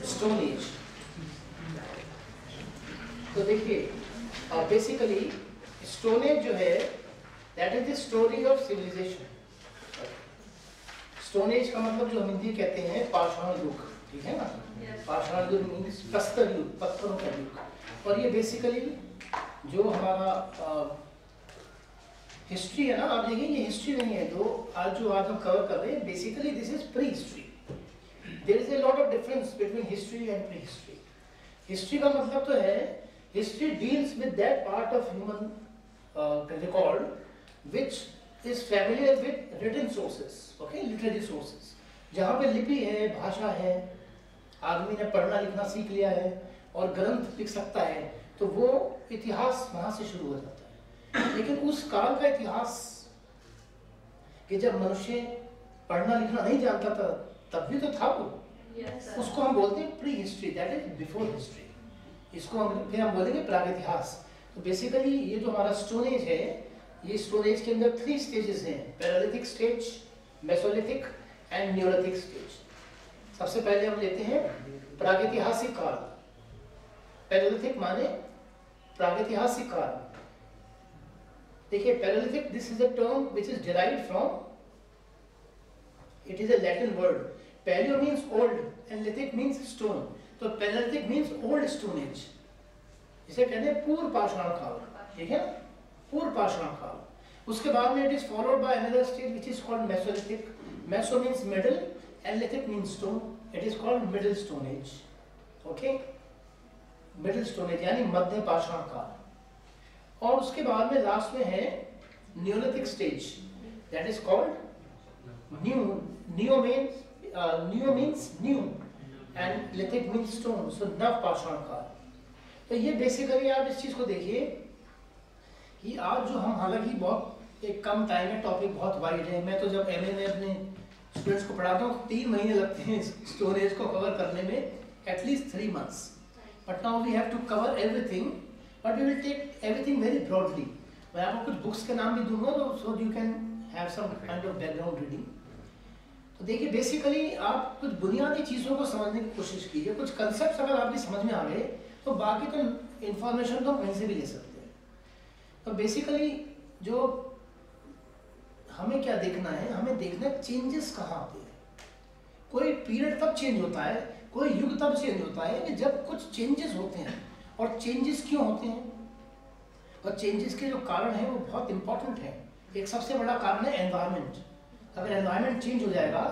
Stone age. तो देखिए basically stone age जो है that is the story of civilisation. Stone age का मतलब जो हम हिंदी कहते हैं पाषाण युग, ठीक है ना? पाषाण युग मीन्स प्रस्तर युग, पत्थरों का युग। और ये बेसिकली जो हमारा हिस्ट्री है ना, आप देखिए ये हिस्ट्री नहीं है जो आज हम कवर कर रहे हैं। Basically this is prehistory. There is a lot of difference between history and prehistory. History का मतलब तो है history deals with that part of human record which is familiar with written sources, okay, literary sources, जहाँ पे लिपि है, भाषा है, आदमी ने पढ़ना लिखना सीख लिया है और ग्रंथ लिख सकता है, तो वो इतिहास वहाँ से शुरू हो जाता है। लेकिन उस काल का इतिहास कि जब मनुष्य पढ़ना लिखना नहीं जानता था तब भी तो था वो, उसको हम बोलते हैं pre history, that is before history. इसको हम फिर हम बोलेंगे प्रागैतिहास। तो बेसिकली ये जो हमारा स्टोन एज है, ये स्टोन एज के अंदर 3 स्टेजेस हैं, palaeolithic stage, mesolithic and neolithic stage. सबसे पहले हम लेते हैं प्रागैतिहासिक काल। पैरालिथिक माने प्रागैतिहासिक काल। देखिए palaeolithic, this is a term which is derived from, it is a Latin word. Palaeo means old and lithic means stone. तो palaeolithic means old stone age, इसे कहते हैं पूर्व पाषाण काल, ठीक है, पूर्व पाषाण काल। उसके बाद में it is followed by another stage which is called Mesolithic. Meso means middle and lithic means stone, it is called middle stone age, okay, middle stone age यानी मध्य पाषाण काल। और उसके बाद में लास्ट में है neolithic stage, that is called new. New means new and lithic means stone, so नव पाषाण काल। तो ये बेसिकली आप इस चीज को देखिए कि आज जो हम, हालांकि बहुत एक कम टाइम है, टॉपिक बहुत वाइड है। मैं तो जब एमए में अपने स्टूडेंट्स को पढ़ाता हूँ 3 महीने लगते हैं स्टोन एज को कवर करने में, at least 3 months। But now we have to cover everything, but we will take everything very broadly. मैं आपको कुछ बुक्स के नाम भी दूंगा तो so you can have some kind of background reading. तो देखिए बेसिकली आप कुछ बुनियादी चीज़ों को समझने की कोशिश कीजिए। कुछ कंसेप्ट अगर आपकी समझ में आ गए तो बाकी तो इंफॉर्मेशन तो कहीं से भी ले सकते हैं। तो बेसिकली जो हमें क्या देखना है, हमें देखना है चेंजेस कहाँ आते हैं। कोई पीरियड तब चेंज होता है, कोई युग तब चेंज होता है कि जब कुछ चेंजेस होते हैं। और चेंजेस क्यों होते हैं और चेंजेस के जो कारण हैं वो बहुत इंपॉर्टेंट है। एक सबसे बड़ा कारण है एनवायरनमेंट। अगर एनवायरनमेंट चेंज हो जाएगा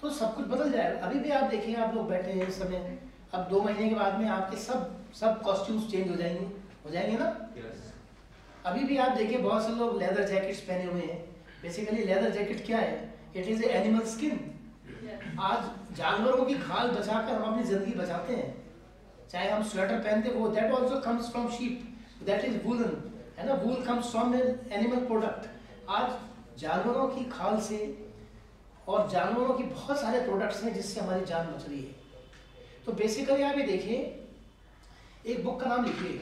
तो सब कुछ बदल जाएगा। अभी भी आप देखिए, आप लोग बैठे हैं इस समय, अब 2 महीने के बाद में आपके सब कॉस्ट्यूम्स चेंज हो जाएंगे ना? अभी भी आप देखिए बहुत से लोग लेदर जैकेट्स पहने हुए हैं। बेसिकली लेदर जैकेट क्या है? It is a animal skin. आज जानवरों की खाल बचाकर हम अपनी जिंदगी बचाते हैं। चाहे हम स्वेटर पहनते वो that also comes from sheep, that is woollen, है ना? वूल कम्स फ्रॉम एनिमल प्रोडक्ट। आज जानवरों की खाल से और जानवरों की बहुत सारे प्रोडक्ट्स हैं जिससे हमारी जान बच रही है। तो बेसिकली आप ये देखिए, एक बुक का नाम लिखिए,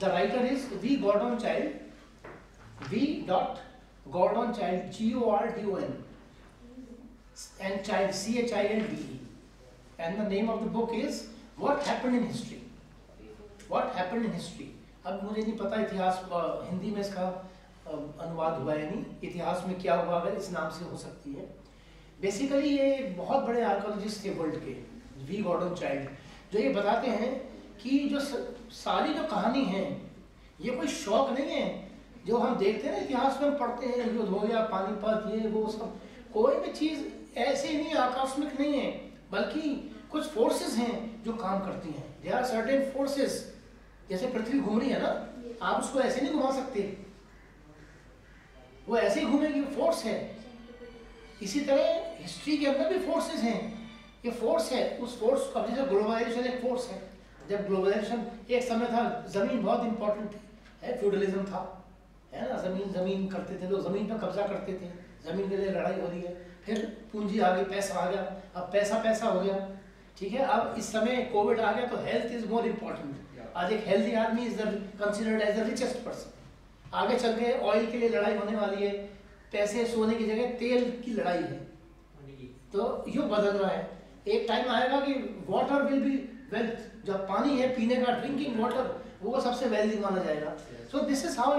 the writer is V Gordon Childe, V Gordon Childe, GORDON, and child CHILDE, and the name of the book is What Happened in History. What Happened in History. अब मुझे नहीं पता इतिहास हिंदी में इसका अनुवाद हुआ है नहीं, इतिहास में क्या हुआ अगर इस नाम से हो सकती है। बेसिकली ये बहुत बड़े आर्कोलॉजिस्ट थे वर्ल्ड के, वी गॉर्डन चाइल्ड, जो ये बताते हैं कि जो सारी जो कहानी है ये कोई शौक नहीं है जो हम देखते हैं ना इतिहास में, हम पढ़ते हैं युद्ध हो गया, पानीपत, ये वो सब, कोई भी चीज़ ऐसे नहीं आकस्मिक नहीं है, बल्कि कुछ फोर्सेस हैं जो काम करती हैं। There are certain forces. जैसे पृथ्वी घूम रही है ना, आप उसको ऐसे नहीं घुमा सकते, वो ऐसे ही घूमेगी, फोर्स है। इसी तरह हिस्ट्री के अंदर भी फोर्सेस हैं, ये फोर्स है। उस फोर्स का, जैसे ग्लोबलाइजेशन एक फोर्स है। जब ग्लोबलाइजेशन, एक समय था जमीन बहुत इंपॉर्टेंट है, फ्यूडलिज्म था, है ना? जमीन करते थे लोग, जमीन पर कब्जा करते थे, जमीन के लिए लड़ाई हो रही है, फिर पूंजी आ गई, पैसा आ गया, अब पैसा हो गया, ठीक है। अब इस समय कोविड आ गया तो हेल्थ इज मोर इम्पोर्टेंट। आज एक हेल्दी आदमी is considered as the richest person. आगे चल के ऑयल के लिए लड़ाई होने वाली है, पैसे सोने की जगह तेल की लड़ाई है। तो युग बदल रहा है। एक टाइम आएगा कि वाटर विल बी वेल्थ, जब पानी है पीने का, ड्रिंकिंग वाटर, वो सबसे वेल्दी माना जाएगा। So this is how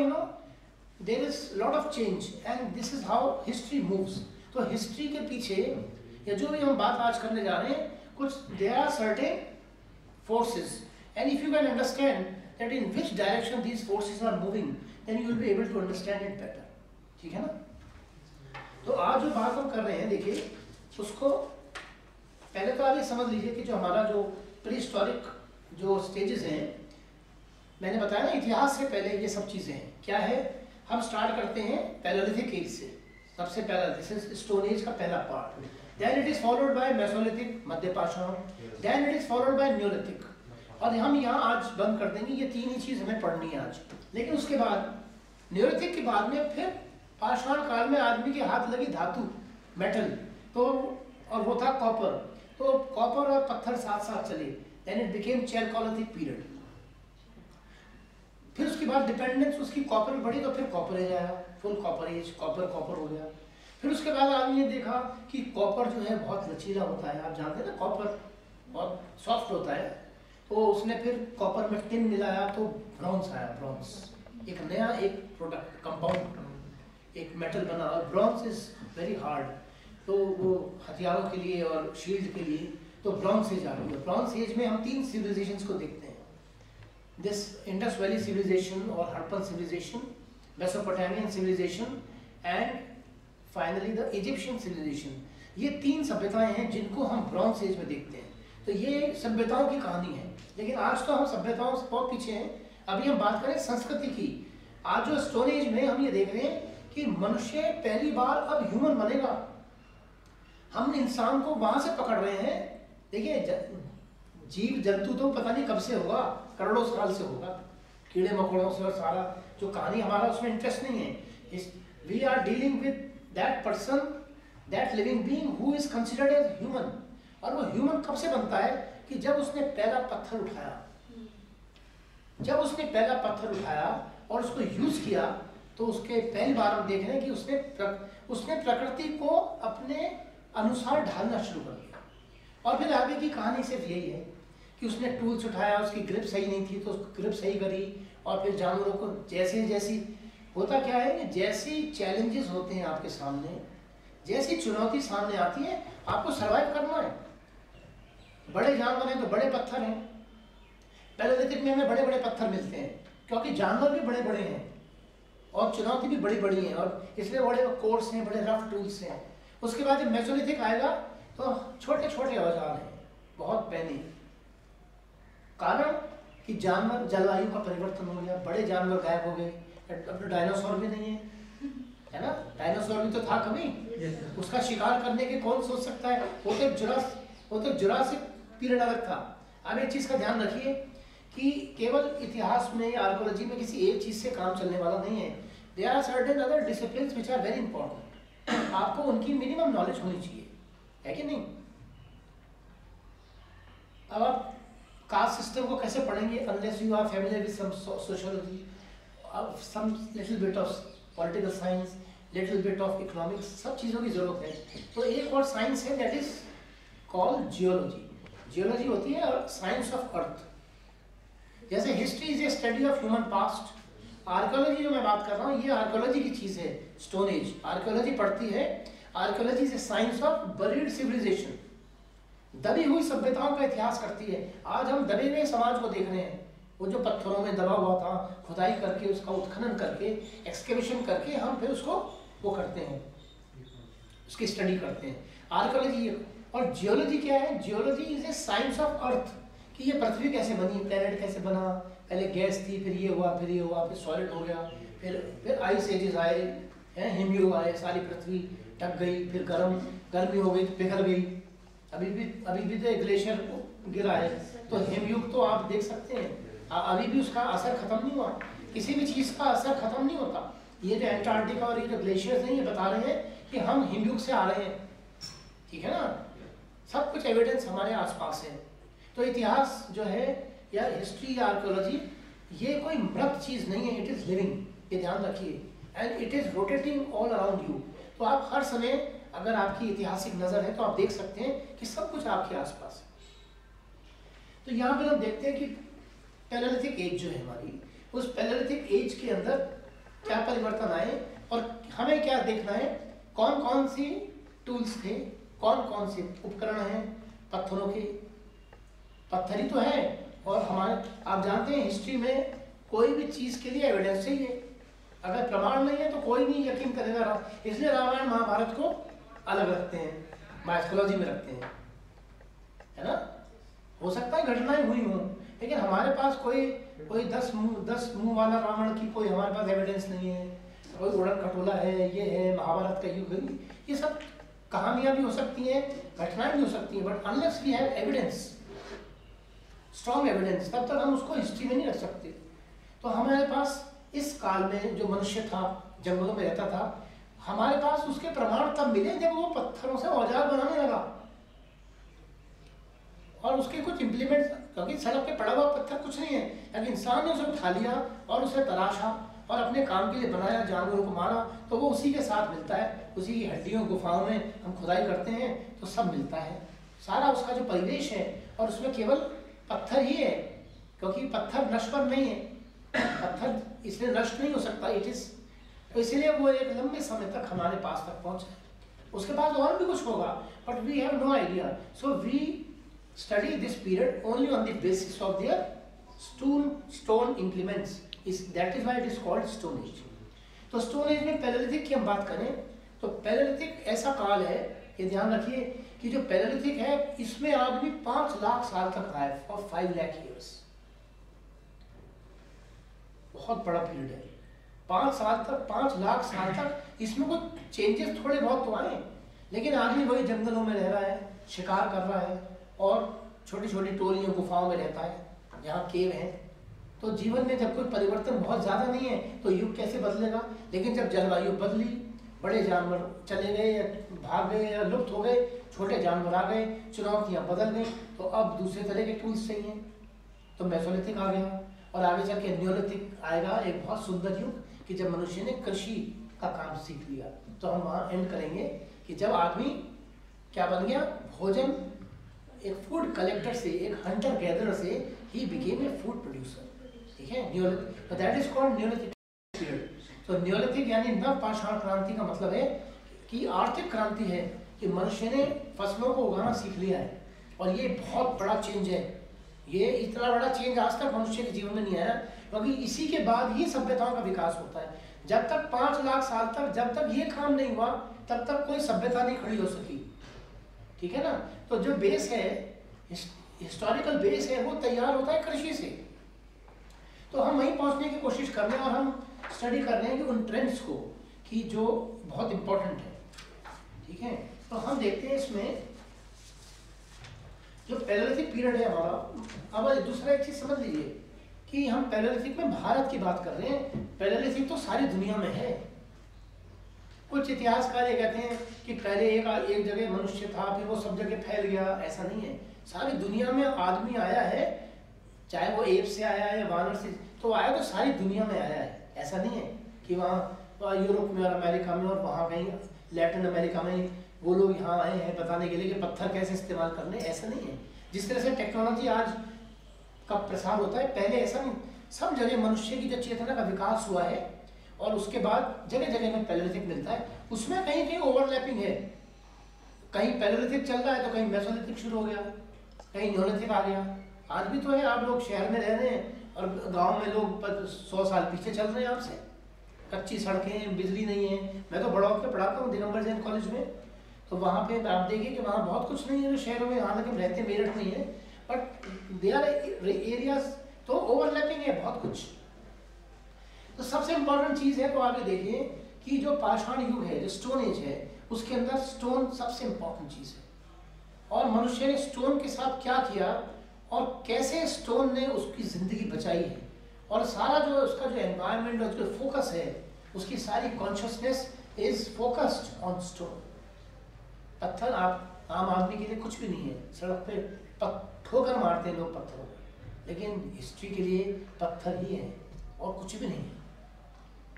there is lot of change and this is how history moves. तो हिस्ट्री के पीछे या जो भी हम बात आज करने जा रहे हैं, कुछ there are certain forces, and if you can understand that in which direction these forces are moving, then you will be able to understand it better, ठीक है ना। तो आज जो बात हम कर रहे हैं, देखिए उसको पहले तो आप ये समझ लीजिए कि जो हमारा जो प्रीहिस्टोरिक जो स्टेजेस हैं, मैंने बताया ना इतिहास से पहले ये सब चीज़ें हैं। क्या है, हम स्टार्ट करते हैं पैलेलिथिक एज से, सबसे पहला दिस इज स्टोन एज का पहला part, then it is followed by mesolithic मध्य पाषाण, then it is followed by neolithic, और हम यहाँ आज बंद कर देंगे, ये तीन ही चीज़ हमें पढ़नी है आज। लेकिन उसके बाद न्यूलिथिक के बाद में फिर पाषाण काल में आदमी के हाथ लगी धातु, मेटल, तो और वो था कॉपर, तो कॉपर और पत्थर साथ साथ चले, then it became chalcolithic period. फिर उसके बाद डिपेंडेंस उसकी कॉपर में बढ़ी, तो फिर कॉपर एज आया, फुल कॉपर एज, कॉपर हो गया। फिर उसके बाद आदमी ने देखा कि कॉपर जो है बहुत लचीला होता है, आप जानते हैं ना कॉपर बहुत सॉफ्ट होता है, तो उसने फिर कॉपर में टिन मिलाया तो ब्रॉन्ज आया। ब्रॉन्ज एक नया एक प्रोडक्ट कंपाउंड, एक मेटल बना, और ब्रॉन्ज इज वेरी हार्ड, तो वो हथियारों के लिए और शील्ड के लिए, तो ब्रॉन्ज एज आ गई। ब्रॉन्ज एज में हम तीन सिविलाइजेशंस को देखते हैं, दिस इंडस वैली सिविलाइजेशन और Harappan civilisation, Mesopotamian civilisation and finally the Egyptian civilisation. ये तीन सभ्यताएं हैं जिनको हम ब्रॉन्ज एज में देखते हैं। तो ये सभ्यताओं की कहानी है, लेकिन आज तो हम सभ्यताओं से बहुत पीछे हैं। अभी हम बात करें संस्कृति की। आज जो स्टोन एज में हम ये देख रहे हैं कि मनुष्य पहली बार अब ह्यूमन बनेगा। हम इंसान को वहां से पकड़ रहे हैं। देखिए जीव जंतु तो पता नहीं कब से होगा, करोड़ों साल से होगा, कीड़े मकोड़ों से, और सारा जो कहानी हमारा उसमें इंटरेस्ट नहीं है। We are dealing with that person, that living being who is considered as human. और वो ह्यूमन कब से बनता है कि जब उसने पहला पत्थर उठाया, जब उसने पहला पत्थर उठाया और उसको यूज किया, तो उसके पहली बार हम देख रहे हैं कि उसने प्रकृति को अपने अनुसार ढालना शुरू कर दिया। और फिर आगे की कहानी सिर्फ यही है कि उसने टूल्स उठाया, उसकी ग्रिप सही नहीं थी तो उसकी ग्रिप सही करी, और फिर जानवरों को जैसी होता क्या है कि जैसी चैलेंजेस होते हैं आपके सामने, जैसी चुनौती सामने आती है, आपको सर्वाइव करना है। बड़े जानवर हैं तो बड़े पत्थर हैं, पैलेलिथिक में हमें बड़े बड़े पत्थर मिलते हैं क्योंकि जानवर भी बड़े बड़े हैं और चुनौती भी बड़ी बड़ी है, और इसलिए बड़े कोर्स हैं, बड़े रफ टूल्स हैं। उसके बाद जब मेसोलिथिक आएगा तो छोटे छोटे औजार हैं, बहुत पैने, कारण कि जानवर, जलवायु का परिवर्तन हो गया, बड़े जानवर गायब हो गए। अब तो डायनासोर भी नहीं है ना, डायनासोर भी तो था कभी, उसका शिकार करने के कौन सोच सकता है। वो तो जुरासिक पीरियड अलग था। अब एक चीज का ध्यान रखिए कि केवल इतिहास में, आर्कोलॉजी में किसी एक चीज से काम चलने वाला नहीं है। There are certain other disciplines which are very important. आपको उनकी मिनिमम नॉलेज होनी चाहिए, है कि नहीं। अब आप कास्ट सिस्टम को कैसे पढ़ेंगे unless you are familiar with some sociology, some little bit of political science, little bit of economics, सब चीज़ों की जरूरत है। तो एक और साइंस है that is called geology. Geology होती है साइंस ऑफ अर्थ। जैसे history is a study of human past, archaeology जो मैं बात कर रहा हूँ ये आर्कियोलॉजी की चीज़ है। स्टोन एज आर्कियोलॉजी पढ़ती है। Archaeology is a science of buried civilisation, दबी हुई सभ्यताओं का इतिहास करती है। आज हम दबे हुए समाज को देख रहे हैं, वो जो पत्थरों में दबा हुआ था, खुदाई करके उसका उत्खनन करके, एक्सकेवेशन करके हम फिर उसको वो करते हैं, उसकी स्टडी करते हैं। आर्कियोलॉजी और जियोलॉजी क्या है? Geology is a science of earth, कि ये पृथ्वी कैसे बनी, प्लेनेट कैसे बना, पहले गैस थी, फिर ये हुआ, फिर ये हुआ, फिर सॉलिड हो गया, फिर आइस एजेस आए, हिमयुग आए, सारी पृथ्वी ढक गई, फिर गर्मी हो गई, पिघल गई। अभी भी तो ग्लेशियर गिरा है, तो हिमयुग तो आप देख सकते हैं, अभी भी उसका असर खत्म नहीं हुआ। किसी भी चीज़ का असर खत्म नहीं होता। ये जो एंटार्क्टिका और ये जो ग्लेशियर्स हैं ये बता रहे हैं कि हम हिमयुग से आ रहे हैं, ठीक है ना। सब कुछ एविडेंस हमारे आसपास है। तो इतिहास जो है या हिस्ट्री या आर्कियोलॉजी ये कोई मृत चीज़ नहीं है, इट इज़ लिविंग, ये ध्यान रखिए। And it is rotating all around you. तो आप हर समय अगर आपकी ऐतिहासिक नज़र है तो आप देख सकते हैं कि सब कुछ आपके आसपास है। तो यहाँ पर हम देखते हैं कि पैलेलिथिक एज जो है हमारी, उस पैलेलिथिक एज के अंदर क्या परिवर्तन आए और हमें क्या देखना है, कौन कौन सी टूल्स थे, कौन कौन से उपकरण हैं पत्थरों के। पत्थर ही तो है, और हमारे आप जानते हैं हिस्ट्री में कोई भी चीज़ के लिए एविडेंस चाहिए, अगर प्रमाण नहीं है तो कोई नहीं यकीन करेगा। इसलिए रामायण महाभारत को अलग रखते हैं, माइथोलॉजी में रखते हैं, है ना। हो सकता है घटनाएं हुई हों, लेकिन हमारे पास कोई 10 मुंह वाला रावण की कोई हमारे पास एविडेंस नहीं है। कोई उड़न खटोला है, ये है, महाभारत का युग है, ये सब कहानियां भी हो सकती हैं, घटनाएं भी हो सकती हैं, but unless we have evidence, strong evidence, तब तक हम उसको हिस्ट्री में नहीं रख सकते। तो हमारे पास इस काल में जो मनुष्य था, जंगलों में रहता था, हमारे पास उसके प्रमाण तब मिले जब वो पत्थरों से औजार बनाने लगा और उसके कुछ इम्प्लीमेंट्स, क्योंकि सड़क पे पड़ा हुआ पत्थर कुछ नहीं है, लेकिन इंसान ने उसे उठा लिया और उसे तराशा और अपने काम के लिए बनाया, जानवरों को मारा, तो वो उसी के साथ मिलता है। उसी की हड्डियों, गुफाओं में हम खुदाई करते हैं तो सब मिलता है, सारा उसका जो परिवेश है, और उसमें केवल पत्थर ही है, क्योंकि पत्थर नश्वर नहीं है, पत्थर इसलिए नष्ट नहीं हो सकता, इट इज, तो इसीलिए वो एक लंबे समय तक हमारे पास तक पहुंचा। उसके पास और भी कुछ होगा, but we have no idea, so we study this period only on the basis of their stone implements, that is why it is called stone age. तो स्टोन एज में पैलेलिथिक की हम बात करें तो पैलेलिथिक ऐसा काल है, ये ध्यान रखिए कि जो पैलेलिथिक है इसमें आदमी 5 लाख साल तक रहा है, फॉर 5 लाख ईयर्स, बहुत बड़ा पीरियड है। 5 लाख साल तक इसमें कुछ चेंजेस थोड़े बहुत तो आए, लेकिन आदमी वही जंगलों में रह रहा है, शिकार कर रहा है और छोटी छोटी टोलियों गुफाओं में रहता है जहाँ केव है। तो जीवन में जब कोई परिवर्तन बहुत ज़्यादा नहीं है तो युग कैसे बदलेगा। लेकिन जब जलवायु बदली, बड़े जानवर चले गए या भाग गए या लुप्त हो गए, छोटे जानवर आ गए, चुनौतियाँ बदल गई, तो अब दूसरे तरह के टूल्स चाहिए, तो मेसोलिथिक आ गया और आगे चल के नियोलिथिक आएगा, एक बहुत सुंदर युग कि जब मनुष्य ने कृषि का काम सीख लिया। तो हम वहाँ एंड करेंगे कि जब आदमी क्या बन गया, भोजन, एक फूड कलेक्टर से, एक हंटर गैदरर से he became a food producer, ठीक है, Neolithic, that is called Neolithic period. तो नियोलिथिक यानी नवपाषाण क्रांति का मतलब है कि आर्थिक क्रांति है कि मनुष्य ने फसलों को उगाना सीख लिया है, और ये बहुत बड़ा चेंज है। ये इतना बड़ा चेंज आज तक मनुष्य के जीवन में नहीं आया, क्योंकि इसी के बाद ही सभ्यताओं का विकास होता है। जब तक 5 लाख साल तक जब तक ये काम नहीं हुआ तब तक कोई सभ्यता नहीं खड़ी हो सकी, ठीक है ना। तो जो बेस है, हिस्टोरिकल बेस है, वो तैयार होता है कृषि से। तो हम वहीं पहुंचने की कोशिश कर रहे हैं और हम स्टडी कर रहे हैं कि उन ट्रेंड्स को, कि जो बहुत इंपॉर्टेंट है, ठीक है। तो हम देखते हैं इसमें जो पैलेलिथिक पीरियड है हमारा। अब दूसरा एक चीज समझ लीजिए कि हम पैलेलिथिक में भारत की बात कर रहे हैं, पैलेलिथिक तो सारी दुनिया में है। कुछ इतिहासकार ये कहते हैं कि पहले एक जगह मनुष्य था, फिर वो सब जगह फैल गया, ऐसा नहीं है। सारी दुनिया में आदमी आया है, चाहे वो एप से आया है या वानर से, तो आया तो सारी दुनिया में आया है। ऐसा नहीं है कि वहाँ यूरोप में और अमेरिका में और वहाँ कहीं लैटिन अमेरिका में वो लोग यहाँ आए हैं बताने के लिए कि पत्थर कैसे इस्तेमाल करने, ऐसा नहीं है। जिस तरह से टेक्नोलॉजी आज का प्रसार होता है, पहले ऐसा नहीं। सब जगह मनुष्य की जो चेतना का विकास हुआ है और उसके बाद जगह जगह में पैलेलिथिक मिलता है, उसमें कहीं कहीं ओवरलैपिंग है। कहीं पैलेलिथिक चल रहा है तो कहीं मेसोलिथिक शुरू हो गया, कहीं नियोलिथिक आ गया। आज भी तो है, आप लोग शहर में रह रहे हैं और गांव में लोग 100 साल पीछे चल रहे हैं आपसे। कच्ची सड़कें, बिजली नहीं है। मैं तो बड़ा होकर पढ़ाता हूँ दिगंबर जैन कॉलेज में, तो वहाँ पे आप देखिए कि वहाँ बहुत कुछ नहीं है शहरों में। हालांकि रहते मेरठ नहीं है, बट दे आर एरियाज, तो ओवरलैपिंग है बहुत कुछ। तो सबसे इम्पोर्टेंट चीज़ है, तो आगे देखिए कि जो पाषाण युग है, जो स्टोन एज है, उसके अंदर स्टोन सबसे इम्पोर्टेंट चीज़ है। और मनुष्य ने स्टोन के साथ क्या किया और कैसे स्टोन ने उसकी ज़िंदगी बचाई है, और सारा जो उसका जो एनवायरनमेंट और जो फोकस है, उसकी सारी consciousness is focused on stone. पत्थर आप आम आदमी के लिए कुछ भी नहीं है। सड़क पे ठोकर मारते हैं लोग पत्थरों को, लेकिन हिस्ट्री के लिए पत्थर ही है और कुछ भी नहीं है।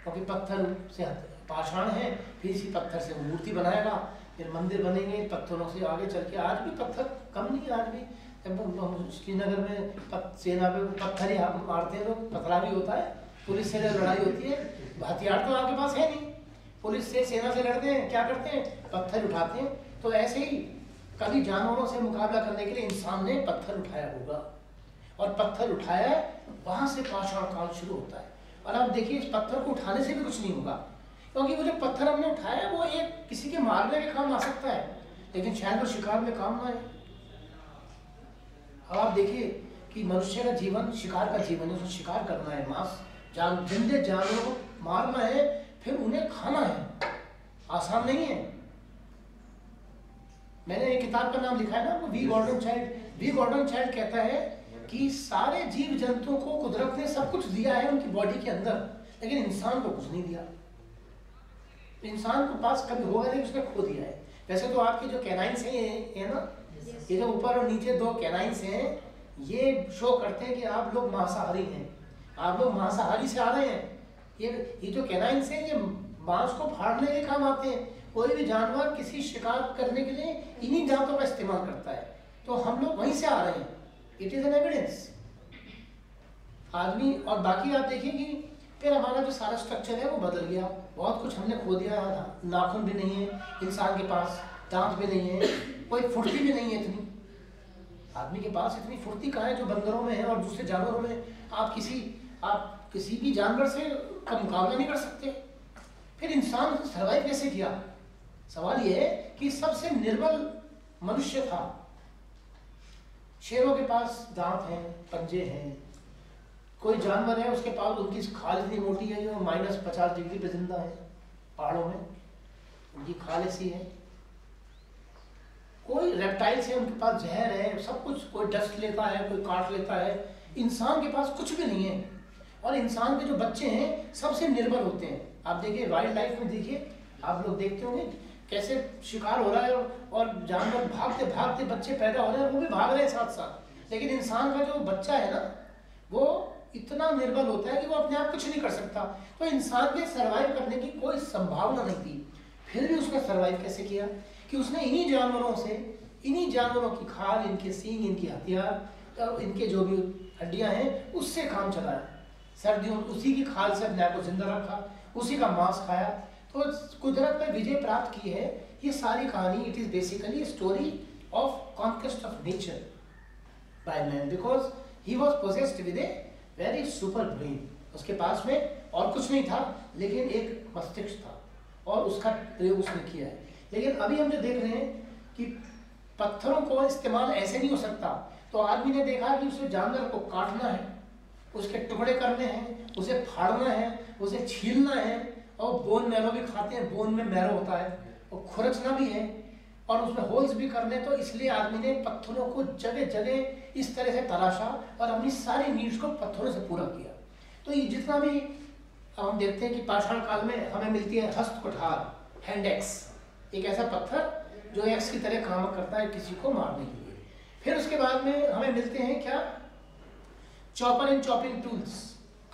क्योंकि पत्थर से पाषाण है, फिर इसी पत्थर से वो मूर्ति बनाएगा, फिर मंदिर बनेंगे पत्थरों से आगे चल के। आज भी पत्थर कम नहीं है, आज भी श्रीनगर में सेना पे पत्थर ही मारते हैं लोग, पथरा भी होता है, पुलिस से लड़ाई होती है, हथियार तो आपके पास है नहीं, पुलिस से सेना से लड़ते हैं, क्या करते हैं, पत्थर उठाते हैं। तो ऐसे ही कभी जानवरों से मुकाबला करने के लिए इंसान ने पत्थर उठाया होगा, और पत्थर उठाया, वहां से पाषाण काल शुरू होता है। और आप देखिए इस पत्थर को उठाने से भी कुछ नहीं होगा, क्योंकि वो जो पत्थर हमने उठाया वो एक किसी के मारने के काम आ सकता है, लेकिन शायद वो शिकार में काम ना आए। अब आप देखिए कि मनुष्य का जीवन शिकार का जीवन है, उसको शिकार करना है, मांस जिंदे जानवरों को मारना है, फिर उन्हें खाना है, आसान नहीं है। मैंने एक किताब का नाम लिखा है ना, V Gordon Childe. V Gordon Childe कहता है कि सारे जीव जंतुओं को कुदरत ने सब कुछ दिया है उनकी बॉडी के अंदर, लेकिन इंसान को कुछ नहीं दिया। इंसान के पास कभी होगा नहीं, उसने खो दिया है। वैसे तो आपके जो कैनाइंस हैं ना, ये जो ऊपर और नीचे दो कैनाइंस हैं, ये शो करते हैं कि आप लोग मांसाहारी हैं, आप लोग मांसाहारी से आ रहे हैं। ये जो कैनाइंस हैं ये मांस को फाड़ने के काम आते हैं। कोई भी जानवर किसी शिकार करने के लिए इन्हीं दांतों का इस्तेमाल करता है, तो हम लोग वहीं से आ रहे हैं। It is an evidence. आदमी और बाकी आप देखिए कि फिर हमारा जो सारा स्ट्रक्चर है वो बदल गया, बहुत कुछ हमने खो दिया। नाखून भी नहीं है इंसान के पास, दांत भी नहीं है, कोई फुर्ती भी नहीं है इतनी। आदमी के पास इतनी फुर्ती कहाँ है जो बंदरों में है और दूसरे जानवरों में। आप किसी भी जानवर से का मुकाबला नहीं कर सकते। फिर इंसान सर्वाइव कैसे किया? सवाल ये है कि सबसे निर्बल मनुष्य था। शेरों के पास दांत हैं, पंजे हैं, कोई जानवर है उसके पास उनकी खाल इतनी मोटी है जो -50 डिग्री पे जिंदा है पहाड़ों में, उनकी खाल ऐसी है। कोई रेप्टाइल्स है उनके पास जहर है, सब कुछ, कोई डस्ट लेता है, कोई काट लेता है। इंसान के पास कुछ भी नहीं है। और इंसान के जो बच्चे हैं सबसे निर्बल होते हैं। आप देखिए वाइल्ड लाइफ में, देखिए आप लोग देखते होंगे कैसे शिकार हो रहा है और जानवर भागते भागते बच्चे पैदा हो रहे हैं, वो भी भाग रहे हैं साथ साथ। लेकिन इंसान का जो बच्चा है ना, वो इतना निर्बल होता है कि वो अपने आप कुछ नहीं कर सकता। तो इंसान के सरवाइव करने की कोई संभावना नहीं थी। फिर भी उसने सरवाइव कैसे किया कि उसने इन्हीं जानवरों से, इन्हीं जानवरों की खाल, इनके सींग, इनके हथियार, इनके जो भी हड्डियां हैं, उससे काम चलाया। सर्दियों उसी की खाल से अपने आप को जिंदा रखा, उसी का मांस खाया। तो कुदरत पे विजय प्राप्त की है। ये सारी कहानी, it is basically story of conquest of nature by man, because he was possessed with a very super brain. उसके पास में और कुछ नहीं था, लेकिन एक मस्तिष्क था और उसका प्रयोग उसने किया है। लेकिन अभी हम जो देख रहे हैं कि पत्थरों को इस्तेमाल ऐसे नहीं हो सकता। तो आदमी ने देखा कि उसे जानवर को काटना है, उसके टुकड़े करने हैं, उसे फाड़ना है, उसे छीलना है, और बोन मैरो भी खाते हैं, बोन में मैरो होता है, और खुरचना भी है, और उसमें होल्स भी करने। तो इसलिए आदमी ने पत्थरों को जगह जगह इस तरह से तराशा और अपनी सारी नीड्स को पत्थरों से पूरा किया। तो ये जितना भी हम देखते हैं कि पाषाण काल में हमें मिलती है हस्त कुठार, हैंड एक्स, एक ऐसा पत्थर जो एक्स की तरह काम करता है किसी को मारने के लिए। फिर उसके बाद में हमें मिलते हैं क्या, चॉपर एंड चॉपिंग टूल्स,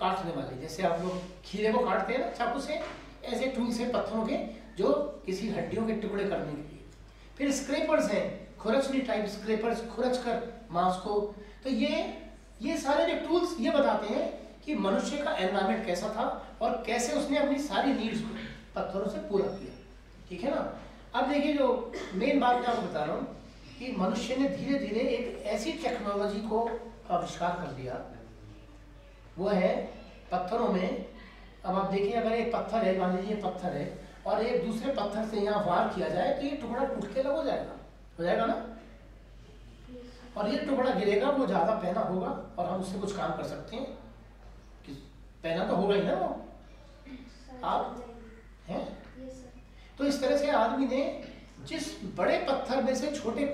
काटने वाले। जैसे आप लोग खीरे को काटते हैं ना चाकू से, ऐसे टूल्स हैं पत्थरों के जो किसी हड्डियों के टुकड़े करने के लिए। फिर स्क्रैपर्स हैं, खुरचनी टाइप स्क्रैपर्स, खुरच कर मांस को। तो ये सारे जो टूल्स ये बताते हैं कि मनुष्य का एनवायरमेंट कैसा था और कैसे उसने अपनी सारी नीड्स को पत्थरों से पूरा किया। ठीक है ना। अब देखिए जो मेन बात मैं आपको बता रहा हूँ कि मनुष्य ने धीरे धीरे एक ऐसी टेक्नोलॉजी को आविष्कार कर दिया, वो है पत्थरों में। अब आप देखिए अगर एक पत्थर है, मान लीजिए पत्थर है, और एक दूसरे पत्थर से यहाँ वार किया जाए तो ये टुकड़ा टूट के अलग हो जाएगा ना। और ये टुकड़ा गिरेगा, वो ज्यादा पहना होगा और हम उससे कुछ काम कर सकते हैं। पहना तो होगा ही ना वो, आप हैं। तो इस तरह से आदमी ने जिस बड़े पत्थर में से छोटे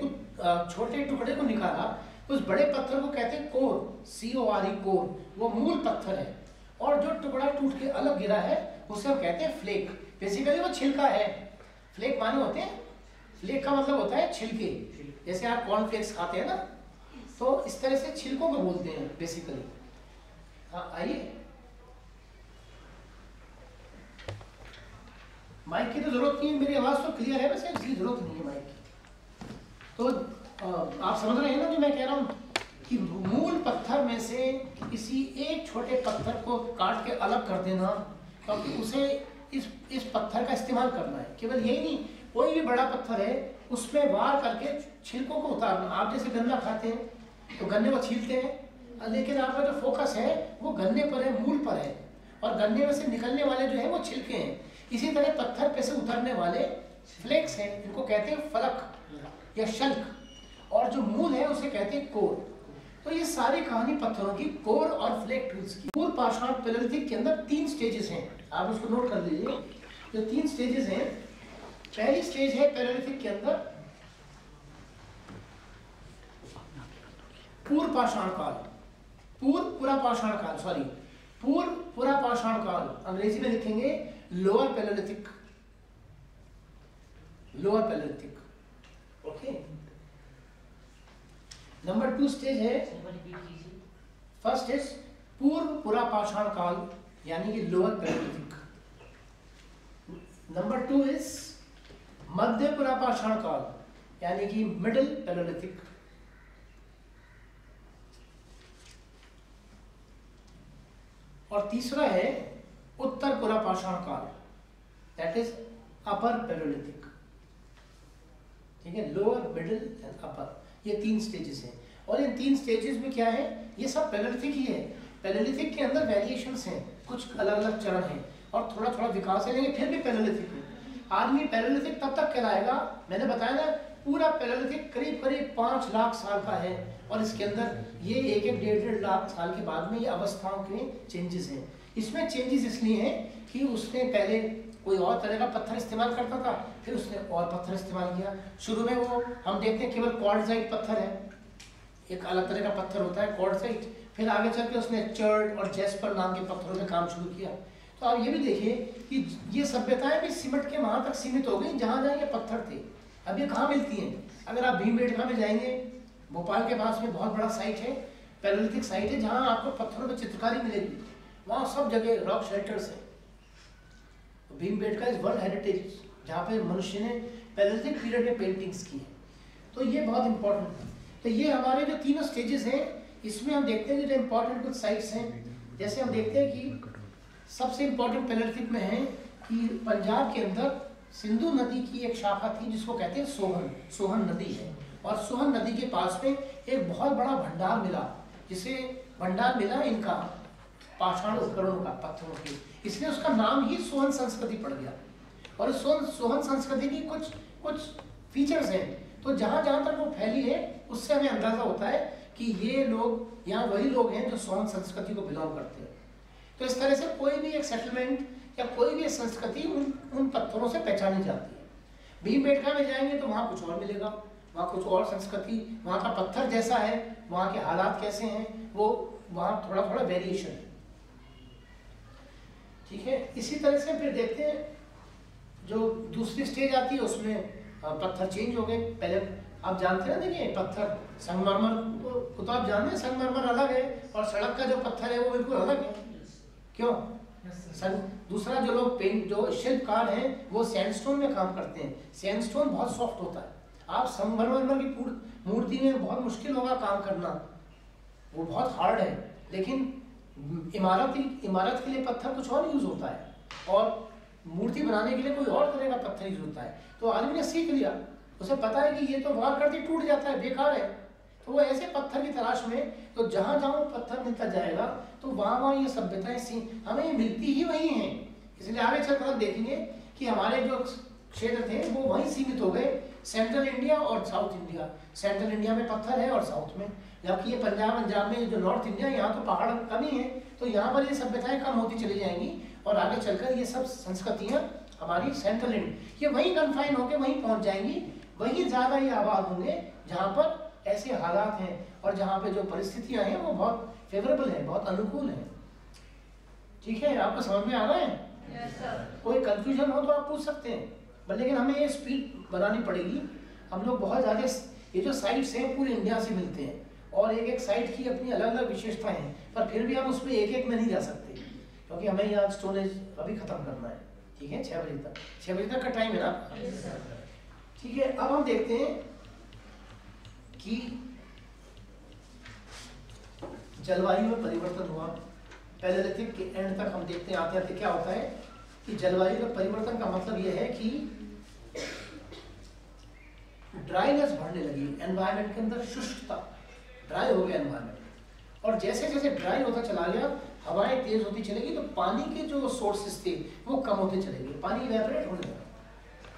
टुकड़े को निकाला, उस बड़े पत्थर को कहते हैं कोर, CORE, कोर, वो मूल पत्थर है। और जो टुकड़ा टूट के अलग गिरा है उसे हम कहते हैं फ्लेक। बेसिकली वो छिलका है। फ्लेक माने होते हैं, फ्लेक का मतलब होता है छिलके। जैसे आप कॉर्नफ्लेक्स खाते हैं ना, तो इस तरह से छिलकों को बोलते हैं बेसिकली। हाँ आइए। माइक की तो जरूरत नहीं है, मेरी आवाज तो क्लियर है वैसे, इसकी जरूरत नहीं है माइक की। तो आप समझ रहे हैं ना जो मैं कह रहा हूँ कि मूल पत्थर में से किसी एक छोटे पत्थर को काट के अलग कर देना, क्योंकि उसे इस पत्थर का इस्तेमाल करना है। केवल यही नहीं, कोई भी बड़ा पत्थर है उसमें वार करके छिलकों को उतारना। आप जैसे गन्ना खाते हैं तो गन्ने को छीलते हैं, लेकिन आपका जो फोकस है वो गन्ने पर है, मूल पर है, और गन्ने में से निकलने वाले जो है वो छिलके हैं। इसी तरह पत्थर पे से उतरने वाले फ्लेक्स हैं, इनको कहते हैं फलक या शल्क, और जो मूल है उसे कहते हैं कोर। तो ये सारी कहानी पत्थरों की, कोर और फ्लेक टूल्स की। पूर्व पाषाण पैलेलिथिक के अंदर 3 स्टेजेस हैं, आप उसको नोट कर लीजिए। जो 3 स्टेजेस हैं, पहली स्टेज है पैलेलिथिक के अंदर पूर्व पाषाण काल, पूर्व पाषाण काल, अंग्रेजी में लिखेंगे lower palaeolithic, okay. Number 2 stage है, फर्स्ट इज पूर्व पुरापाषाण काल यानी कि लोअर पैलेलिथिक। नंबर 2 इज मध्य पुरापाषाण काल यानी कि मिडिल पैलेलिथिक। और तीसरा है उत्तर पुरापाषाण काल, दैट इज अपर पैलेलिथिक। ठीक है, लोअर, मिडिल एंड अपर, ये 3 स्टेजेस हैं। और इन 3 स्टेजेस में क्या है, ये सब पैलेलिथिक ही है। पैलेलिथिक के अंदर वेरिएशंस हैं, कुछ अलग अलग चरण हैं और थोड़ा थोड़ा विकास है, लेकिन फिर भी पैलेलिथिक है। आदमी पैलेलिथिक तब तक कहलाएगा, मैंने बताया ना, पूरा पैलेलिथिक करीब करीब 5 लाख साल का है, और इसके अंदर ये 1-1.5 लाख साल के बाद में ये अवस्थाओं के चेंजेस हैं। इसमें चेंजेस इसलिए हैं कि उसने पहले कोई और तरह का पत्थर इस्तेमाल करता था, फिर उसने और पत्थर इस्तेमाल किया। शुरू में वो हम देखते हैं केवल क्वार्ट्जाइट पत्थर है, एक अलग तरह का पत्थर होता है क्वार्ट्जाइट। फिर आगे चल के उसने चर्ड और जेस्पर नाम के पत्थरों में काम शुरू किया। तो आप ये भी देखिए कि ये सभ्यताएं भी सिमट के वहां तक सीमित हो गई जहां जहां ये पत्थर थे। अब ये कहाँ मिलती हैं? अगर आप भीमबेटका में जाएंगे, भोपाल के पास में बहुत बड़ा साइट है, पैलेलिथिक साइट है, जहाँ आपको पत्थरों में चित्रकारी मिलेगी। वहाँ सब जगह रॉक शेल्टर्स हैं। भीमबेटका इज वर्ल्ड हेरिटेज, जहाँ पे मनुष्य ने पैलेलिथिक पीरियड में पेंटिंग्स की हैं। तो ये बहुत इंपॉर्टेंट है। तो ये हमारे जो 3 स्टेजेस हैं, इसमें हम देखते हैं कि जो इम्पोर्टेंट कुछ साइट्स हैं, जैसे हम देखते हैं कि सबसे इम्पोर्टेंट पैलेलिथिक में है कि पंजाब के अंदर सिंधु नदी की एक शाखा थी जिसको कहते हैं सोहन नदी है, और सोहन नदी के पास में एक बहुत बड़ा भंडार मिला, जिसे भंडार मिला इनका पाषाण उपकरणों का, पत्थरों की, इसलिए उसका नाम ही सोहन संस्कृति पड़ गया। और सोहन संस्कृति की कुछ फीचर्स हैं, तो जहाँ जहाँ तक वो फैली है उससे हमें अंदाजा होता है कि ये लोग यहाँ वही लोग हैं जो सोहन संस्कृति को बिलोंग करते हैं। तो इस तरह से कोई भी एक सेटलमेंट या कोई भी संस्कृति उन पत्थरों से पहचानी जाती है। भीमबेटका में जाएंगे तो वहाँ कुछ और मिलेगा, वहाँ कुछ और संस्कृति, वहाँ का पत्थर जैसा है, वहाँ के हालात कैसे हैं, वो वहाँ थोड़ा थोड़ा वेरिएशन है। ठीक है, इसी तरह से फिर देखते हैं जो दूसरी स्टेज आती है उसमें पत्थर चेंज हो गए। पहले आप जानते हैं, देखिए पत्थर संगमरमर को तो आप जानते हैं, संगमरमर अलग है और सड़क का जो पत्थर है वो बिल्कुल अलग है। क्यों? दूसरा जो लोग जो शिल्पकार हैं वो सैंडस्टोन में काम करते हैं। सैंडस्टोन बहुत सॉफ्ट होता है, आप संगमरमर की मूर्ति में बहुत मुश्किल होगा काम करना, वो बहुत हार्ड है। लेकिन इमारत के लिए पत्थर कुछ और यूज होता है, और मूर्ति बनाने के लिए कोई और तरह का पत्थर यूज होता है। तो आदमी ने सीख लिया, उसे पता है कि ये तो वार करते टूट जाता है, बेकार है, तो वो ऐसे पत्थर की तलाश में, तो जहाँ जहाँ पत्थर मिलता जाएगा तो वहाँ ये सभ्यताएं हमें ये मिलती ही वही हैं। इसलिए आगे चलकर हम देखेंगे कि हमारे जो क्षेत्र थे वो वहीं सीमित हो गए, सेंट्रल इंडिया और साउथ इंडिया। सेंट्रल इंडिया में पत्थर है और साउथ में, जबकि ये पंजाब में जो नॉर्थ इंडिया, यहाँ तो पहाड़ कम ही है, तो यहाँ पर ये सभ्यताएं कम होती चली जाएंगी, और आगे चलकर ये सब संस्कृतियाँ हमारी सेंट्रल इंडिया ये वहीं कन्फाइन होकर वहीं पहुँच जाएंगी, वहीं ज़्यादा ये आबाद होंगे जहाँ पर ऐसे हालात हैं और जहाँ पे जो परिस्थितियाँ हैं वो बहुत फेवरेबल है, बहुत अनुकूल है। ठीक है, आपको समझ में आ रहा है? Yes, sir. कोई कंफ्यूजन हो तो आप पूछ सकते हैं, लेकिन हमें ये स्पीड बनानी पड़ेगी। हम लोग बहुत ज़्यादा, ये जो साइट्स हैं पूरे इंडिया से मिलते हैं, और एक एक साइट की अपनी अलग अलग विशेषताएं हैं, पर फिर भी हम उसमें एक एक में नहीं जा सकते, क्योंकि हमें यहाँ स्टोरेज अभी ख़त्म करना है। ठीक है, 6 बजे तक, 6 बजे तक का टाइम है ना, ठीक है। अब हम देखते हैं कि जलवायु में परिवर्तन हुआ, पैलेलिथिक के एंड तक हम देखते हैं आते आते क्या होता है कि जलवायु में परिवर्तन का मतलब यह है कि ड्राइनेस बढ़ने लगी, एनवायरनमेंट के अंदर शुष्कता, ड्राई हो गया एनवायरनमेंट। और जैसे जैसे ड्राई होता चला गया, हवाएं तेज होती चलेगी, तो पानी के जो सोर्सेस थे वो कम होते चले गए, पानी इवेपोरेट होने लगा।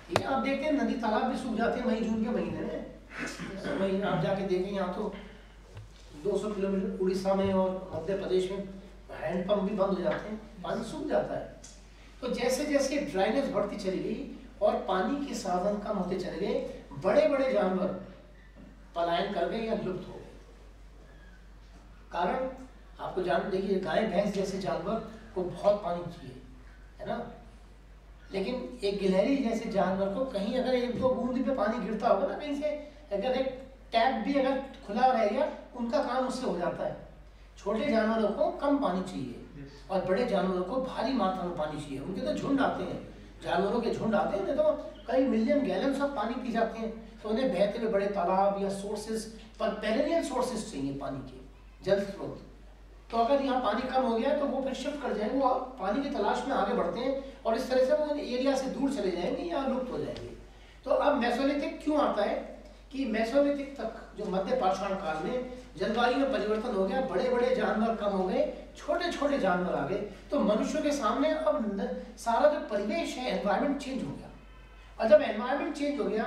ठीक है, आप देखते हैं नदी तालाब भी सूख जाते हैं मई जून के महीने में। मई आप जाके देखें, यहाँ तो 200 किलोमीटर उड़ीसा में और मध्य प्रदेश में हैंडपंप भी बंद हो जाते हैं, पानी सूख जाता है। तो जैसे जैसे ड्राइनेस बढ़ती चली गई और पानी के साधन कम होते चले गए, बड़े बड़े जानवर पलायन कर गए या लुप्त हो गए। कारण आपको जान, देखिए गाय भैंस जैसे जानवर को बहुत पानी चाहिए, है ना, लेकिन एक गिलहरी जैसे जानवर को कहीं अगर 1-2 बूंद पे पानी गिरता होगा ना कहीं से, अगर एक टैप भी अगर खुला रह गया, उनका काम उससे हो जाता है। छोटे जानवरों को कम पानी चाहिए और बड़े जानवरों को भारी मात्रा में पानी चाहिए। उनके तो झुंड आते हैं, जानवरों के झुंड आते हैं, तो कई मिलियन गैलन सब पानी पी जाते हैं, तो उन्हें बहते हुए बड़े तालाब या सोर्सेज पर पेरेनियल सोर्सेज चाहिए पानी के, जल स्रोत। तो अगर यहाँ पानी कम हो गया तो वो फिर शिफ्ट कर जाएंगे, वो पानी की तलाश में आगे बढ़ते हैं और इस तरह से वो एरिया से दूर चले जाएंगे या लुप्त हो जाएंगे। तो अब मेसोलिथिक क्यों आता है कि मेसोलिथिक तक जो मध्य पाषाण काल में जलवायु में परिवर्तन हो गया, बड़े बड़े जानवर कम हो गए, छोटे छोटे जानवर आ गए, तो मनुष्यों के सामने अब सारा जो परिवेश है, एनवायरनमेंट चेंज हो गया। और जब एनवायरनमेंट चेंज हो गया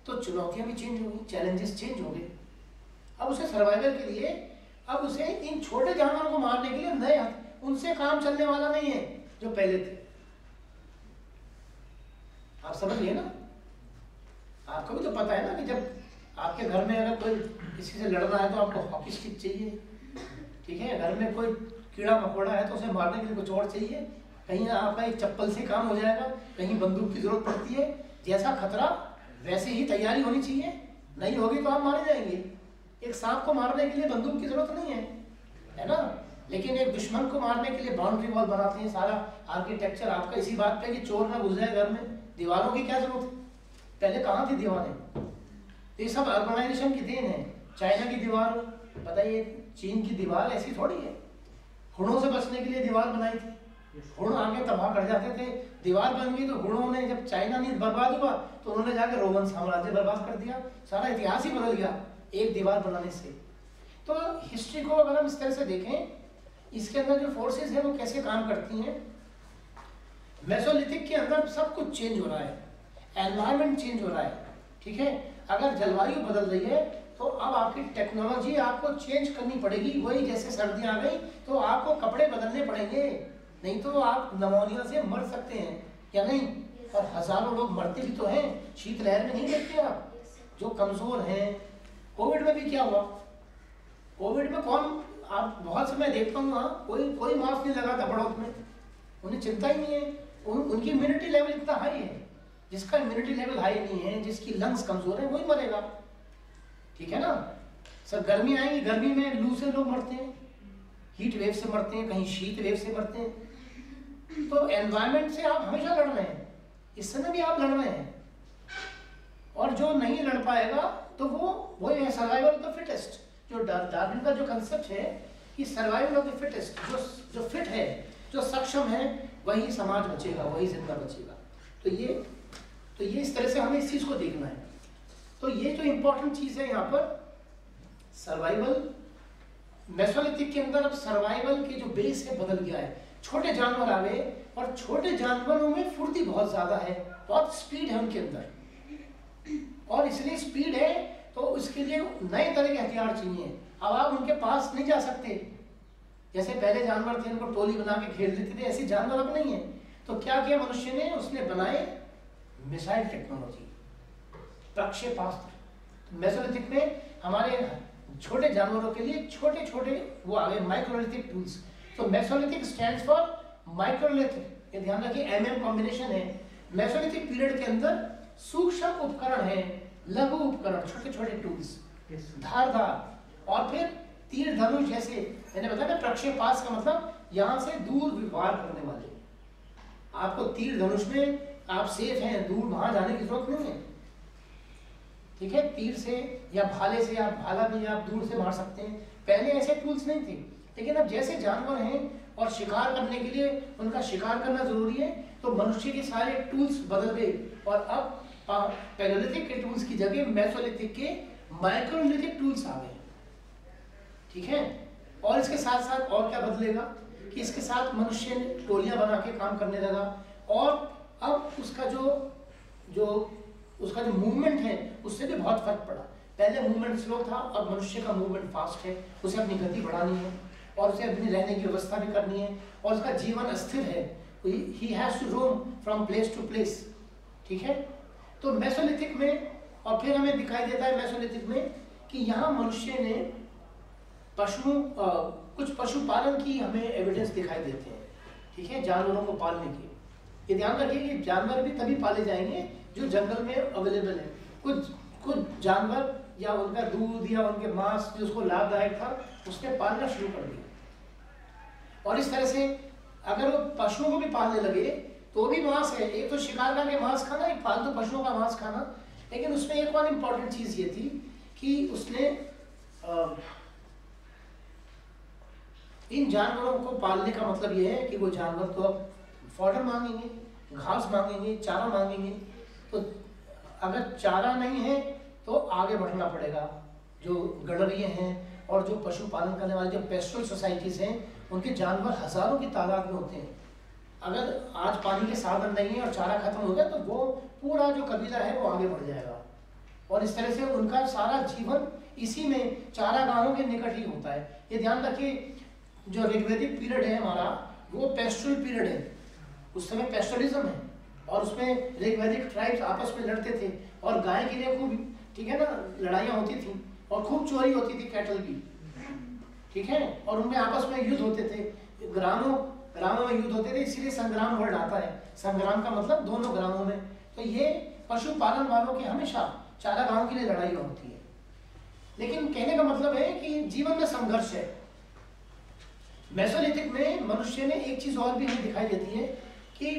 तो चुनौतियां भी चेंज हो गई, चैलेंजेस चेंज हो गए। अब उसे सर्वाइवल के लिए, अब उसे इन छोटे जानवरों को मारने के लिए नए, उनसे काम चलने वाला नहीं है जो पहले थे। आप समझिए ना, आपको भी तो पता है ना कि जब आपके घर में अगर कोई किसी से लड़ रहा है तो आपको हॉकी स्टिक चाहिए, ठीक है, घर में कोई कीड़ा मकोड़ा है तो उसे मारने के लिए कुछ और चाहिए, कहीं आपका एक चप्पल से काम हो जाएगा, कहीं बंदूक की जरूरत पड़ती है। जैसा खतरा वैसे ही तैयारी होनी चाहिए, नहीं होगी तो आप मारे जाएंगे। एक सांप को मारने के लिए बंदूक की जरूरत नहीं है ना, लेकिन एक दुश्मन को मारने के लिए बाउंड्री वॉल बनाते हैं। सारा आर्किटेक्चर आपका इसी बात पे कि चोर ना घुस जाए घर में, दीवारों की क्या जरूरत है, पहले कहाँ थी दीवारें? ये सब अर्बनाइजेशन की देन है। चाइना की दीवार बताइए, चीन की दीवार ऐसी थोड़ी है। हुणों से बचने के लिए दीवार बनाई थी, हुण आगे तबाह कर जाते थे, दीवार बन गई तो हुणों ने, जब चाइना नहीं बर्बाद हुआ तो उन्होंने जाकर रोमन साम्राज्य बर्बाद कर दिया, सारा इतिहास ही बदल गया एक दीवार बनाने से। तो हिस्ट्री को अगर हम इस तरह से देखें, इसके अंदर जो फोर्सेस हैं वो कैसे काम करती हैं। मेसोलिथिक के अंदर सब कुछ चेंज हो रहा है, एनवायरनमेंट चेंज हो रहा है, ठीक है। अगर जलवायु बदल रही है तो अब आपकी टेक्नोलॉजी आपको चेंज करनी पड़ेगी। वही जैसे सर्दियां आ गई तो आपको कपड़े बदलने पड़ेंगे, नहीं तो आप निमोनिया से मर सकते हैं या नहीं। और हजारों लोग मरते भी तो हैं, शीतलहर में नहीं देखते आप, जो कमजोर हैं। कोविड में भी क्या हुआ, कोविड में कौन, आप बहुत समय देखता हूँ वहाँ कोई मास्क नहीं लगा था बड़ौत में, उन्हें चिंता ही नहीं है। उनकी इम्यूनिटी लेवल इतना हाई है, जिसका इम्यूनिटी लेवल हाई नहीं है, जिसकी लंग्स कमजोर है, वही मरेगा, ठीक है ना। सर गर्मी आएगी, गर्मी में लू से लोग मरते हैं, हीट वेव से मरते हैं, कहीं शीत वेव से मरते हैं। तो एनवायरनमेंट से आप हमेशा लड़ रहे हैं, इस समय भी आप लड़ रहे हैं। और जो नहीं लड़ पाएगा तो वो है सर्वाइवल ऑफ द फिटेस्ट। जो डार्विन का जो कंसेप्ट है कि सर्वाइवल ऑफ द फिटेस्ट, जो फिट है, जो सक्षम है, वही समाज बचेगा, वही जिंदा बचेगा। तो ये इस तरह से हमें इस चीज को देखना है। तो ये जो इंपॉर्टेंट चीज है यहाँ पर सर्वाइवल, मेसोलिथिक के अंदर अब सर्वाइवल की जो बेस है बदल गया है। छोटे जानवर आ गए और छोटे जानवरों में फुर्ती बहुत ज्यादा है, बहुत स्पीड है उनके अंदर, और इसलिए स्पीड है तो उसके लिए नए तरह के हथियार चाहिए। अब आप उनके पास नहीं जा सकते, जैसे पहले जानवर थे उनको टोली बना के घेर लेते थे, ऐसे जानवर अब नहीं है। तो क्या किया मनुष्य ने, उसने बनाए मिसाइल टेक्नोलॉजी, प्रक्षेपास्त्र। मेसोलिथिक में हमारे छोटे जानवरों के लिए छोटे छोटे वो आ गए माइक्रोलिथिक टूल्स। तो मेसोलिथिक स्टैंड्स फॉर माइक्रोलिथिक, ये ध्यान रखिए, MM कॉम्बिनेशन है। मेसोलिथिक पीरियड के अंदर सूक्ष्म उपकरण है, लघु उपकरण, छोटे छोटे टूल्स, धारदार, और फिर तीर धनुष जैसे मैंने बताया ना, प्रक्षेपास्त्र का मतलब यहाँ से दूर वार करने वाले। आपको तीर धनुष में आप सेफ हैं, दूर वहां जाने की जरूरत नहीं है, ठीक है। तीर से या भाले से, आप भाला भी आप दूर से मार सकते हैं। पहले ऐसे टूल्स नहीं थे, लेकिन अब जैसे जानवर हैं और शिकार करने के लिए उनका शिकार करना जरूरी है, तो मनुष्य के सारे टूल्स बदल गए और अब पैलेयोलिथिक के टूल्स की जगह मेसोलिथिक के माइक्रोलिथिक टूल्स आ गए, ठीक है। और इसके साथ साथ और क्या बदलेगा कि इसके साथ मनुष्य टोलियां बना के काम करने लगा, और अब उसका जो मूवमेंट है उससे भी बहुत फर्क पड़ा। पहले मूवमेंट स्लो था, अब मनुष्य का मूवमेंट फास्ट है, उसे अपनी गति बढ़ानी है और उसे अपनी रहने की व्यवस्था भी करनी है, और उसका जीवन अस्थिर है, he has to roam from place to place, ठीक है। तो मेसोलिथिक में, और फिर हमें दिखाई देता है मेसोलिथिक में कि यहाँ मनुष्य ने कुछ पशुपालन की हमें एविडेंस दिखाई देते हैं, ठीक है, जानवरों को पालने की। ये ध्यान रखिए कि जानवर भी तभी पाले जाएंगे जो जंगल में अवेलेबल है। कुछ जानवर या उनका दूध या उनके मांस जो उसको लाभदायक था, उसने पालना शुरू कर दिया। और इस तरह से अगर वो पशुओं को भी पालने लगे तो भी मांस है, एक तो शिकार करके मांस खाना, एक पालतू पशुओं का मांस खाना। लेकिन उसमें एक और इम्पॉर्टेंट चीज ये थी कि उसने इन जानवरों को पालने का मतलब ये है कि वो जानवर तो अब फॉडर मांगेंगे, घास मांगेंगे, चारा मांगेंगे। तो अगर चारा नहीं है तो आगे बढ़ना पड़ेगा। जो गडरिये हैं और जो पशुपालन करने वाले जो पेस्टोरल सोसाइटीज हैं, उनके जानवर हजारों की तादाद में होते हैं। अगर आज पानी के साधन नहीं है और चारा खत्म हो गया तो वो पूरा जो कबीला है वो आगे बढ़ जाएगा। और इस तरह से उनका सारा जीवन इसी में चारागाहों के निकट ही होता है। ये ध्यान रखिए, जो ऋग्वैदिक पीरियड है हमारा, वो पेस्टोरल पीरियड है। उस समय पेस्टोरलिज्म है और उसमें ऋग्वैदिक ट्राइब्स आपस में लड़ते थे और गाय के लिए खूब, ठीक है ना, लड़ाइयाँ होती थी और खूब चोरी होती थी कैटल की, ठीक है। और उनमें आपस में युद्ध होते थे, ग्रामों में युद्ध होते थे, इसीलिए संग्राम वर्ड आता है। संग्राम का मतलब दोनों ग्रामों में। तो ये पशुपालन वालों की हमेशा चारागाहों के लिए लड़ाई होती है। लेकिन कहने का मतलब है कि जीवन में संघर्ष है। मेसोलिथिक में मनुष्य ने एक चीज और भी हमें दिखाई देती है कि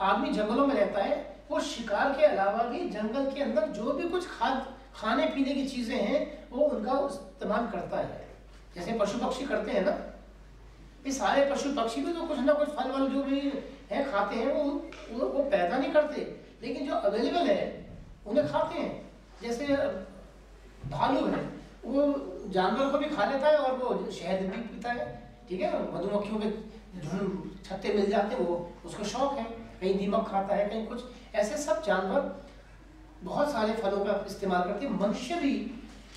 आदमी जंगलों में रहता है, वो शिकार के अलावा भी जंगल के अंदर जो भी कुछ खाने पीने की चीजें हैं वो उनका इस्तेमाल करता है। जैसे पशु पक्षी करते हैं ना, ये सारे पशु पक्षी भी तो कुछ ना कुछ फल वल जो भी है खाते हैं, वो पैदा नहीं करते, लेकिन जो अवेलेबल है उन्हें खाते हैं। जैसे भालू है, वो जानवर को भी खा लेता है और वो शहद भी पीता है, ठीक है। मधुमक्खियों के झुंड छत्ते मिल जाते हैं, वो उसको शौक है, कहीं दीमक खाता है, कहीं कुछ। ऐसे सब जानवर बहुत सारे फलों का इस्तेमाल करते हैं। मनुष्य भी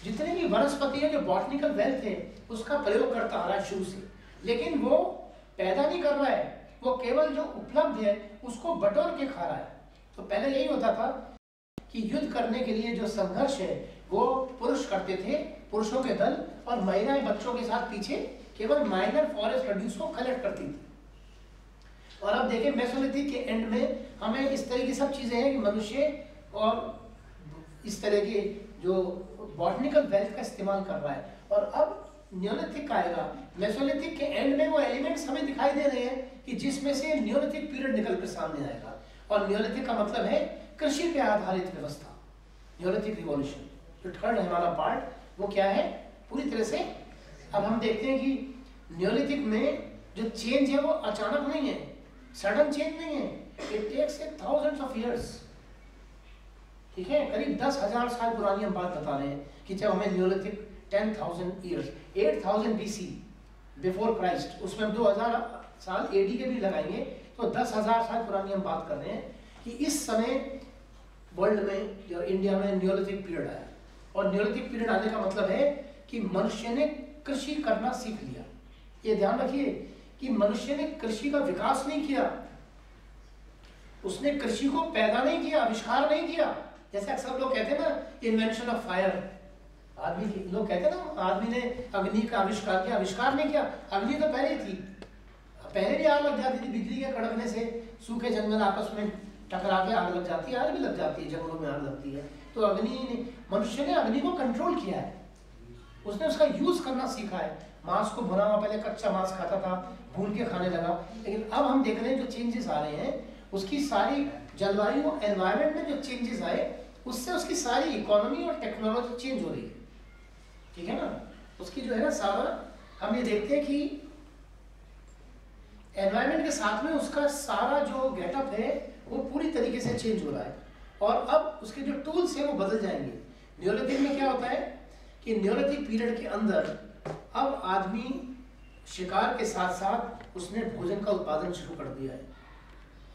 जितने भी वनस्पति है, जो बॉटनिकल वेल्थ है, उसका प्रयोग करता आ रहा है शुरू से, लेकिन वो पैदा नहीं कर रहा है, वो केवल जो उपलब्ध है उसको बटोर के खा रहा है। तो पहले यही होता था कि युद्ध करने के लिए जो संघर्ष है वो पुरुष करते थे, पुरुषों के दल, और महिलाएं बच्चों के साथ पीछे केवल माइनर फॉरेस्ट प्रोड्यूस को कलेक्ट करती थी। और अब देखें मेसोलिथिक के एंड में हमें इस तरह की सब चीजें हैं कि मनुष्य और इस तरह के जो बॉटनिकल वेल्थ का इस्तेमाल कर रहा है। और अब नियोलिथिक आएगा। मेसोलिथिक के एंड में वो एलिमेंट्स हमें दिखाई दे रहे हैं कि जिसमें से नियोलिथिक पीरियड निकल कर सामने आएगा। और नियोलिथिक का मतलब है कृषि पे आधारित व्यवस्था, नियोलिथिक रिवॉल्यूशन। जो थर्ड है हमारा पार्ट, वो क्या है पूरी तरह से। अब हम देखते हैं कि नियोलिथिक में जो चेंज है वो अचानक नहीं है, सडन चेंज नहीं है, it takes thousands of years, ठीक है। करीब 10,000 साल पुरानी हम बात बता रहे हैं कि जब हमें Neolithic 10,000 years, 8,000 BC before Christ, उसमें 2000 साल AD के भी लगाएंगे तो 10,000 साल पुरानी हम बात कर रहे हैं कि इस समय वर्ल्ड में या इंडिया में नियोलिथिक पीरियड आया। और नियोलिथिक पीरियड आने का मतलब है कि मनुष्य ने कृषि करना सीख लिया। ये ध्यान रखिए कि मनुष्य ने कृषि का विकास नहीं किया, उसने कृषि को पैदा नहीं किया, आविष्कार नहीं किया। जैसे अक्सर लोग कहते हैं ना, इन्वेंशन ऑफ फायर, आदमी लोग कहते हैं ना, आदमी ने अग्नि का आविष्कार किया, आविष्कार नहीं किया। अग्नि तो पहले ही थी, पहले भी आग लग जाती थी, बिजली के कड़कने से सूखे जंगल आपस में टकरा के आग लग जाती है, आज भी लग जाती है, जंगलों में आग लगती है। तो अग्नि ने, मनुष्य ने अग्नि को कंट्रोल किया है, उसने उसका यूज करना सीखा है। मांस को भुना हुआ, पहले कच्चा मांस खाता था, भून के खाने लगा, लेकिन अब हम देख रहे हैं जो चेंजेस आ रहे हैं, उसकी सारी जलवायु एनवायरनमेंट में जो चेंजेस आए, उससे उसकी सारी इकोनॉमी और टेक्नोलॉजी चेंज हो रही है, ठीक है ना। उसकी जो है ना सारा, हम ये देखते हैं कि एनवायरनमेंट के साथ में उसका सारा जो गेटअप है वो पूरी तरीके से चेंज हो रहा है, और अब उसके जो टूल्स हैं वो बदल जाएंगे। न्यूलिथिक में क्या होता है कि न्यूलिथिक पीरियड के अंदर अब आदमी शिकार के साथ साथ उसने भोजन का उत्पादन शुरू कर दिया है।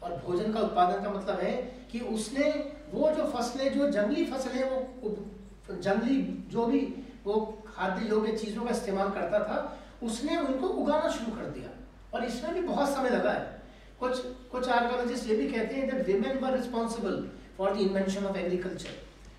और भोजन का उत्पादन का मतलब है कि उसने वो जो फसलें, जो जंगली फसलें, वो जंगली जो भी वो खाद्य योग्य चीज़ों का इस्तेमाल करता था, उसने उनको उगाना शुरू कर दिया। और इसमें भी बहुत समय लगा है। कुछ आर्कियोलॉजिस्ट ये भी कहते हैं that women were responsible for the invention of agriculture,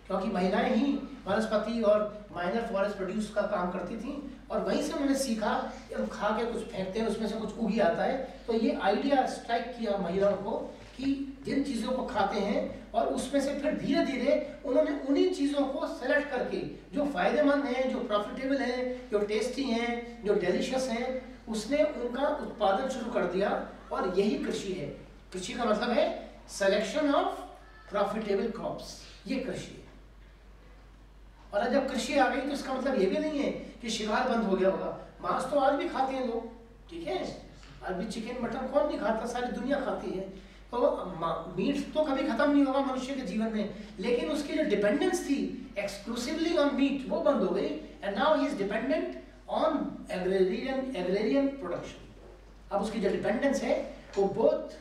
क्योंकि महिलाएं ही वनस्पति और माइनर फॉरेस्ट प्रोड्यूस का काम करती थी, और वहीं से उन्होंने सीखा कि हम खा के कुछ फेंकते हैं, उसमें से कुछ उगी आता है। तो ये आइडिया स्ट्राइक किया महिलाओं को कि जिन चीज़ों को खाते हैं, और उसमें से फिर धीरे धीरे उन्होंने उन्हीं चीज़ों को सेलेक्ट करके जो फायदेमंद हैं, जो प्रॉफिटेबल हैं, जो टेस्टी हैं, जो डिलीशियस हैं, उसने उनका उत्पादन शुरू कर दिया। और यही कृषि है। कृषि का मतलब है सिलेक्शन ऑफ प्रॉफिटेबल क्रॉप्स, ये कृषि है। और जब कृषि आ गई तो इसका मतलब ये भी नहीं है कि शिकार बंद हो गया होगा। मांस तो आज भी खाते हैं लोग, ठीक है, आज भी चिकन मटन कौन नहीं खाता, सारी दुनिया खाती है। तो मीट तो कभी खत्म नहीं होगा मनुष्य के जीवन में, लेकिन उसकी जो डिपेंडेंस थी एक्सक्लूसिवली ऑन मीट, वो बंद हो गई। And now he is dependent on agrarian production. अब उसकी जो डिपेंडेंस है वो बोथ,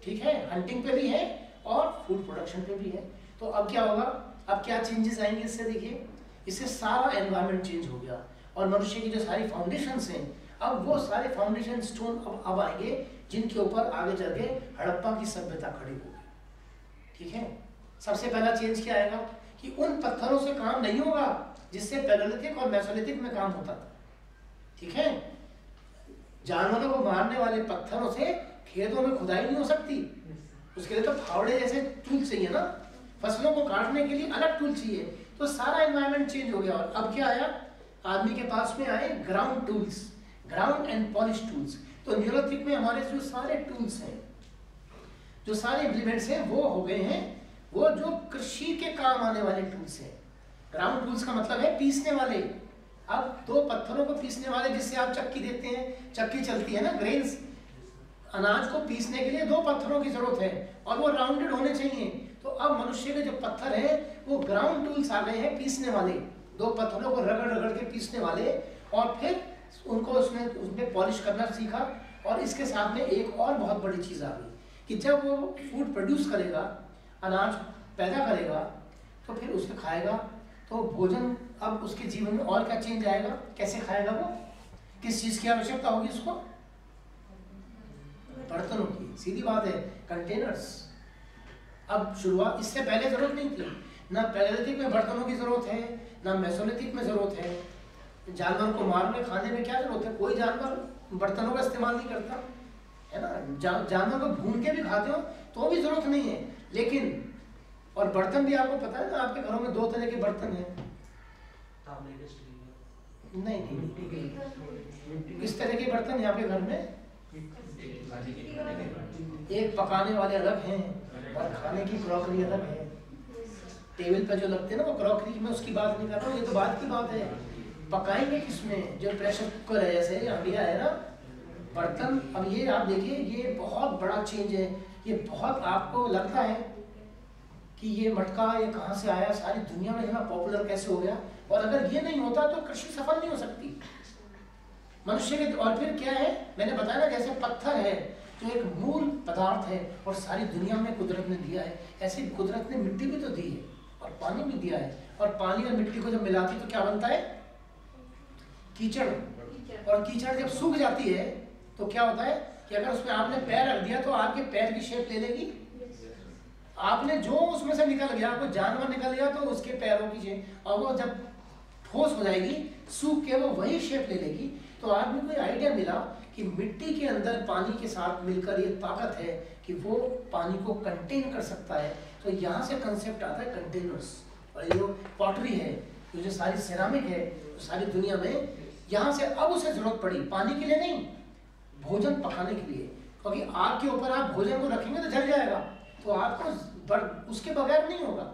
ठीक है, हंटिंग पे भी है और फूड प्रोडक्शन पे भी है। तो अब क्या होगा, अब क्या चेंजेस आएंगे इससे, देखिए, इससे सारा एनवायरनमेंट चेंज हो गया, और मनुष्य की जो सारी फाउंडेशंस हैं, अब वो सारे फाउंडेशन स्टोन अब आएंगे जिनके ऊपर आगे चल के हड़प्पा की सभ्यता खड़ी होगी, ठीक है। सबसे पहला चेंज क्या आएगा कि उन पत्थरों से काम नहीं होगा जिससे पैलेलिथिक और मेसोलिथिक में काम होता था, ठीक है। जानवरों को मारने वाले पत्थरों से खेतों में खुदाई नहीं हो सकती, उसके लिए तो फावड़े जैसे टूल चाहिए ना, फसलों को काटने के लिए अलग टूल चाहिए। तो सारा एनवायरनमेंट चेंज हो गया। और अब क्या आया, आदमी के पास में आए ground tools, ground and polish tools. तो न्यूलिथिक में हमारे जो सारे टूल्स हैं, जो सारे इम्प्लीमेंट्स हैं, वो हो गए हैं वो जो कृषि के काम आने वाले टूल्स हैं। ग्राउंड टूल्स का मतलब है पीसने वाले। अब दो पत्थरों को पीसने वाले, जिससे आप चक्की देखते हैं, चक्की चलती है ना, ग्रेन्स, अनाज को पीसने के लिए दो पत्थरों की जरूरत है, और वो राउंडेड होने चाहिए। तो अब मनुष्य के जो पत्थर हैं वो ग्राउंड टूल्स आ गए हैं, पीसने वाले, दो पत्थरों को रगड़ रगड़ के पीसने वाले, और फिर उनको उसमें पॉलिश करना सीखा। और इसके साथ में एक और बहुत बड़ी चीज़ आ गई कि जब वो फूड प्रोड्यूस करेगा, अनाज पैदा करेगा, तो फिर उसे खाएगा, तो भोजन, अब उसके जीवन में और क्या चेंज आएगा, कैसे खाएगा वो, किस चीज़ की आवश्यकता होगी उसको, बर्तनों की, सीधी बात है, कंटेनर्स। अब शुरुआत, इससे पहले जरूरत नहीं थी, ना पैलेलिथिक में बर्तनों की जरूरत है, ना मेसोलिथिक में जरूरत है। जानवर को मारने खाने में क्या जरूरत है, कोई जानवर बर्तनों का इस्तेमाल नहीं करता है ना। जानवर को भून के भी खाते हो तो भी जरूरत नहीं है। लेकिन और बर्तन भी आपको पता है ना, आपके घरों में दो तरह के बर्तन हैं। नहीं, किस तरह के बर्तन है आपके घर में? एक पकाने वाले अलग हैं और खाने की क्रॉकरी अलग है। टेबल पर जो लगते हैं ना वो क्रॉकरी, में उसकी बात नहीं कर रहा हूँ, ये तो बात की बात है। पकाएंगे किसमें, जो प्रेशर कुकर है, जैसे हंडिया है ना, बर्तन। अब ये आप देखिए, ये बहुत बड़ा चेंज है। ये बहुत, आपको लगता है कि ये मटका ये कहाँ से आया, सारी दुनिया में इतना पॉपुलर कैसे हो गया। और अगर ये नहीं होता तो कृषि सफल नहीं हो सकती मनुष्य के। और फिर क्या है, मैंने बताया ना, जैसे पत्थर है जो एक मूल पदार्थ है और सारी दुनिया में कुदरत ने दिया है, ऐसे कुदरत ने मिट्टी भी तो दी है और पानी भी दिया है। और पानी और मिट्टी को जब मिलाती तो क्या बनता है, कीचड़। और कीचड़ जब सूख जाती है तो क्या होता है कि अगर उसमें आपने पैर रख दिया तो आपके पैर की शेप ले लेगी। आपने जो उसमें से निकल गया, कोई जानवर निकल गया तो उसके पैरों की शेप, और वो जब ठोस हो जाएगी, सूख के वो वही शेप ले लेगी। तो आदमी को आइडिया मिला कि मिट्टी के अंदर पानी के साथ मिलकर ये ताकत है कि वो पानी को कंटेन कर सकता है। तो यहाँ से कंसेप्ट आता है कंटेनर्स। और ये जो पॉटरी है, तो जो सारी सिरामिक है तो सारी दुनिया में, यहाँ से अब उसे जरूरत पड़ी पानी के लिए नहीं, भोजन पकाने के लिए, क्योंकि आग के ऊपर आप भोजन को रखेंगे तो जल जाएगा, तो आपको उसके बगैर नहीं होगा।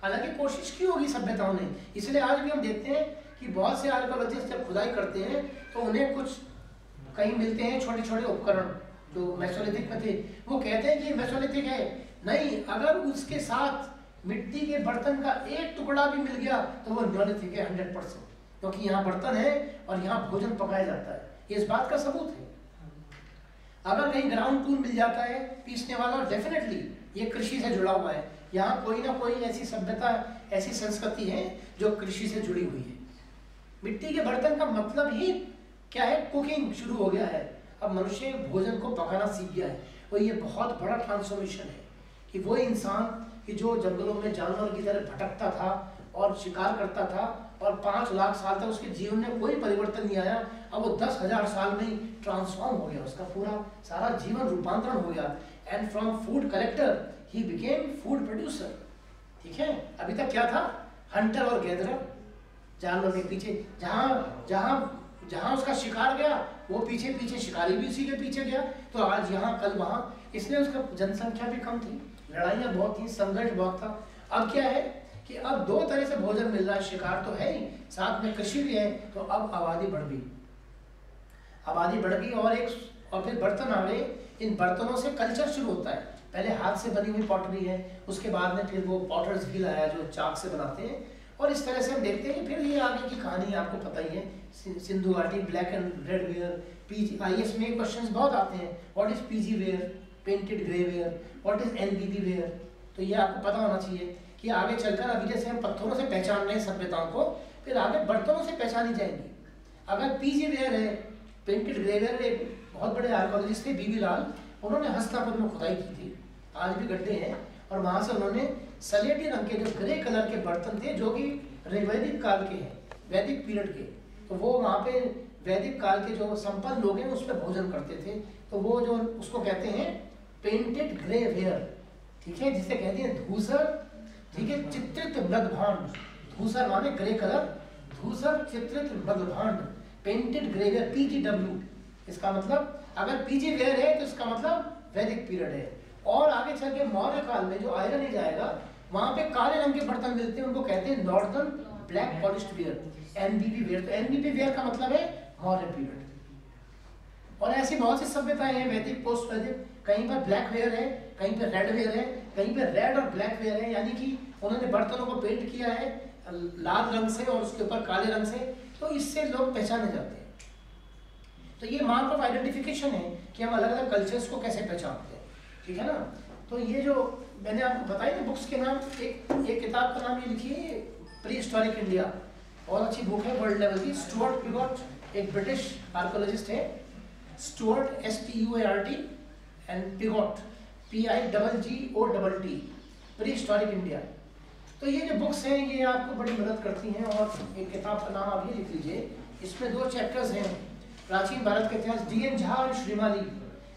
हालांकि कोशिश की होगी सभ्यताओं ने, इसलिए आज भी हम देखते हैं कि बहुत से आर्कियोलॉजिस्ट जब खुदाई करते हैं तो उन्हें कुछ कहीं मिलते हैं छोटे छोटे उपकरण जो मेसोलिथिक में थे, वो कहते हैं कि मेसोलिथिक है, नहीं, अगर उसके साथ मिट्टी के बर्तन का एक टुकड़ा भी मिल गया तो वो नियोलिथिक है 100%, क्योंकि यहाँ बर्तन है और यहाँ भोजन पकाया जाता है, ये इस बात का सबूत है। अगर कहीं ग्राउंड टूल मिल जाता है पीसने वाला, डेफिनेटली ये कृषि से जुड़ा हुआ है, यहाँ कोई ना कोई ऐसी सभ्यता, ऐसी संस्कृति है जो कृषि से जुड़ी हुई है। मिट्टी के बर्तन का मतलब ही क्या है, कुकिंग शुरू हो गया है, अब मनुष्य भोजन को पकाना सीख गया है। और ये बहुत बड़ा ट्रांसफॉर्मेशन है कि वो इंसान कि जो जंगलों में जानवर की तरह भटकता था और शिकार करता था और 5 लाख साल तक उसके जीवन में कोई परिवर्तन नहीं आया, अब वो 10,000 साल में ही ट्रांसफॉर्म हो गया, उसका पूरा सारा जीवन रूपांतरण हो गया। And from food collector he became food producer. ठीक है, अभी तक क्या था, हंटर और गैदरर, जानवर के पीछे, जहाँ उसका शिकार गया वो पीछे पीछे, शिकारी भी उसी के पीछे गया, तो आज यहाँ कल वहाँ, इसलिए उसका जनसंख्या भी कम थी, लड़ाइयाँ बहुत थी, संघर्ष बहुत था। अब क्या है कि अब 2 तरह से भोजन मिल रहा है, शिकार तो है ही, साथ में कृषि भी है, तो अब आबादी बढ़ गई, और फिर बर्तन आ गए। इन बर्तनों से कल्चर शुरू होता है, पहले हाथ से बनी हुई पॉटरी है, उसके बाद में फिर वो पॉटर्स व्हील आया जो चाक से बनाते हैं, और इस तरह से हम देखते हैं कि फिर ये आगे की कहानी आपको पता ही है, सिंधु घाटी, black and red ware, PG, IAS में क्वेश्चंस बहुत आते हैं, what is PG ware, painted grey ware, what is NBB ware, तो ये आपको पता होना चाहिए कि आगे चलकर, अभी जैसे हम पत्थरों से पहचान रहे हैं सभ्यताओं को, फिर आगे बर्तनों से पहचानी जाएंगी। अगर पीजी वेयर है, पेंटेड ग्रे वेयर, एक बहुत बड़े आर्कियोलॉजिस्ट थे BB लाल, उन्होंने हस्तिनापुर में खुदाई की थी, आज भी गड्ढे हैं, और वहाँ से उन्होंने सलेटी रंग के जो ग्रे कलर के बर्तन थे जो कि वैदिक काल के हैं, वैदिक पीरियड के, तो वो वहाँ पे वैदिक काल के जो संपन्न लोग हैं उस पर भोजन करते थे, तो वो जो उसको कहते हैं पेंटेड ग्रे वेयर, ठीक है, जिसे कहते हैं धूसर, ठीक है, चित्रित मृदभांड, धूसर माने ग्रे कलर, धूसर चित्रित मृदभांड, पेंटेड ग्रे वेयर, PGW, इसका मतलब अगर पीजी वेयर है तो इसका मतलब वैदिक पीरियड है। और आगे चल के मौर्य काल में जो आयरन एज आएगा, वहां पे काले रंग के बर्तन मिलते हैं, उनको कहते हैं northern black polished ware, NBB ware. तो NBB वेयर का मतलब है मौर्य पीरियड। और ऐसी बहुत सी सभ्यताएं हैं, वैदिक, पोस्ट वैदिक, कहीं पर ब्लैक वेयर है, कहीं पर रेड वेयर है, कहीं पर रेड और ब्लैक वेयर है, यानी कि उन्होंने बर्तनों को पेंट किया है लाल रंग से और उसके ऊपर काले रंग से, तो इससे लोग पहचाने जाते हैं। तो ये मार्क ऑफ आइडेंटिफिकेशन है कि हम अलग अलग कल्चर्स को कैसे पहचानते हैं, ठीक है ना। तो ये जो मैंने आपको बताया ना बुक्स के नाम, एक किताब का नाम ये लिखिए, प्री हिस्टोरिक इंडिया, बहुत अच्छी बुक है, वर्ल्ड लेवल की। स्टुअर्ट पिगॉट एक ब्रिटिश आर्कियोलॉजिस्ट है, Stuart STUART and Pigott PIGGOTT, pre historic India. तो ये जो बुक्स हैं ये आपको बड़ी मदद करती हैं। और एक किताब का नाम आप ये लिख लीजिए, इसमें 2 चैप्टर्स हैं, प्राचीन भारत का इतिहास, DN झा और श्रीमाली,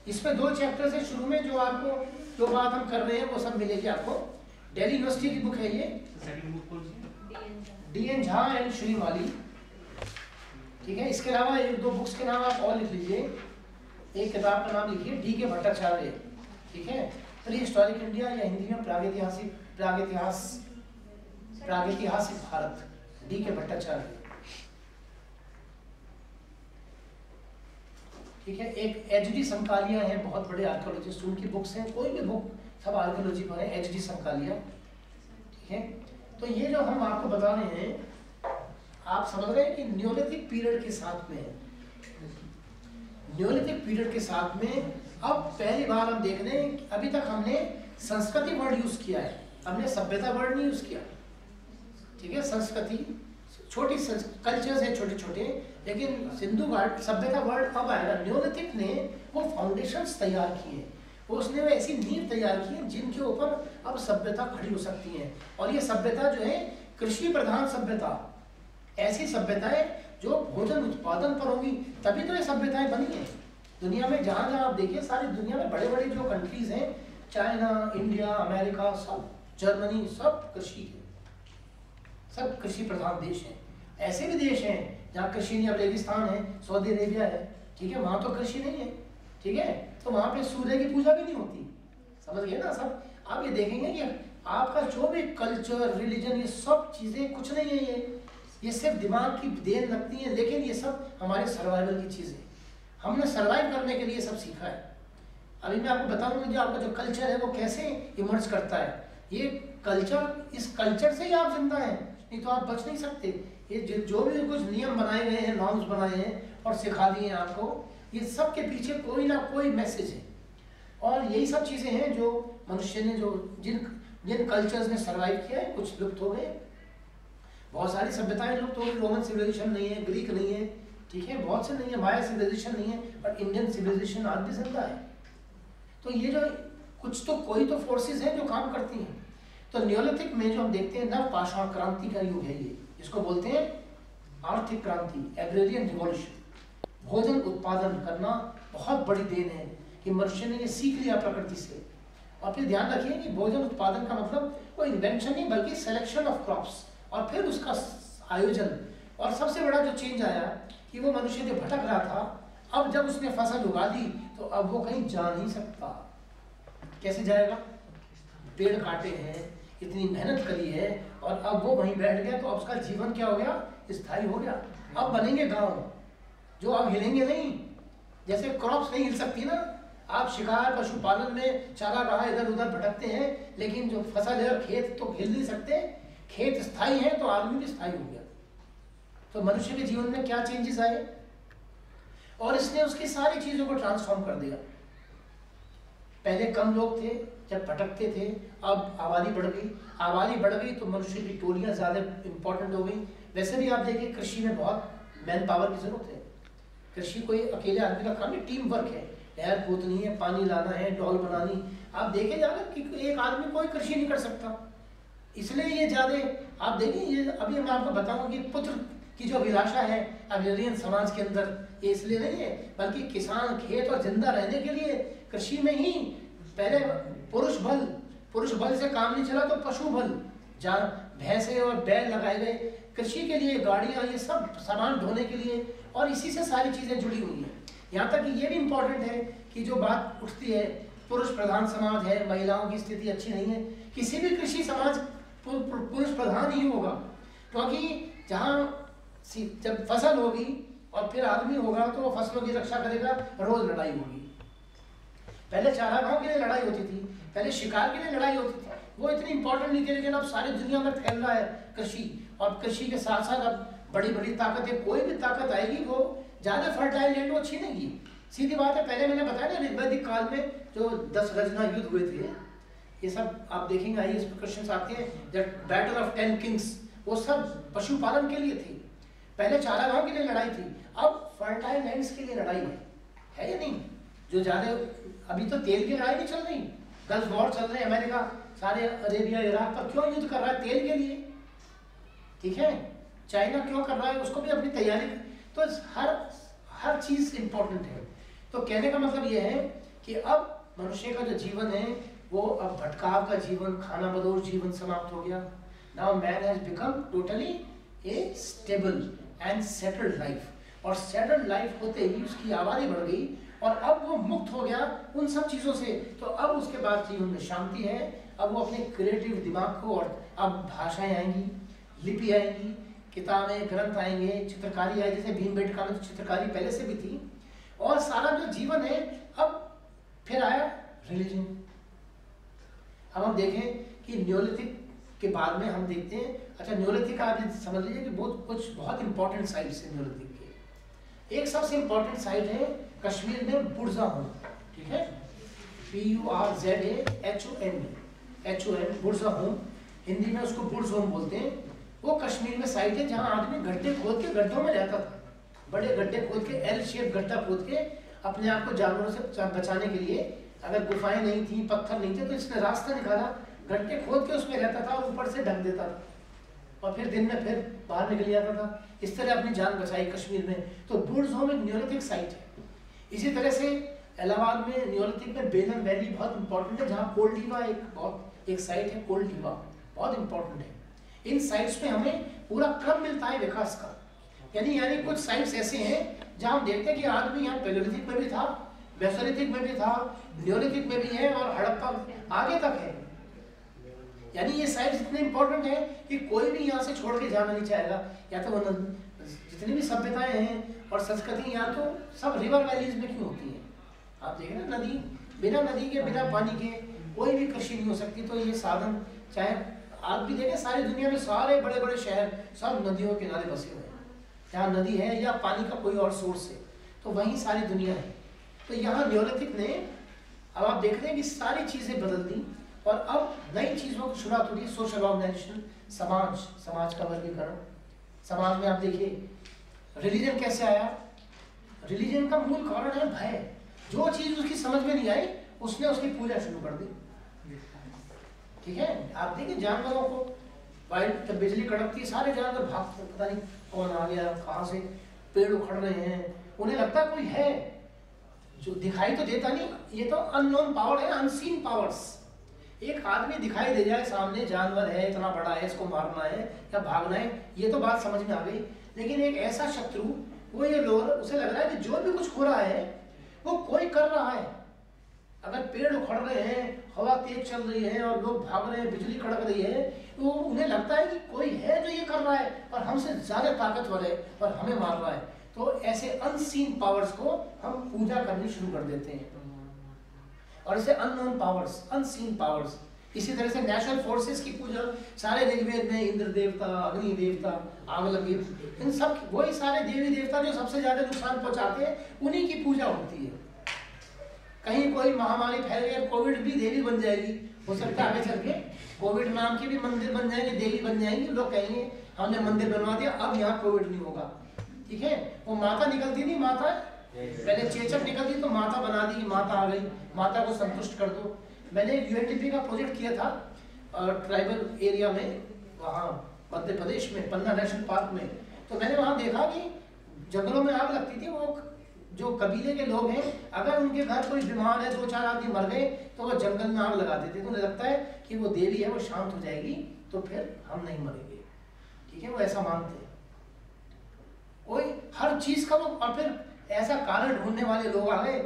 इसमें 2 चैप्टर्स हैं। शुरू में जो आपको जो बात हम कर रहे हैं वो सब मिलेगी आपको, दिल्ली यूनिवर्सिटी की बुक है ये, DN झा एंड श्रीमाली, ठीक है। इसके अलावा 1-2 बुक्स के नाम आप और लिख लीजिए। एक किताब का नाम लिखिए DK भट्टाचार्य, ठीक है, प्री हिस्टोरिक इंडिया, या हिंदी में प्रागैतिहासिक भारत, DK भट्टाचार्य, ठीक है। एक HD संकालिया है, बहुत बड़े आर्कियोलॉजिस्ट, उनकी बुक्स हैं, कोई भी बुक सब आर्कियोलॉजी पर है, HD संकालिया, ठीक है। तो ये जो हम आपको बता रहे हैं, आप समझ रहे हैं कि नियोलिथिक पीरियड के साथ में अब पहली बार हम देख रहे हैं, अभी तक हमने संस्कृति वर्ड यूज किया है, हमने सभ्यता वर्ड नहीं यूज किया, ठीक है। संस्कृति छोटी कल्चर्स है छोटे छोटे, लेकिन सिंधु घाट सभ्यता वर्ड अब आएगा। नियोलिथिक ने वो फाउंडेशंस तैयार किए, उसने वो ऐसी नींव तैयार की है जिनके ऊपर अब सभ्यता खड़ी हो सकती है। और ये सभ्यता जो है कृषि प्रधान सभ्यता, ऐसी सभ्यताएं जो भोजन उत्पादन पर होंगी, तभी तो ये सभ्यताएं बनी है। दुनिया में जहाँ जहाँ आप देखिए, सारी दुनिया में बड़े बड़े जो कंट्रीज हैं, चाइना, इंडिया, अमेरिका, सब, जर्मनी, सब कृषि के, सब कृषि प्रधान देश हैं। ऐसे भी देश हैं जहाँ कृषि नहीं, अब रेगिस्तान है, सऊदी अरेबिया है, ठीक है, वहाँ तो कृषि नहीं है, ठीक है, तो वहाँ पे सूर्य की पूजा भी नहीं होती, समझ गए ना सब। आप ये देखेंगे कि आपका जो भी कल्चर, रिलीजन, ये सब चीज़ें कुछ नहीं है, ये सिर्फ दिमाग की देन लगती हैं, लेकिन ये सब हमारे सर्वाइवल की चीज़ें, हमने सर्वाइव करने के लिए सब सीखा है। अभी मैं आपको बताऊंगा जो आपका जो कल्चर है वो कैसे इमर्ज करता है। ये कल्चर, इस कल्चर से ही आप जिंदा हैं, नहीं तो आप बच नहीं सकते। ये जो भी कुछ नियम बनाए गए हैं, नॉर्म्स बनाए हैं और सिखा दिए हैं आपको, ये सब के पीछे कोई ना कोई मैसेज है। और यही सब चीज़ें हैं जो मनुष्य ने, जो जिन कल्चर्स ने सर्वाइव किया है, कुछ लुप्त हो गए, बहुत सारी सभ्यताएं लुप्त हो गई। रोमन सिविलाइजेशन नहीं है, ग्रीक नहीं है, ठीक है, बहुत से नहीं है, माया सिविलाइजेशन नहीं है, पर इंडियन सिविलाइजेशन आज भी जिंदा है। तो ये जो कुछ तो कोई तो फोर्सेस हैं जो काम करती हैं। तो नियोलिथिक में जो हम देखते हैं नव पाषाण क्रांति का युग है ये, इसको बोलते हैं आर्थिक क्रांति, एग्रेरियन रिवॉल्यूशन। भोजन उत्पादन करना बहुत बड़ी देन है कि मनुष्य ने ये सीख लिया प्रकृति से। और फिर ध्यान रखिए कि भोजन उत्पादन का मतलब कोई इन्वेंशन नहीं, बल्कि सिलेक्शन ऑफ क्रॉप्स और फिर उसका आयोजन। और सबसे बड़ा जो चेंज आया कि वो मनुष्य जो भटक रहा था, अब जब उसने फसल उगा दी तो अब वो कहीं जा नहीं सकता। कैसे जाएगा? पेड़ काटे हैं, इतनी मेहनत करी है, और अब वो वहीं बैठ गया, तो अब उसका जीवन क्या हो गया? स्थायी हो गया। अब बनेंगे गांव जो अब हिलेंगे नहीं, जैसे क्रॉप्स नहीं हिल सकती ना। आप शिकार, पशुपालन में चारागाह इधर उधर भटकते हैं, लेकिन जो फसल है और खेत तो हिल नहीं सकते। खेत स्थायी है तो आदमी भी स्थायी हो गया। तो मनुष्य के जीवन में क्या चेंजेस आए, और इसने उसकी सारी चीजों को ट्रांसफॉर्म कर दिया। पहले कम लोग थे जब भटकते थे, अब आबादी बढ़ गई। आबादी बढ़ गई तो मनुष्य की टोलियां ज्यादा इंपॉर्टेंट हो गई। वैसे भी आप देखिए कृषि में बहुत मैन पावर की जरूरत है। कृषि कोई अकेले आदमी का काम नहीं, टीम वर्क है। नहर खोदनी है, पानी लाना है, डॉल बनानी। आप देखे जाना कि एक आदमी कोई कृषि नहीं कर सकता, इसलिए ये ज्यादा आप देखिए। ये अभी मैं आपको बताऊंगा कि पुत्र की जो अभिलाषा है अग्ररियन समाज के अंदर, ये इसलिए नहीं है, बल्कि किसान खेत और जिंदा रहने के लिए कृषि में ही पहले पुरुष बल से काम नहीं चला, तो पशु बल, जहाँ भैंसे और बैल लगाए गए कृषि के लिए, गाड़ियाँ, ये सब सामान ढोने के लिए, और इसी से सारी चीजें जुड़ी हुई हैं। यहाँ तक कि ये भी इम्पोर्टेंट है कि जो बात उठती है, पुरुष प्रधान समाज है, महिलाओं की स्थिति अच्छी नहीं है। किसी भी कृषि समाज पुरुष प्रधान ही होगा, क्योंकि जहाँ जब फसल होगी और फिर आदमी होगा तो वो फसलों की रक्षा करेगा, रोज लड़ाई होगी। पहले चारागाहों के लिए लड़ाई होती थी, पहले शिकार के लिए लड़ाई होती थी, वो इतनी इंपॉर्टेंट नहीं थी। लेकिन अब सारी दुनिया में फैल रहा है कृषि, और कृषि के साथ साथ अब बड़ी बड़ी ताकतें, कोई भी ताकत आएगी वो ज्यादा फर्टाइल लैंड वो छीनेगी। सीधी बात है। पहले मैंने बताया ना, वैदिक काल में जो 10 रजना युद्ध हुए थे, ये सब आप देखेंगे, आइए इस पर क्वेश्चन आते हैं। बैटल ऑफ 10 किंग्स, वो सब पशुपालन के लिए थी। पहले चारागाहों के लिए लड़ाई थी, अब फर्टाइल लैंड्स के लिए लड़ाई है या नहीं? जो ज्यादा, अभी तो तेल की लड़ाई नहीं चल रही, गल्फ वॉर चल रहे हैं, अमेरिका सारे अरेबिया इराक पर क्यों युद्ध कर रहा है? तेल के लिए, ठीक है। चाइना क्यों कर रहा है? उसको भी अपनी तैयारी। तो हर चीज इंपॉर्टेंट है। तो कहने का मतलब यह है कि अब मनुष्य का जो जीवन है वो अब भटकाव का जीवन, खाना बदोश जीवन समाप्त हो गया। Now man has become totally A stable and settled life. और सेटल्ड लाइफ होते ही उसकी आबादी बढ़ गई, और अब वो मुक्त हो गया उन सब चीजों से। तो अब उसके बाद जीवन में शांति है। अब वो अपने क्रिएटिव दिमाग को, और अब भाषाएं आएंगी, लिपि आएंगी, किताबें, ग्रंथ आएंगे, चित्रकारी आएगी। जैसे भीमबेटका में चित्रकारी पहले से भी थी, और सारा जो जीवन है। अब फिर आया रिलीजन। अब हम देखें कि न्योलिथिक के बाद में हम देखते हैं, अच्छा न्योलिथिक आप समझ लीजिए कि बहुत इंपॉर्टेंट साइट्स है न्योलिथिक के। एक सबसे इंपॉर्टेंट साइट है कश्मीर में बुरज़ाहोम, ठीक है, BURZAHOM, बुरज़ाहोम, हिंदी में उसको बुरज़होम बोलते हैं। वो कश्मीर में साइट है जहाँ आदमी गड्ढे खोद के गड्ढों में रहता था, बड़े गड्ढे खोद के, एल शेप गड्ढा खोद के अपने आप को जानवरों से बचाने के लिए। अगर गुफाएं नहीं थी, पत्थर नहीं थे, तो इसने रास्ता निकाला, गड्ढे खोद के उसमें रहता था और ऊपर से ढक देता था, और फिर दिन में फिर बाहर निकल जाता था। इस तरह अपनी जान बचाई कश्मीर में। तो बुरज़होम एक न्योलिथिक साइट है। इसी तरह से इलाहाबाद में न्योलिथिक में बेलन वैली बहुत इंपॉर्टेंट है, जहाँ कोल्ड डीवा एक साइट है, कोल्ड डीवा बहुत इंपॉर्टेंट है। इन साइट्स में हमें पूरा क्रम मिलता है विकास का। यानी कुछ साइट्स ऐसे हैं जहां हम देखते हैं कि आदमी यहाँ पैलेयोलिथिक में भी था, मेसोलिथिक में भी था, नियोलिथिक में भी है और हड़प्पा आगे तक है। यानी ये साइट्स इतने इंपॉर्टेंट है कि कोई भी यहाँ से छोड़ के जाना नहीं चाहेगा। या तो वो जितनी भी सभ्यताएं हैं और संस्कृति यहाँ तो सब रिवर वैलीज में क्यों होती है। आप देखें ना, बिना नदी के बिना पानी के कोई भी कृषि नहीं हो सकती। तो ये साधन, चाहे आप भी देखें सारी दुनिया में सारे बड़े बड़े शहर सब नदियों के किनारे बसे हुए हैं। जहाँ नदी है या पानी का कोई और सोर्स है तो वहीं सारी दुनिया है। तो यहाँ नियोलिथिक ने, अब आप देख रहे हैं कि सारी चीजें बदल दी और अब नई चीजों की शुरुआत हो रही है। सोशल ऑर्गेनाइजेशन, समाज का वर्गीकरण। समाज में आप देखिए रिलीजन कैसे आया। रिलीजन का मूल कारण है भय। जो चीज उसकी समझ में नहीं आई उसने उसकी पूजा शुरू कर दी। ठीक है, आप देखिए जानवरों को, वाइल्ड जब बिजली कड़कती है सारे जानवर भागते, पता नहीं कौन आ गया, कहाँ से पेड़ उखड़ रहे हैं। उन्हें लगता है कोई है जो दिखाई तो देता नहीं। ये तो अननोन पावर है, अनसीन पावर्स। एक आदमी दिखाई दे जाए सामने, जानवर है इतना बड़ा है, इसको मारना है या भागना है, ये तो बात समझ में आ गई। लेकिन एक ऐसा शत्रु, वो ये लोग, उसे लग रहा है कि जो भी कुछ हो रहा है वो कोई कर रहा है। अगर पेड़ उखड़ रहे हैं, हवा तेज चल रही है और लोग भाग रहे हैं, बिजली कड़क रही है, तो उन्हें लगता है कि कोई है जो ये कर रहा है और हमसे ज्यादा ताकतवर है और हमें मार रहा है। तो ऐसे अनसीन पावर्स को हम पूजा करनी शुरू कर देते हैं और इसे अननोन पावर्स, अनसीन पावर्स। इसी तरह से नेचुरल फोर्सेस की पूजा सारे ऋग्वेद में, इंद्र देवता, अग्नि देवता, आग लगी, इन सब वही सारे देवी देवता जो सबसे ज्यादा नुकसान पहुंचाते हैं, उन्हीं की पूजा होती है। कहीं कोई महामारी फैल गई, कोविड भी देवी बन जाएगी, हो सकता है आगे चल के कोविड नाम की भी मंदिर बन जाएंगे, देवी बन जाएंगे। लोग कहेंगे हमने मंदिर बनवा दिया, अब यहाँ कोविड नहीं होगा। ठीक है, वो माता निकलती नहीं, माता पहले चेचक निकलती तो माता बना दी, माता आ गई, माता को संतुष्ट कर दो। मैंने यूएनडीपी का प्रोजेक्ट किया था ट्राइबल एरिया में, वहाँ मध्य प्रदेश में पन्ना नेशनल पार्क में। तो मैंने वहाँ देखा कि जंगलों में आग लगती थी। वो जो कबीले के लोग हैं, अगर उनके घर कोई बीमार है, 2-4 आदमी मर गए, तो वो जंगल में आग लगा देते। तो उन्हें लगता है कि वो देवी है, वो शांत हो जाएगी तो फिर हम नहीं मरेंगे। ठीक है, वो ऐसा मानते हैं। कोई हर चीज का वो, और फिर ऐसा कारण ढूंढने वाले लोग आ गए।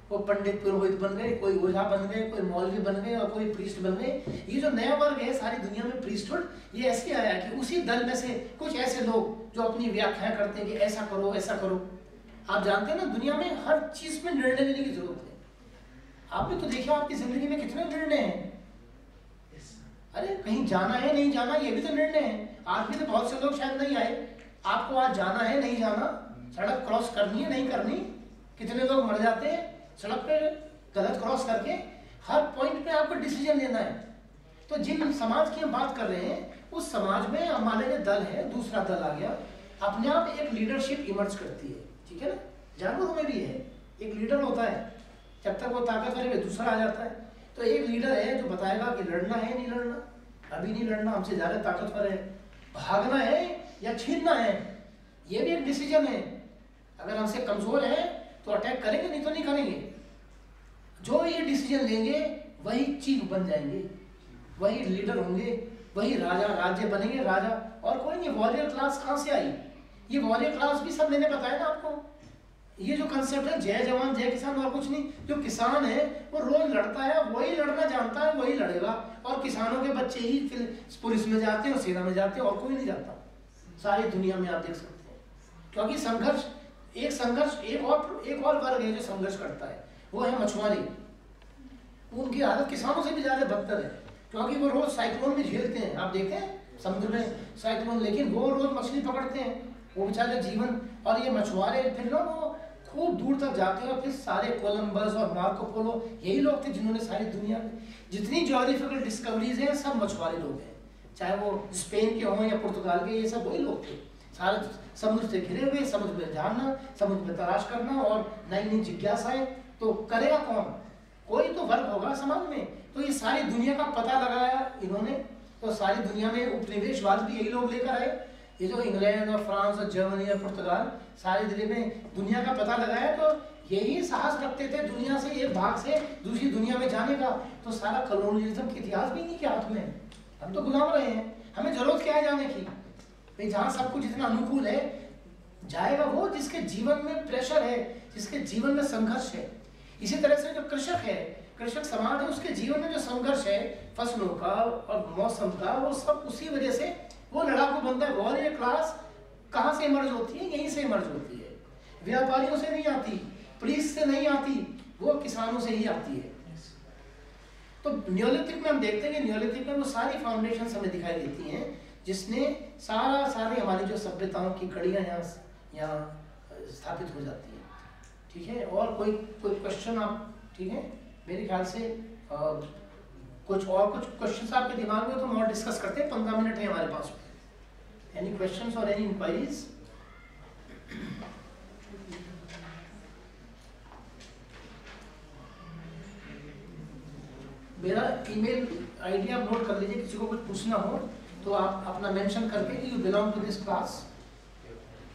वो पंडित पुरोहित बन गए, कोई ओझा बन गए, कोई मौलवी बन गए और कोई प्रीस्ट बन गए। ये जो नया वर्ग है सारी दुनिया में प्रीस्टहुड, ये ऐसे आया कि उसी दल में से कुछ ऐसे लोग जो अपनी व्याख्या करते हैं कि ऐसा करो ऐसा करो। आप जानते हैं ना, दुनिया में हर चीज में निर्णय लेने की जरूरत है। आपने तो देखा आपकी जिंदगी में कितने निर्णय हैं। अरे कहीं जाना है नहीं जाना, ये भी तो निर्णय है। आज भी तो बहुत से लोग शायद नहीं आए, आपको आज जाना है नहीं जाना, सड़क क्रॉस करनी है नहीं करनी। कितने लोग मर जाते हैं सड़क पे गलत क्रॉस करके। हर पॉइंट पे आपको डिसीजन लेना है। तो जिन समाज की हम बात कर रहे हैं, उस समाज में हमारे लिए दल है, दूसरा दल आ गया, अपने आप एक लीडरशिप इमर्ज करती है। ठीक है ना, जानवरों में भी है, एक लीडर होता है, जब तक वो ताकतवर है दूसरा आ जाता है। तो एक लीडर है जो बताएगा कि लड़ना है नहीं लड़ना, अभी नहीं लड़ना, हमसे ज्यादा ताकतवर है, भागना है या छीनना है, ये भी एक डिसीजन है। अगर हमसे कमजोर है तो अटैक करेंगे, नहीं तो नहीं करेंगे। जो ये डिसीजन लेंगे वही चीफ बन जाएंगे, वही लीडर होंगे, वही राजा, राज्य बनेंगे राजा। और कोई नहीं। वॉरियर क्लास कहाँ से आई? ये वॉरियर क्लास भी सब मैंने बताया ना आपको। ये जो कंसेप्ट है जय जवान जय किसान, और कुछ नहीं। जो किसान है वो रोज लड़ता है, वही लड़ना जानता है, वही लड़ेगा। और किसानों के बच्चे ही फिर पुलिस में जाते हैं और सेना में जाते हैं, और कोई नहीं जाता। सारी दुनिया में आप देख सकते हैं, क्योंकि संघर्ष, एक और वर्ग है जो संघर्ष करता है, वो है मछुआरे। उनकी हालत किसानों से भी ज्यादा बदतर है, क्योंकि वो रोज साइक्लोन भी झेलते हैं। आप देखें समुद्र में साइक्लोन, लेकिन वो रोज मछली पकड़ते हैं, वो बेचारे जीवन। और ये मछुआरे फिर ना वो खूब दूर तक जाते हैं, और फिर सारे कोलंबस और मार्को पोलो यही लोग थे जिन्होंने सारी दुनिया में जितनी ज्योग्राफिकल डिस्कवरीज हैं सब मछुआरे लोग हैं। चाहे वो स्पेन के हों या पुर्तगाल के, ये सब वही लोग थे। सारे समुद्र से घिरे हुए, समुद्र में जानना, समुद्र में तलाश करना और नई नई जिज्ञासाएं। तो करेगा कौन? कोई तो वर्ग होगा समाज में। तो ये सारी दुनिया का पता लगाया इन्होंने। तो सारी दुनिया में उपनिवेशवाद भी यही लोग लेकर आए। ये जो इंग्लैंड और फ्रांस और जर्मनी और पुर्तगाल सारी दिल्ली में दुनिया का पता लगाया, तो यही साहस रखते थे दुनिया से एक भाग से दूसरी दुनिया में जाने का। तो सारा कॉलोनियलिज्म का इतिहास भी इन्हीं के हाथ में है। हम तो गुलाम रहे हैं। हमें जरूरत क्या है जाने की? भाई जहाँ सब कुछ इतना अनुकूल है, जाएगा वो जिसके जीवन में प्रेशर है, जिसके जीवन में संघर्ष है। इसी तरह से जो कृषक है, कृषक समाज है, उसके जीवन में जो संघर्ष है फसलों का और मौसम का, वो सब उसी वजह से वो लड़ाकू बनता है। वॉरियर क्लास कहाँ से इमर्ज होती है? यहीं से इमर्ज होती है। व्यापारियों से नहीं आती, पुलिस से नहीं आती, वो किसानों से ही आती है। तो न्योलिथिक में हम देखते हैं कि न्योलिथिक में वो सारी फाउंडेशन हमें दिखाई देती हैं, जिसने सारी हमारी जो सभ्यताओं की कड़ियाँ यहाँ स्थापित हो जाती है। ठीक है, और कोई क्वेश्चन आप? ठीक है, मेरे ख्याल से कुछ क्वेश्चंस आपके दिमाग में तो हम और डिस्कस करते हैं। 15 मिनट है हमारे पास। एनी क्वेश्चंस और एनी इंक्वायरीज? मेरा ईमेल आईडी आप नोट कर लीजिए, किसी को कुछ पूछना हो तो आप अपना मेंशन करके कि you belong to this class.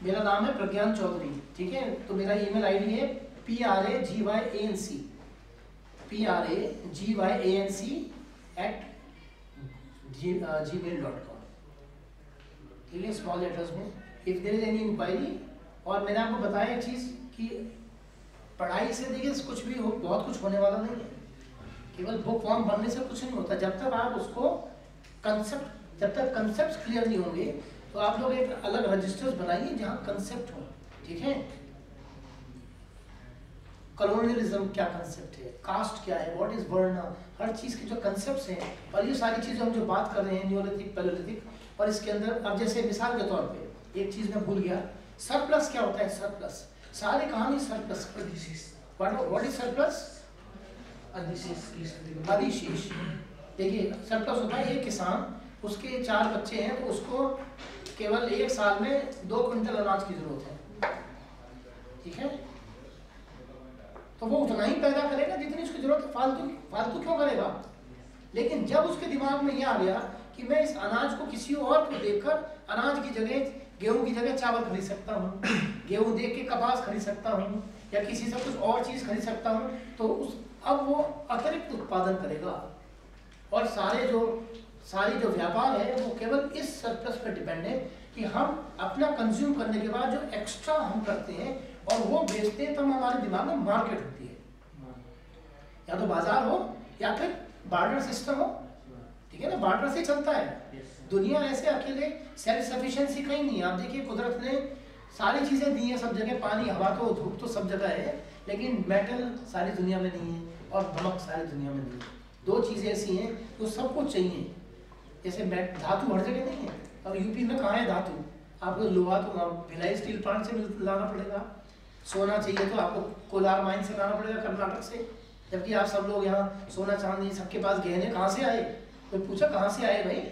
मेरा नाम है प्रज्ञान चौधरी। ठीक है, तो मेरा ईमेल आईडी है pragyanc@gmail.com। ठीक है, स्मॉल लेटर्स में। If there is any enquiry. और मैंने आपको बताया एक चीज कि पढ़ाई से देखिए कुछ भी हो, बहुत कुछ होने वाला नहीं है। केवल बुक फॉर्म भरने से कुछ नहीं होता। जब तक आप उसको जब तक कंसेप्ट क्लियर नहीं होंगे, तो आप लोग एक अलग रजिस्टर्स बनाइए जहां कंसेप्ट हो। ठीक है, कॉलोनियलिज्म क्या कंसेप्ट है, कास्ट क्या है, व्हाट इज वर्ण, हर चीज के जो कंसेप्ट्स हैं, और ये सारी चीजें हम जो बात कर रहे हैं न्योलिथिक, पैलियोलिथिक, और इसके अंदर अब जैसे मिसाल के तौर पे एक चीज मैं भूल गया, सरप्लस क्या होता है? सरप्लस, सारी कहानी सरप्लस। What is surplus? अधिशेष। देखिए सरप्लस होता है, एक किसान, उसके 4 बच्चे हैं, तो उसको केवल 1 साल में 2 क्विंटल अनाज की जरूरत है। ठीक है, तो वो उतना ही पैदा करेगा जितनी उसकी जरूरत है। फालतू क्यों करेगा? लेकिन जब उसके दिमाग में ये आ गया कि मैं इस अनाज को किसी और को देखकर अनाज की जगह, गेहूं की जगह चावल खरीद सकता हूँ, गेहूं देख के कपास खरीद सकता हूँ, या किसी से कुछ और चीज खरीद सकता हूँ, तो अब वो अतिरिक्त उत्पादन करेगा। और सारी जो व्यापार है वो केवल इस सरप्लस पर डिपेंड है कि हम अपना कंज्यूम करने के बाद जो एक्स्ट्रा हम करते हैं और वो बेचते हैं, तो हमारे दिमाग में मार्केट होती है। या तो बाजार हो या फिर बार्टर सिस्टम हो। ठीक है ना, बार्टर से चलता है। दुनिया ऐसे अकेले सेल्फ सफिशिएंसी कहीं नहीं है। आप देखिए कुदरत ने सारी चीजें दी हैं सब जगह, पानी, हवा तो, धूप तो सब जगह है, लेकिन मेटल सारी दुनिया में नहीं है और नमक सारी दुनिया में नहीं है। 2 चीजें ऐसी हैं जो सबको चाहिए। जैसे धातु हर जगह नहीं है। अब यूपी में कहाँ है धातु? आपको लोहा तो भिलाई स्टील प्लांट से लाना पड़ेगा। सोना चाहिए तो आपको कोलार माइन से लाना पड़ेगा, कर्नाटक से। जबकि आप सब लोग यहाँ सोना चांदी, सबके पास गहने कहाँ से आए? कोई पूछा कहाँ से आए भाई?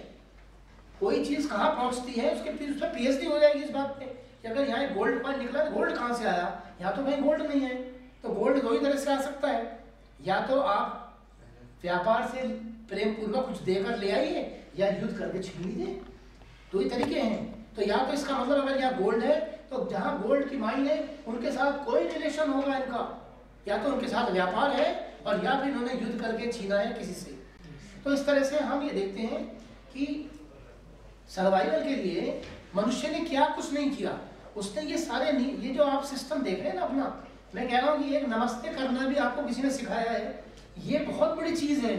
कोई चीज कहाँ पहुँचती है उसके फिर उस पर PhD हो जाएगी इस बात पे कि अगर यहाँ गोल्ड कॉइन निकला तो गोल्ड कहाँ से आया? यहाँ तो कहीं गोल्ड नहीं है। तो गोल्ड 2 ही तरह से आ सकता है, या तो आप व्यापार से प्रेम पूर्वक कुछ देकर ले आइए, या युद्ध करके छीन लीजिए। 2 ही तरीके हैं। तो या तो इसका मतलब अगर यहाँ गोल्ड है तो जहाँ गोल्ड की माइन है उनके साथ कोई रिलेशन होगा इनका, या तो उनके साथ व्यापार है, और या फिर इन्होंने युद्ध करके छीना है किसी से। तो इस तरह से हम ये देखते हैं कि सर्वाइवल के लिए मनुष्य ने क्या कुछ नहीं किया। उसने ये जो आप सिस्टम देख रहे हैं ना अपना, मैं कह रहा हूँ कि एक नमस्ते करना भी आपको किसी ने सिखाया है, ये बहुत बड़ी चीज है।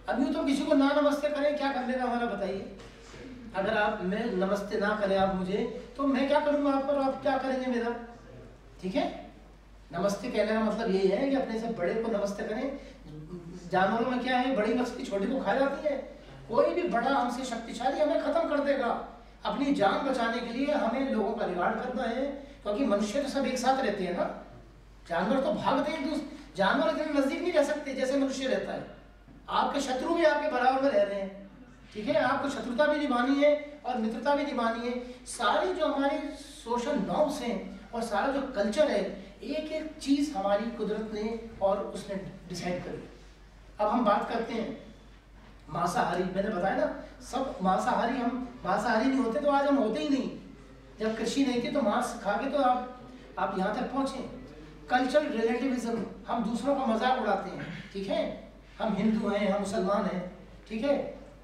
अब यूँ तो किसी को ना नमस्ते करें, क्या कर लेगा हमारा बताइए? अगर आप मैं नमस्ते ना करें आप मुझे, तो मैं क्या करूँगा आप पर, आप क्या करेंगे मेरा? ठीक है, नमस्ते कहने का मतलब यही है कि अपने से बड़े को नमस्ते करें। जानवरों में क्या है, बड़ी मछली छोटी को खा जाती है। कोई भी बड़ा हमसे शक्तिशाली हमें खत्म कर देगा। अपनी जान बचाने के लिए हमें लोगों का रिगार्ड करना है, क्योंकि मनुष्य तो सब एक साथ रहते हैं ना। जानवर तो भागते हैं, जानवर इतने नजदीक नहीं रह सकते जैसे मनुष्य रहता है। आपके शत्रु भी आपके बराबर में रह रहे हैं। ठीक है, आपको शत्रुता भी निभानी है और मित्रता भी निभानी है। सारी जो हमारी सोशल नॉर्म्स हैं और सारा जो कल्चर है, एक एक चीज हमारी कुदरत ने और उसने डिसाइड करी। अब हम बात करते हैं मांसाहारी। मैंने बताया ना, सब मांसाहारी, हम मांसाहारी नहीं होते तो आज हम होते ही नहीं। जब कृषि नहीं थी तो मांस खा के तो आप यहाँ तक पहुँचे। कल्चरल रिलेटिविज्म, हम दूसरों का मजाक उड़ाते हैं। ठीक है, हम हिंदू हैं, हम मुसलमान हैं। ठीक है,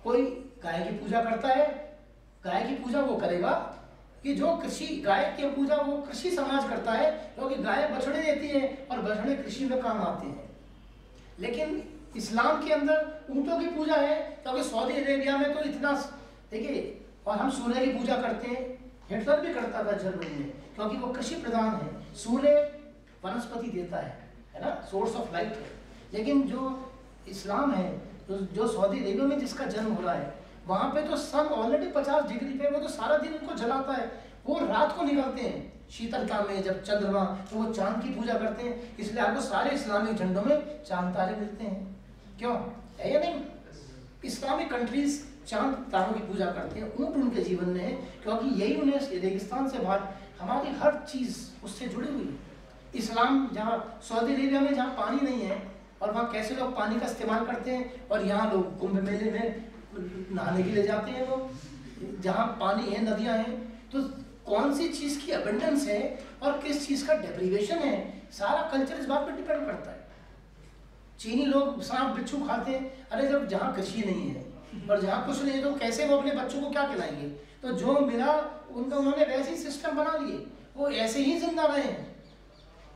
कोई गाय की पूजा करता है, गाय की पूजा वो करेगा कि जो कृषि, गाय की पूजा वो कृषि समाज करता है, क्योंकि गाय बछड़े देती है और बछड़े कृषि में काम आते हैं। लेकिन इस्लाम के अंदर ऊँटों की पूजा है, क्योंकि सऊदी अरेबिया में तो इतना, देखिए, और हम सूर्य की पूजा करते हैं, हिटलर भी करता था जर्मनी में, क्योंकि वो कृषि प्रधान है, सूर्य वनस्पति देता है ना, सोर्स ऑफ लाइट है। लेकिन जो इस्लाम है, जो सऊदी अरेबिया में जिसका जन्म हो रहा है, वहाँ पे तो सन ऑलरेडी 50 डिग्री पे, वो तो सारा दिन उनको जलाता है, वो रात को निकलते हैं शीतलता में, जब चंद्रमा, तो वो चांद की पूजा करते हैं। इसलिए आपको सारे इस्लामिक झंडों में चांद तारे मिलते हैं, क्यों है या नहीं? इस्लामिक कंट्रीज चांद तारों की पूजा करते हैं, ऊँट उनके जीवन में है, क्योंकि यही उन्हें रेगिस्तान से बाहर हमारी हर चीज़ उससे जुड़ी हुई है। इस्लाम जहाँ सऊदी अरेबिया में जहाँ पानी नहीं है, और वहाँ कैसे लोग पानी का इस्तेमाल करते हैं, और यहाँ लोग कुंभ मेले में नहाने के लिए जाते हैं लोग, जहाँ पानी है, नदियाँ हैं, तो कौन सी चीज़ की अबंडेंस है और किस चीज़ का डेप्रीवेशन है, सारा कल्चर इस बात पर डिपेंड करता है। चीनी लोग सांप बिच्छू खाते हैं, अरे जब जहाँ कृषि नहीं है और जहाँ कुछ नहीं है तो कैसे वो अपने बच्चों को क्या खिलाएंगे? तो जो मिला उनका उन्होंने वैसे ही सिस्टम बना लिए, वो ऐसे ही जिंदा रहे हैं।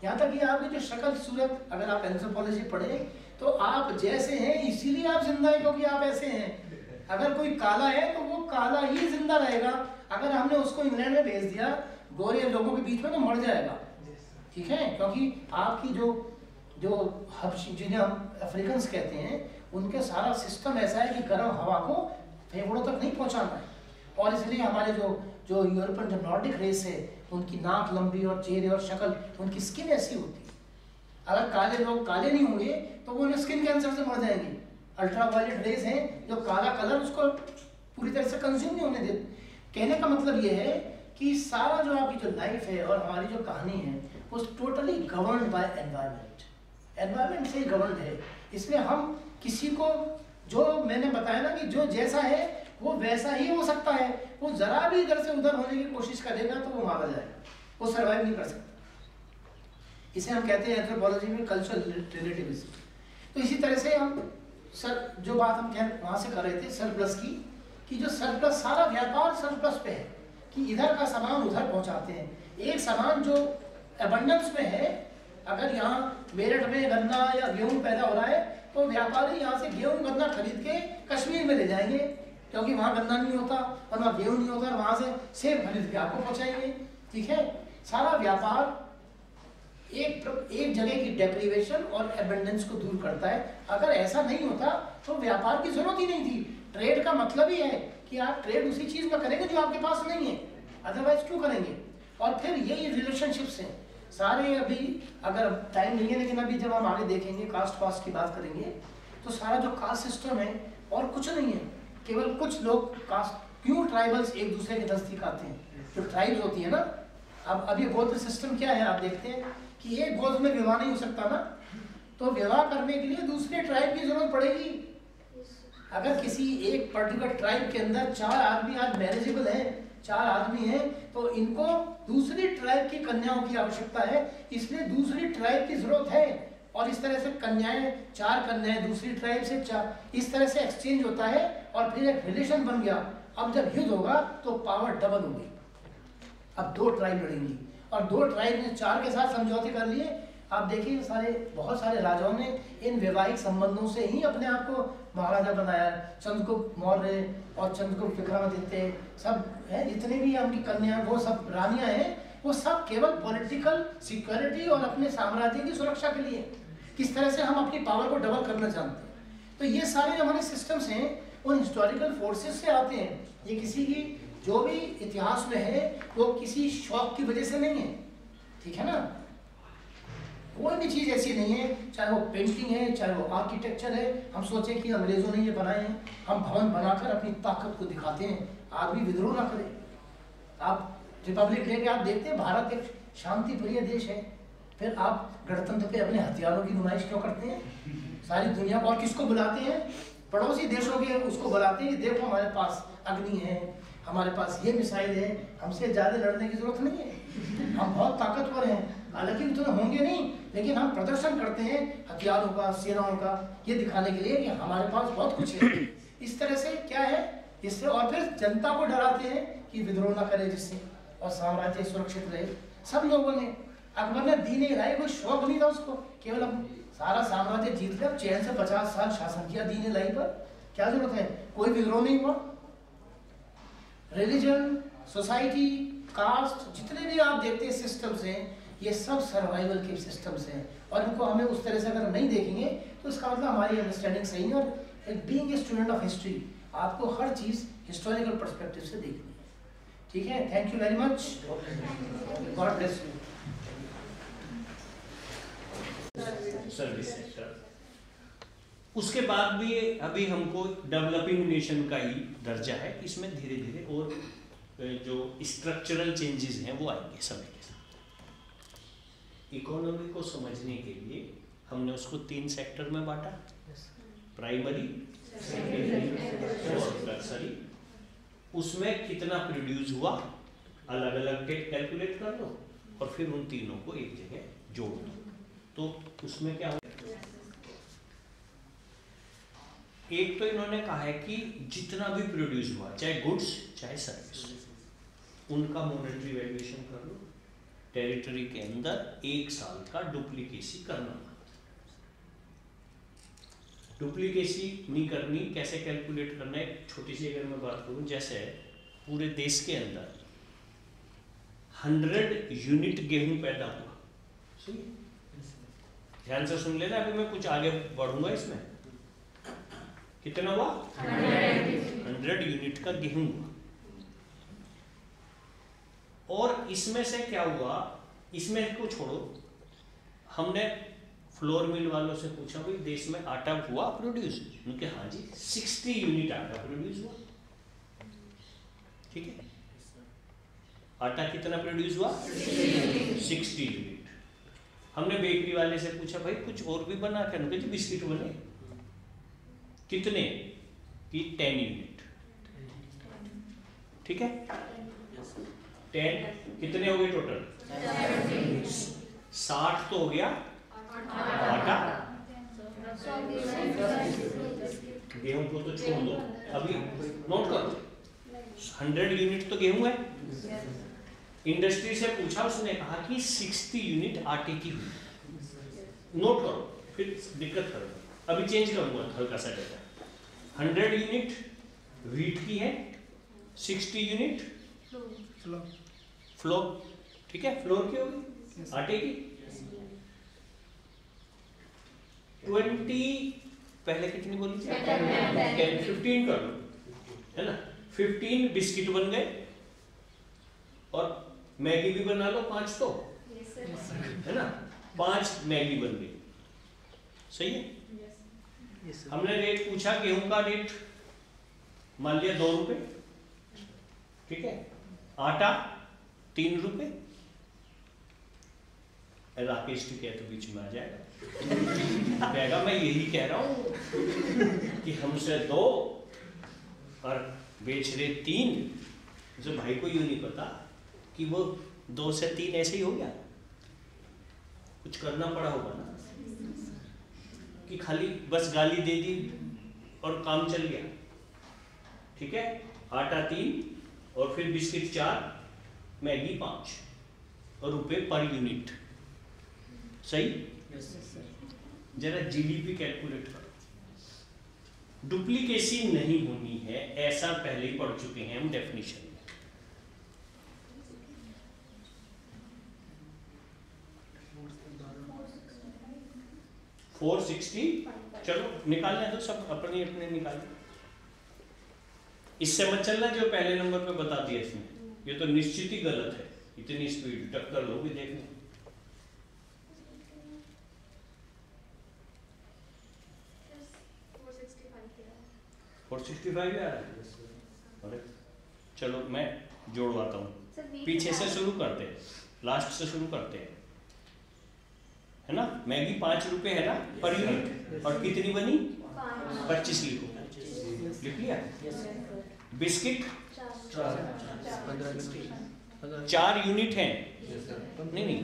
यहाँ तक कि आपकी जो शक्ल सूरत, अगर आप एंथ्रोपोलॉजी पढ़े तो आप जैसे हैं इसीलिए आप जिंदा हैं, क्योंकि आप ऐसे हैं। अगर कोई काला है तो वो काला ही जिंदा रहेगा, अगर हमने उसको इंग्लैंड में भेज दिया गोरे लोगों के बीच में तो मर जाएगा, ठीक है? क्योंकि आपकी जो हब्शी, जिन्हें हम अफ्रीकन्स कहते हैं, उनके सारा सिस्टम ऐसा है कि गर्म हवा को फेफड़ों तक नहीं पहुंचाना है, और इसलिए हमारे जो यूरोपियन, जो नॉर्डिक रेस है, उनकी नाक लंबी और चेहरे और शक्ल, उनकी स्किन ऐसी होती है। अगर काले लोग काले नहीं होंगे तो वो स्किन कैंसर से मर जाएंगे। अल्ट्रावायलेट रेस हैं जो काला कलर उसको पूरी तरह से कंज्यूम नहीं होने देते। कहने का मतलब ये है कि सारा जो आपकी जो लाइफ है और हमारी जो कहानी है वो totally governed bye environment, environment से ही गवर्न्ड है। इसलिए हम किसी को, जो मैंने बताया ना कि जो जैसा है वो वैसा ही हो सकता है, वो जरा भी इधर से उधर होने की कोशिश करेगा तो वो मारा जाएगा, वो सर्वाइव नहीं कर सकता। इसे हम कहते हैं एंथ्रोपोलॉजी में कल्चरल रिलेटिविज्म। तो इसी तरह से हम जो बात हम वहाँ से कर रहे थे सरप्लस की, कि जो सरप्लस, सारा व्यापार सरप्लस पे है, कि इधर का सामान उधर पहुँचाते हैं। एक सामान जो एबंडेंस में है, अगर यहाँ मेरठ में गन्ना या गेहूँ पैदा हो रहा है तो व्यापारी यहाँ से गेहूँ गन्ना खरीद के कश्मीर में ले जाएंगे, क्योंकि वहाँ गन्ना नहीं होता और वहाँ गेहूँ नहीं होता, और वहाँ से सेब खरीद के आपको पहुँचाएंगे, ठीक है? सारा व्यापार एक जगह की डेप्रीवेशन और एबंडेंस को दूर करता है। अगर ऐसा नहीं होता तो व्यापार की जरूरत ही नहीं थी। ट्रेड का मतलब ही है कि आप ट्रेड उसी चीज में करेंगे जो आपके पास नहीं है, अदरवाइज क्यों करेंगे? और फिर यही रिलेशनशिप्स हैं सारे। अभी अगर टाइम नहीं है, लेकिन अभी जब हम आगे देखेंगे कास्ट पास्ट की बात करेंगे, तो सारा जो कास्ट सिस्टम है और कुछ नहीं है, केवल कुछ लोग कास्ट, क्यों ट्राइबल्स एक दूसरे के नजदीक आते हैं, जो ट्राइब्स होती है ना। अब ये गोत्र सिस्टम क्या है, आप देखते हैं कि एक गोत्र में विवाह नहीं हो सकता ना, तो विवाह करने के लिए दूसरे ट्राइब की जरूरत पड़ेगी। अगर किसी एक पर्टिकुलर ट्राइब के अंदर 4 आदमी आज मैरिजेबल हैं, 4 आदमी हैं, तो इनको दूसरी ट्राइब की कन्याओं की आवश्यकता है, इसलिए दूसरी ट्राइब की जरूरत है। और इस तरह से कन्याएं, 4 कन्याएं दूसरी ट्राइब से 4, इस तरह से एक्सचेंज होता है और फिर एक रिलेशन बन गया। अब जब युद्ध होगा तो पावर डबल होगी, अब 2 ट्राइब लड़ेंगी, और 2 ट्राइब ने 4 के साथ समझौते कर लिए। आप देखिए बहुत सारे राजाओं ने इन वैवाहिक संबंधों से ही अपने आप को महाराजा बनाया। चंद्रगुप्त मौर्य और चंद्रगुप्त विक्रमादित्य सब है, जितने भी उनकी कन्याएं, वो सब रानियां हैं, वो सब केवल पॉलिटिकल सिक्योरिटी और अपने साम्राज्य की सुरक्षा के लिए, किस तरह से हम अपनी पावर को डबल करना चाहते हैं। तो ये सारे जो हमारे सिस्टम्स हैं उन हिस्टोरिकल फोर्सेस से आते हैं। ये किसी की जो भी इतिहास में है वो किसी शौक की वजह से नहीं है, ठीक है ना। कोई भी चीज़ ऐसी नहीं है, चाहे वो पेंटिंग है, चाहे वो आर्किटेक्चर है, हम सोचे कि अंग्रेजों ने ये बनाए हैं, हम भवन बनाकर अपनी ताकत को दिखाते हैं, आदमी विद्रोह ना करे। आप रिपब्लिक डे पे आप देखते हैं भारत एक शांति प्रिय देश है, फिर आप गणतंत्र पे अपने हथियारों की नुमाइश क्यों करते हैं? सारी दुनिया को, और किसको बुलाते हैं? पड़ोसी देशों के उसको बुलाते हैं, देखो हमारे पास अग्नि है, हमारे पास ये मिसाइल है, हमसे ज़्यादा लड़ने की जरूरत नहीं है, हम बहुत ताकतवर हैं। हालांकि उतने होंगे नहीं, लेकिन हम प्रदर्शन करते हैं हथियारों का, सेनाओं का, ये दिखाने के लिए कि हमारे पास बहुत कुछ है। इस तरह से क्या है इससे, और फिर जनता को डराते हैं कि विद्रोह ना करे जिससे, और साम्राज्य सुरक्षित रहे। सब लोगों ने, अकबर ने दीन इलाही कोई शौक नहीं था उसको, केवल अब सारा साम्राज्य जीत लिया, चैन से 50 साल शासन किया दीन इलाही पर, क्या जरूरत है, कोई विद्रोह नहीं हुआ। रिलीजन, सोसाइटी, कास्ट, जितने भी आप देखते हैं सिस्टम्स हैं, ये सब सर्वाइवल के सिस्टम्स हैं, और इनको हमें उस तरह से अगर नहीं देखेंगे तो इसका मतलब हमारी अंडरस्टैंडिंग सही है। और being a student of history, आपको हर चीज हिस्टोरिकल पर्सपेक्टिव से देखनी है। ठीक है, thank you very much, God bless you. Service sector, उसके बाद भी अभी हमको डेवलपिंग नेशन का ही दर्जा है, इसमें धीरे धीरे और जो स्ट्रक्चरल चेंजेस हैं वो आएंगे समय के साथ। इकोनॉमी को समझने के लिए हमने उसको 3 सेक्टर में बांटा, प्राइमरी, सेकेंडरी और टर्सरी। उसमें कितना प्रोड्यूस हुआ अलग अलग कैलकुलेट कर लो, और फिर उन तीनों को एक जगह जोड़ दो, तो उसमें क्या हो। एक तो इन्होंने कहा है कि जितना भी प्रोड्यूस हुआ, चाहे गुड्स चाहे सर्विस, उनका मॉनेटरी वैल्यूएशन कर लो। टेरिटरी के अंदर 1 साल का डुप्लीकेसी करना। डुप्लीकेसी नहीं करनी, कैसे कैलकुलेट करना है, छोटी सी अगर मैं बात करूं, जैसे पूरे देश के अंदर 100 यूनिट गेहूं पैदा हुआ, सही, ध्यान से सुन लेना, अभी मैं कुछ आगे बढ़ूंगा इसमें। कितना हुआ? 100 यूनिट का गेहूं हुआ। और इसमें से क्या हुआ, इसमें को छोड़ो, हमने फ्लोर मिल वालों से पूछा भाई देश में आटा हुआ प्रोड्यूस, उनके हाँ जी 60 यूनिट आटा प्रोड्यूस हुआ। ठीक है, आटा कितना प्रोड्यूस हुआ? 60 यूनिट। हमने बेकरी वाले से पूछा भाई कुछ और भी बना क्या, उनके जी बिस्किट बने, कितने की? 10 यूनिट। ठीक है, 10 कितने हो गए टोटल? 60 तो हो गया आटा, गेहूं को तो छोड़ दो, अभी नोट करो 100 यूनिट तो गेहूं है। इंडस्ट्री से पूछा, उसने कहा कि 60 यूनिट आटे की हुई। नोट करो, फिर दिक्कत करो, अभी चेंज करूंगा हल्का सा डेटा। 100 यूनिट व्हीट की है, 60 यूनिट फ्लोर, ठीक है, फ्लोर की होगी, आटे की। 20 पहले कितनी बोली थी? 10, 15 कर लो, है ना। 15 बिस्किट बन गए, और मैगी भी बना लो 5 तो, है ना, 5 मैगी बन गई, सही है। हमने रेट पूछा, गेहूं का रेट मान लिया 2 रुपए, ठीक है, आटा 3 रुपए। राकेश ठीक है तो बीच में आ जाएगा, कहेगा मैं यही कह रहा हूं कि हमसे 2 और बेच रहे 3। जो भाई को यूं नहीं पता कि वो 2 से 3 ऐसे ही हो गया, कुछ करना पड़ा होगा ना, कि खाली बस गाली दे दी और काम चल गया। ठीक है, आटा 3 और फिर बिस्किट 4, मैगी 5 और रुपए पर यूनिट, सही। जरा जीडीपी कैलकुलेट करो। डुप्लीकेसी नहीं होनी है, ऐसा पहले ही पढ़ चुके हैं हम डेफिनेशन में। चलो निकालने दो, सब अपने अपने निकालें, इससे मत चलना जो पहले नंबर पे बता दिया इसने, ये तो निश्चित ही गलत है, इतनी स्पीड टक्कर लोगे देखने। और 65 आ रहा है। चलो मैं जोड़वाता हूँ, पीछे से शुरू करते हैं, लास्ट से शुरू करते हैं, है ना। मैगी 5 रुपए है ना पर यूनिट, और कितनी बनी? 25 लिखो, लिख लिया। बिस्किट 4 यूनिट है, नहीं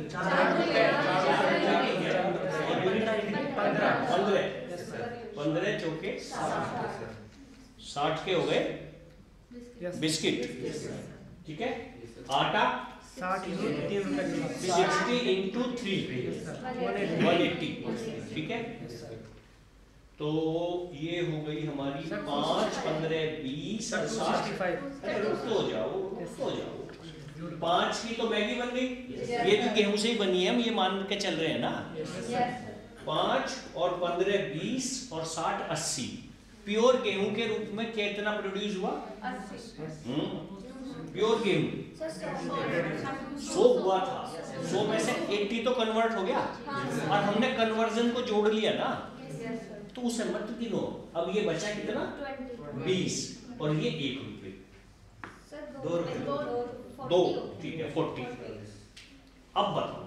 15 चौके 60 के हो गए बिस्किट, ठीक है। आटा 60 इंटू 3 180, ठीक है। तो ये हो गई हमारी 5, 15, 20 और 60। रुक तो जाओ 5 की तो मैगी बन गई, ये भी गेहूं से ही बनी है, हम ये मान के चल रहे हैं ना। 5 और 15 20 और 60 80, प्योर गेहूं के रूप में कितना प्रोड्यूस हुआ? 80। प्योर गेहूं 100 हुआ था, 100 में से 80 तो कन्वर्ट हो गया, और हमने कन्वर्जन को जोड़ लिया ना, तो उसे मत गिनो। अब ये बचा कितना? 20, और ये 1 रुपये, 2 रुपये, 2, ठीक है 40। अब बताओ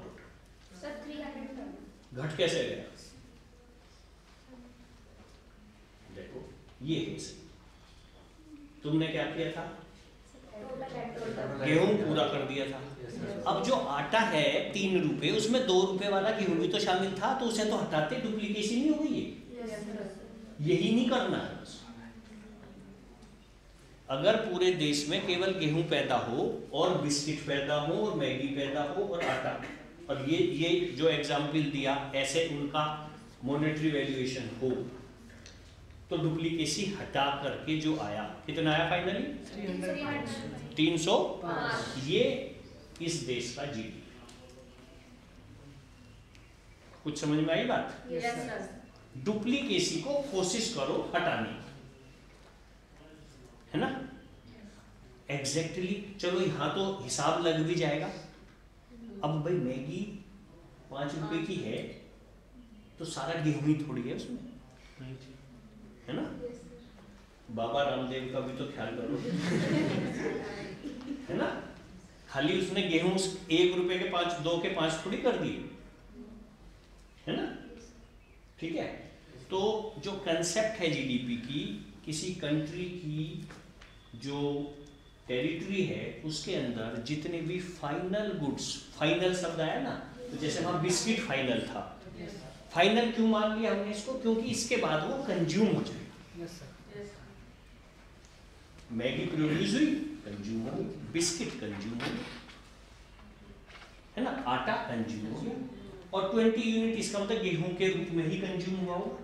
घट कैसे गया? देखो ये है, तुमने क्या किया था? गेहूं पूरा कर दिया था। अब जो आटा है 3 रुपए, उसमें 2 रुपए वाला गेहूं भी तो शामिल था, तो उसे तो हटाते, डुप्लीकेशन नहीं हो गई है। यही नहीं करना है। अगर पूरे देश में केवल गेहूं पैदा हो और बिस्किट पैदा हो और मैगी पैदा हो और आटा, और ये जो एग्जाम्पल दिया ऐसे उनका मॉनेटरी वैल्यूएशन हो, तो डुप्लीकेसी हटा करके जो आया, कितना आया फाइनली? 305। ये इस देश का जीडीपी। कुछ समझ में आई बात? डुप्लीकेसी को कोशिश करो हटाने, है ना। एग्जैक्टली चलो यहां तो हिसाब लग भी जाएगा। अब भाई मैगी 5 रुपए की है, तो सारा गेहूं ही थोड़ी है उसमें, है ना। बाबा रामदेव का भी तो ख्याल करो, है ना। खाली उसने गेहूं 1 रुपए के 5, 2 के 5 थोड़ी कर दिए, है ना, ठीक है। तो जो कंसेप्ट है जीडीपी की, किसी कंट्री की जो टेरिटरी है उसके अंदर जितने भी फाइनल गुड्स, फाइनल शब्द आया ना, तो जैसे वहां बिस्किट फाइनल था, फाइनल क्यों मान लिया हमने इसको? क्योंकि इसके बाद वो कंज्यूम हो जाएगा। मैगी प्रोड्यूस हुई, कंज्यूम हो, बिस्किट कंज्यूम हो, है ना, आटा कंज्यूम हो, और 20 यूनिट इसका मतलब गेहूं के रूप में ही कंज्यूम हुआ हो,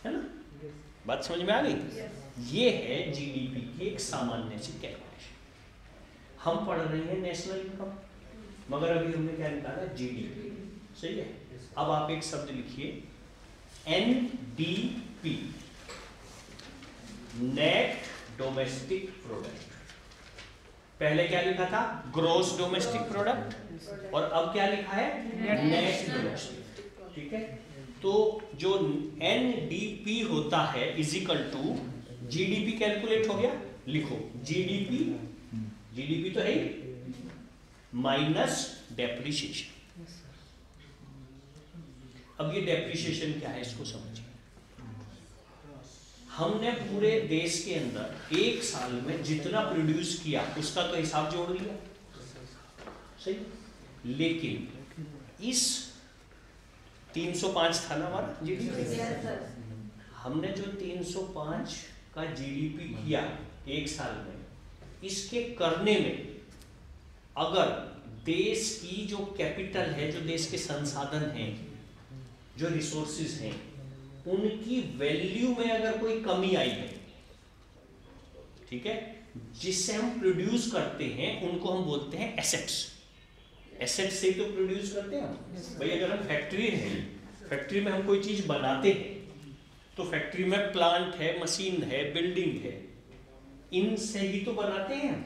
है ना। बात समझ में आ गई? ये है जीडीपी की एक सामान्य सी कैलकुलेशन। हम पढ़ रहे हैं नेशनल इनकम, मगर अभी हमने क्या निकाला? जीडीपी, सही है। अब आप एक शब्द लिखिए, एनडीपी, नेट डोमेस्टिक प्रोडक्ट। पहले क्या लिखा था? ग्रॉस डोमेस्टिक प्रोडक्ट, और अब क्या लिखा है? नेट डोमेस्टिक, ठीक है। तो जो एनडीपी होता है is equal to GDP calculate हो गया, लिखो जीडीपी, जीडीपी तो है माइनस डेप्रिसिएशन। अब ये डेप्रिसिएशन क्या है इसको समझिए। हमने पूरे देश के अंदर एक साल में जितना प्रोड्यूस किया उसका तो हिसाब जोड़ लिया, सही। लेकिन इस 305 था ना हमारा जीडीपी, हमने जो 305 का जीडीपी किया एक साल में, इसके करने में अगर देश की जो कैपिटल है, जो देश के संसाधन हैं, जो रिसोर्सेज हैं, उनकी वैल्यू में अगर कोई कमी आई है, ठीक है, जिससे हम प्रोड्यूस करते हैं उनको हम बोलते हैं एसेट्स। एसेट्स से तो प्रोड्यूस करते हैं हम। भाई अगर हम फैक्ट्री है, फैक्ट्री में हम कोई चीज बनाते हैं, तो फैक्ट्री में प्लांट है, मशीन है, बिल्डिंग है, इनसे ही तो बनाते हैं।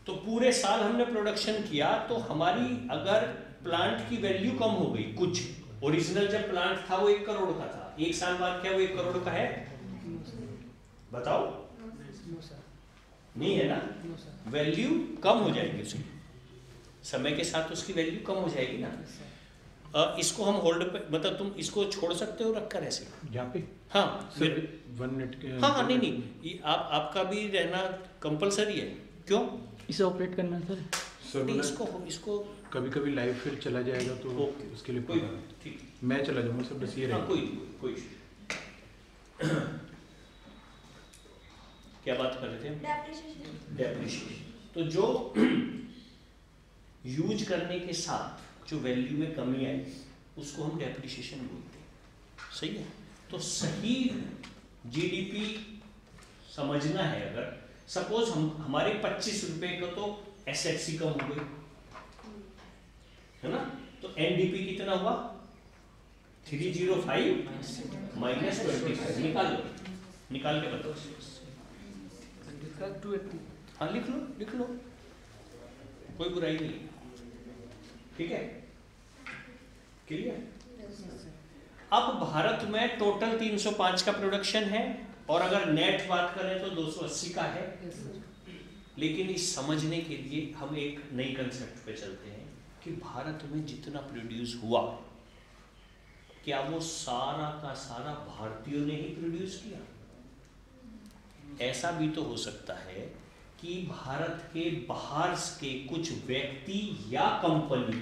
तो पूरे साल हमने प्रोडक्शन किया, तो हमारी अगर प्लांट की वैल्यू कम हो गई, कुछ ओरिजिनल जब प्लांट था वो 1 करोड़ का था, एक साल बाद क्या वो 1 करोड़ का है? बताओ, नहीं है ना। वैल्यू कम हो जाएगी उसकी, समय के साथ उसकी वैल्यू कम हो जाएगी ना। इसको हम होल्ड पे, मतलब तुम इसको छोड़ सकते हो रखकर ऐसे यहाँ पे। हाँ सर 1 मिनट के। हाँ हाँ, नहीं ये आपका भी रहना कंपलसरी है। क्यों? इसे ऑपरेट करना है सर। इसको कभी कभी लाइव फिर चला जाएगा तो उसके लिए कोई ठीक, मैं चला जाऊंगा सर, बस ये रहेगा। कोई क्या बात कर रहे थे? डेप्रिसिएशन। तो जो यूज करने के साथ जो वैल्यू में कमी आई उसको हम डेप्रिसिएशन बोलते हैं। सही है। तो सही जीडीपी समझना है, अगर सपोज हमारे 25 रुपए का तो एसएफसी कम हो गई है ना, तो एनडीपी कितना हुआ? 305 माइनस 25। निकाल लो, निकाल के बताओ। 280। हाँ लिख लो, लिख लो, कोई बुराई नहीं। ठीक है, क्लियर? अब भारत में टोटल 305 का प्रोडक्शन है और अगर नेट बात करें तो 280 का है। लेकिन इस समझने के लिए हम एक नई कंसेप्ट पे चलते हैं कि भारत में जितना प्रोड्यूस हुआ, क्या वो सारा का सारा भारतीयों ने ही प्रोड्यूस किया? ऐसा भी तो हो सकता है कि भारत के बाहर के कुछ व्यक्ति या कंपनी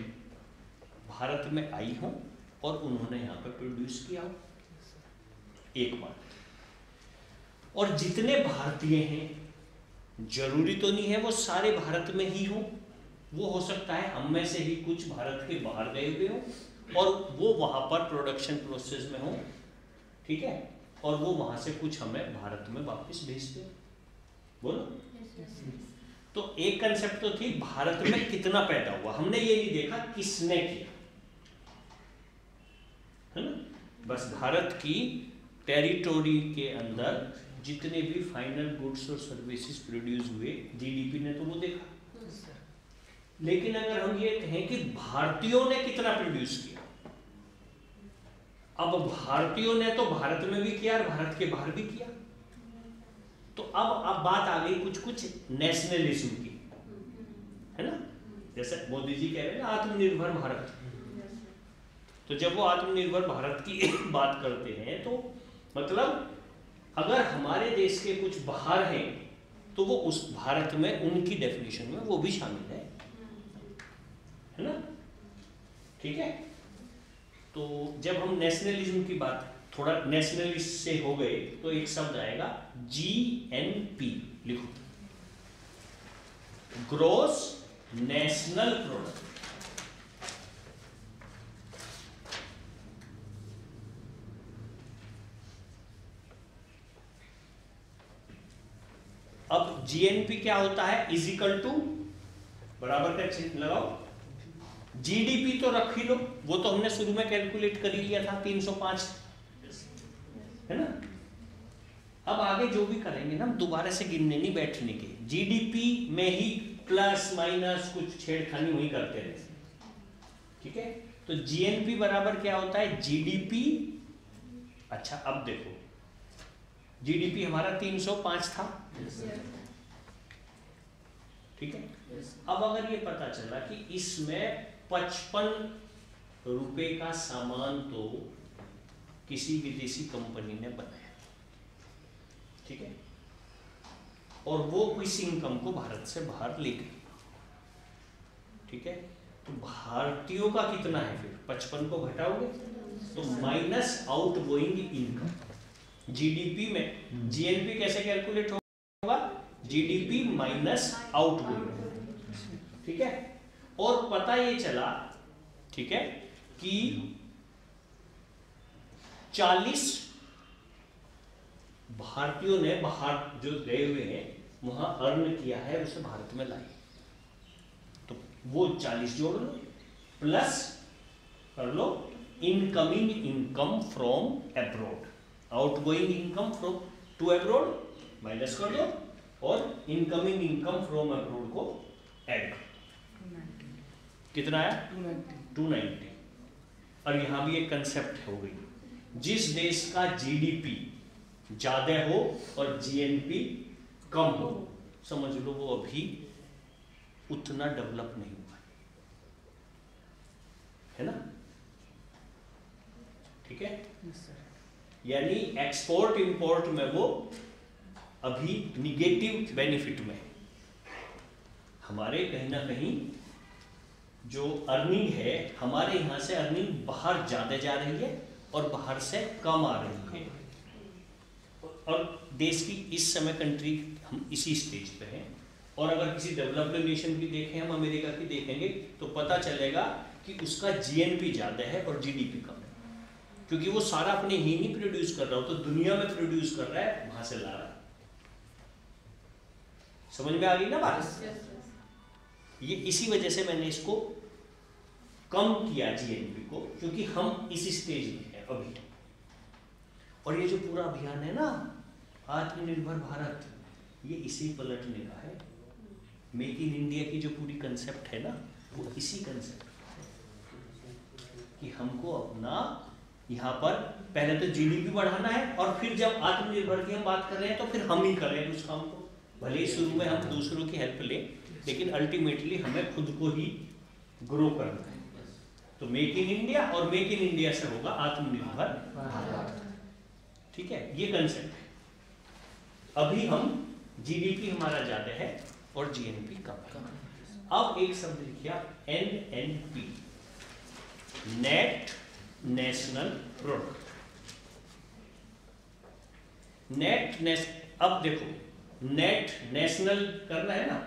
भारत में आई हो और उन्होंने यहाँ पे प्रोड्यूस किया हो। एक बात। और जितने भारतीय हैं जरूरी तो नहीं है वो सारे भारत में ही हो, वो हो सकता है हम में से ही कुछ भारत के बाहर गए हुए हो और वो वहां पर प्रोडक्शन प्रोसेस में हो। ठीक है, और वो वहां से कुछ हमें भारत में वापस भेजते। बोलो। तो एक कंसेप्ट तो थी भारत में कितना पैदा हुआ, हमने ये नहीं देखा किसने किया, है ना। बस भारत की टेरिटोरी के अंदर जितने भी फाइनल गुड्स और सर्विसेज प्रोड्यूस हुए, जीडीपी ने तो वो देखा। लेकिन अगर हम ये कहें कि भारतीयों ने कितना प्रोड्यूस किया, अब भारतीयों ने तो भारत में भी किया और भारत के बाहर भी किया। तो अब बात आ गई कुछ कुछ नेशनलिज्म की, है ना। जैसे मोदी जी कह रहे हैं ना आत्मनिर्भर भारत, तो जब वो आत्मनिर्भर भारत की बात करते हैं तो मतलब अगर हमारे देश के कुछ बाहर हैं तो वो उस भारत में उनकी डेफिनेशन में वो भी शामिल है ना। ठीक है, तो जब हम नेशनलिज्म की बात थोड़ा नेशनलिस्ट से हो गए तो एक शब्द आएगा जीएनपी, लिखो, ग्रॉस नेशनल प्रोडक्ट। अब जीएनपी क्या होता है? इज इक्वल टू, बराबर का चिन्ह लगाओ, जीडीपी तो रख ही लो, वो तो हमने शुरू में कैलकुलेट कर ही लिया था 305, है ना। अब आगे जो भी करेंगे ना हम दोबारा से गिनने नहीं बैठने के, जीडीपी में ही प्लस माइनस कुछ छेड़खानी वही करते रहे। ठीक है, तो जीएनपी बराबर क्या होता है? जीडीपी। अच्छा अब देखो, जीडीपी हमारा 305 था, ठीक है। अब अगर ये पता चला कि इसमें 55 रुपए का सामान तो किसी विदेशी कंपनी ने बनाया, ठीक है, और वो इस इनकम को भारत से बाहर ले गई, ठीक है, तो भारतीयों का कितना है? फिर 55 को घटाओगे तो minus out going income. GDP में जीएनपी कैसे कैलकुलेट होगा? जीडीपी माइनस आउट गोइंग, ठीक है। और पता ये चला, ठीक है, कि 40 भारतीयों ने बाहर जो गए हुए हैं वहां अर्न किया है, उसे भारत में लाए, तो वो 40 जोड़ लो, प्लस कर लो incoming income from abroad, outgoing income from to abroad minus कर दो, और इनकमिंग इनकम फ्रॉम अब्रॉड को ऐड कर दो। कितना आया? 290। और यहां भी एक कंसेप्ट हो गई, जिस देश का जीडीपी ज्यादा हो और जीएनपी कम हो, समझ लो वो अभी उतना डेवलप नहीं हुआ है ना, ठीक है। यानी एक्सपोर्ट इंपोर्ट में वो अभी निगेटिव बेनिफिट में है। हमारे कहीं ना कहीं जो अर्निंग है, हमारे यहां से अर्निंग बाहर ज्यादा जा रही है और बाहर से कम आ रही है। और देश की इस समय कंट्री हम इसी स्टेज पे हैं, और अगर किसी डेवलप्ड नेशन की देखें, हम अमेरिका की देखेंगे, तो पता चलेगा कि उसका जीएनपी ज़्यादा है और जीडीपी कम है, क्योंकि वो सारा अपने ही नहीं प्रोड्यूस कर रहा हो, तो दुनिया में प्रोड्यूस कर रहा है, वहां से ला रहा है। समझ में आ गई ना बात? ये इसी वजह से मैंने इसको कम किया जीएनपी को, क्योंकि हम इस स्टेज में हैं अभी। और ये जो पूरा अभियान है ना आत्मनिर्भर भारत, ये इसी पलटने का है। मेक इन इंडिया की जो पूरी कंसेप्ट है ना, वो इसी कंसेप्ट कि हमको अपना यहाँ पर पहले तो जीडीपी बढ़ाना है, और फिर जब आत्मनिर्भर की हम बात कर रहे हैं तो फिर हम ही कर रहे हैं उस काम को। भले ही शुरू में हम दूसरों की हेल्प लें, लेकिन अल्टीमेटली हमें खुद को ही ग्रो करना है। तो मेक इन इंडिया, और मेक इन इंडिया से होगा आत्मनिर्भर भारत। ठीक है, ये कंसेप्ट है। अभी हम जीडीपी हमारा ज्यादा है और जीएनपी कम। अब एक शब्द लिखिए एनएनपी, नेट नेशनल प्रोडक्ट। अब देखो, नेट नेशनल करना है ना,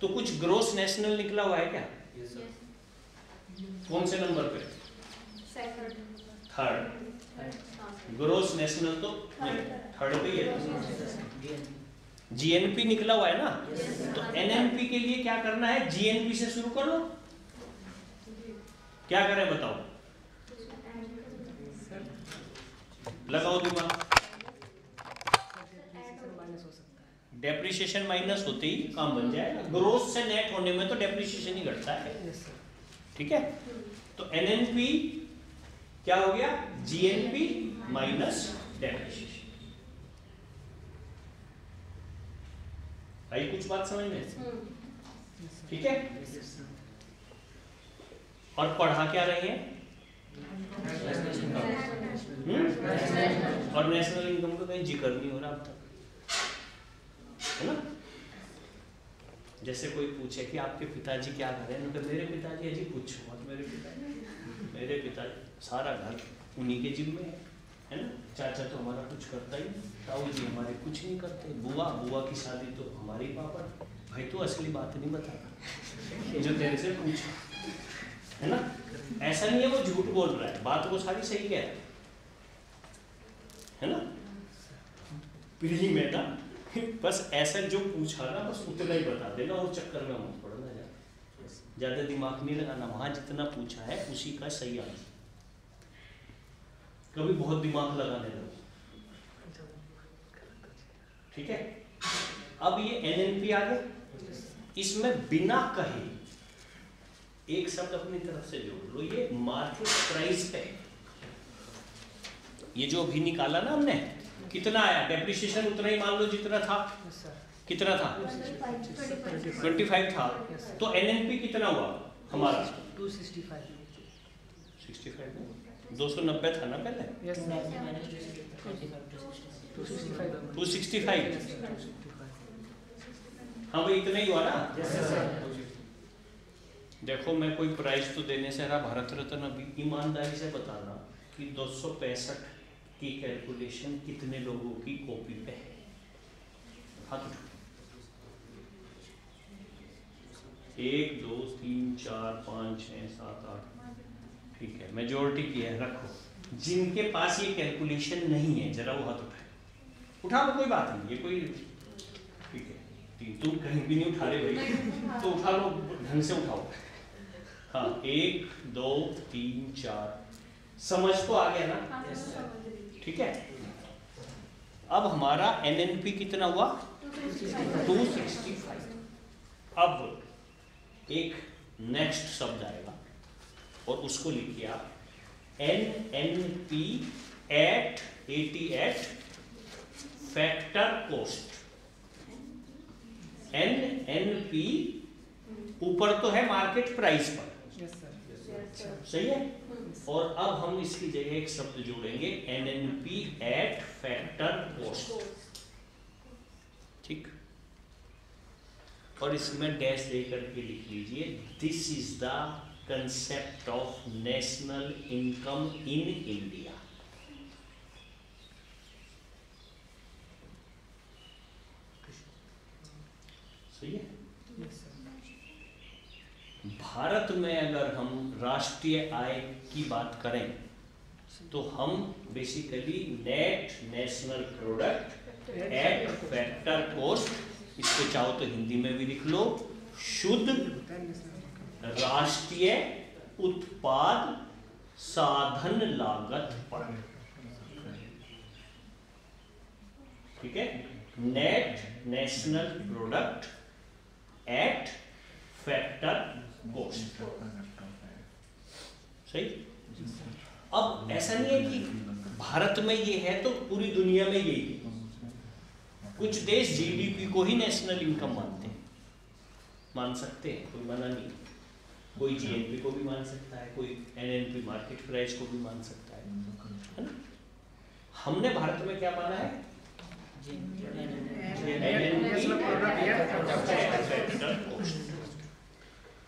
तो कुछ ग्रोस नेशनल निकला हुआ है क्या? कौन से नंबर पे? थर्ड। ग्रोस नेशनल तो थर्ड पे ही है। जीएनपी निकला हुआ है ना, तो एनएनपी के लिए क्या करना है? जीएनपी से शुरू कर लो। क्या करें बताओ, लगाओ दिमाग। डेप्रिसिएशन माइनस होते ही काम बन जाएगा। ग्रोथ से नेट होने में तो डेप्रिसिएशन ही घटता है। ठीक है, तो एनएनपी क्या हो गया? GNP minus depreciation. आई कुछ बात समझ में? ठीक है, और पढ़ा क्या रहे हैं? और नेशनल इनकम का कहीं जिक्र नहीं हो रहा अब तक, है ना? जैसे कोई पूछे कि आपके पिताजी क्या कर रहे हैं, तो मेरे पिताजी अजी पूछो मत। मेरे पिताजी सारा घर उन्हीं के जिम्मे है ना। चाचा तो हमारा कुछ करता ही नहीं, ताऊ जी हमारे कुछ नहीं करते, बुआ की शादी तो हमारे ही पापा। भाई तो असली बात नहीं बताता जो तेरे से पूछा, है ना? ऐसा नहीं है वो झूठ बोल रहा है, बात वो सारी सही कह रहा है ना? पीढ़ी में ना बस ऐसा जो पूछा ना बस उतना ही बता देना, और चक्कर में मत पड़ना, ज्यादा दिमाग नहीं लगाना। वहां जितना पूछा है उसी का सही आंसर। कभी बहुत दिमाग लगाने लगे। ठीक है, अब ये एनएनपी आ गया। इसमें बिना कहे एक शब्द अपनी तरफ से जोड़ लो, ये मार्केट प्राइस पे। ये जो अभी निकाला ना हमने, कितना आया? डेप्रिसिएशन उतना ही मान लो जितना था। कितना था? 25 था। तो एनएनपी कितना हुआ हमारा? 265 290 था ना पहले? 265। हाँ भाई, इतना ही हुआ ना? देखो, मैं कोई प्राइस तो देने से रहा, भारत रत्न अभी ईमानदारी से बताना कि 265 की कैलकुलेशन कितने लोगों की कॉपी पे है? हाथ उठाओ। 1 2 3 4 5 6 7 8। ठीक है, मेजोरिटी की है, रखो। जिनके पास ये कैलकुलेशन नहीं है जरा वो हाथ उठाए। उठा लो, कोई बात नहीं, ये कोई ठीक है। तुम कहीं भी नहीं उठा रहे भाई, तो उठा लो, ढंग से उठाओ। हाँ, 1 2 3 4। समझ तो आ गया ना? ठीक है, अब हमारा एनएनपी कितना हुआ? 265। अब एक नेक्स्ट शब्द आएगा और उसको लिखिए आप NNP at 88 factor cost. NNP ऊपर तो है मार्केट प्राइस पर, सही है? और अब हम इसकी जगह एक शब्द जोड़ेंगे एनएनपी एट फैक्टर कॉस्ट। ठीक, और इसमें डैश दे करके लिख लीजिए, this is the concept of national income in India. Bharat में अगर हम राष्ट्रीय आय की बात करें तो हम basically net national product at factor cost, इसको चाहो तो हिंदी में भी लिख लो, शुद्ध राष्ट्रीय उत्पाद साधन लागत पर, ठीक है, net national product at factor cost. सही। अब ऐसा नहीं है कि भारत में ये है तो पूरी दुनिया में यही है। कुछ देश जीडीपी को ही नेशनल इनकम मानते हैं, मान सकते हैं, कोई मना नहीं। कोई जीएनपी को भी मान सकता है, कोई एनएनपी मार्केट प्राइस को भी मान सकता है ना। हमने भारत में क्या माना है?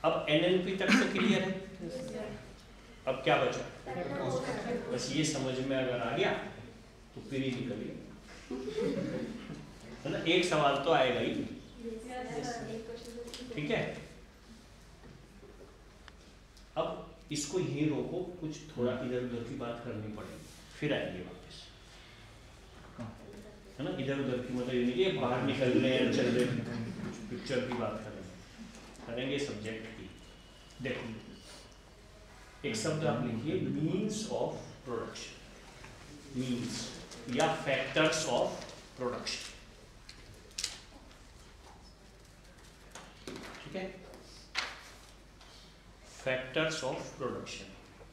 अब एनएनपी तक तो क्लियर है। अब क्या बचा? बस ये समझ में अगर आ गया तो फिर ही निकल गया, है ना। एक सवाल तो आएगा ही, ठीक है। अब इसको यहीं रोको, कुछ थोड़ा इधर उधर की बात करनी पड़ेगी, फिर आएंगे वापस, है ना। इधर उधर की मतलब ये नहीं कि बाहर निकल रहे हैं, चल रहे हैं, कुछ पिक्चर की बात करेंगे सब्जेक्ट की। देखो एक शब्द आप लिखिए, मीन्स ऑफ प्रोडक्शन, मीन्स या फैक्टर्स ऑफ प्रोडक्शन, ठीक है। Factors of production.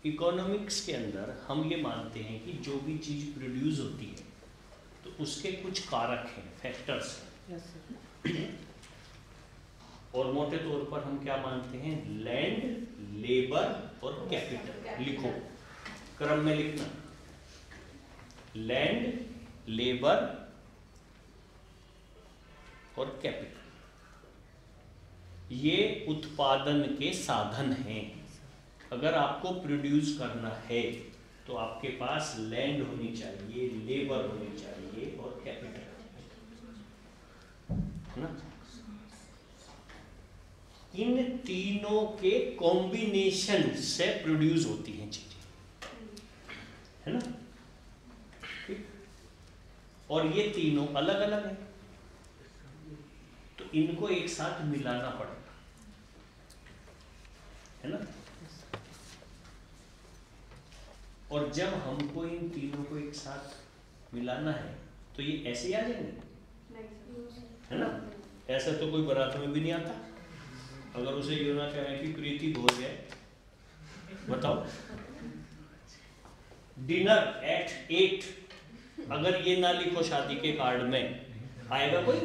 इकोनॉमिक्स के अंदर हम ये मानते हैं कि जो भी चीज प्रोड्यूस होती है तो उसके कुछ कारक हैं, फैक्टर्स हैं। और मोटे तौर पर हम क्या मानते हैं? लैंड, लेबर और कैपिटल। लिखो, क्रम में लिखना, लैंड, लेबर और कैपिटल, ये उत्पादन के साधन हैं। अगर आपको प्रोड्यूस करना है तो आपके पास लैंड होनी चाहिए, लेबर होनी चाहिए और कैपिटल, है ना। इन तीनों के कॉम्बिनेशन से प्रोड्यूस होती हैं चीजें, है ना। ठीक? और ये तीनों अलग अलग हैं, तो इनको एक साथ मिलाना पड़ेगा, है ना। और जब हमको इन तीनों को एक साथ मिलाना है तो ये ऐसे ही आ जाएंगे, है ना। ऐसा तो कोई बारात में भी नहीं आता। अगर उसे ये होना चाहे कि प्रीति भोज है, बताओ, डिनर एट 8, अगर ये ना लिखो शादी के कार्ड में, आएगा कोई?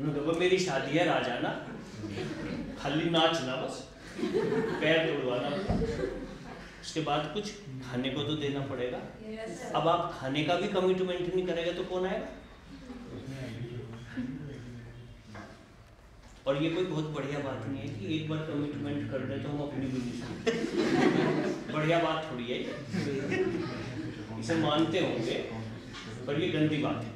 देखो मेरी शादी है, राजाना, खाली नाचना, बस पैर तोड़वाना, उसके बाद कुछ खाने को तो देना पड़ेगा। अब आप खाने का भी कमिटमेंट नहीं करेगा तो कौन आएगा? और ये कोई बहुत बढ़िया बात नहीं है कि एक बार कमिटमेंट कर दे तो हम अपनी भी नहीं सुनते। बढ़िया बात थोड़ी है, इसे मानते होंगे पर ये गंदी बात है।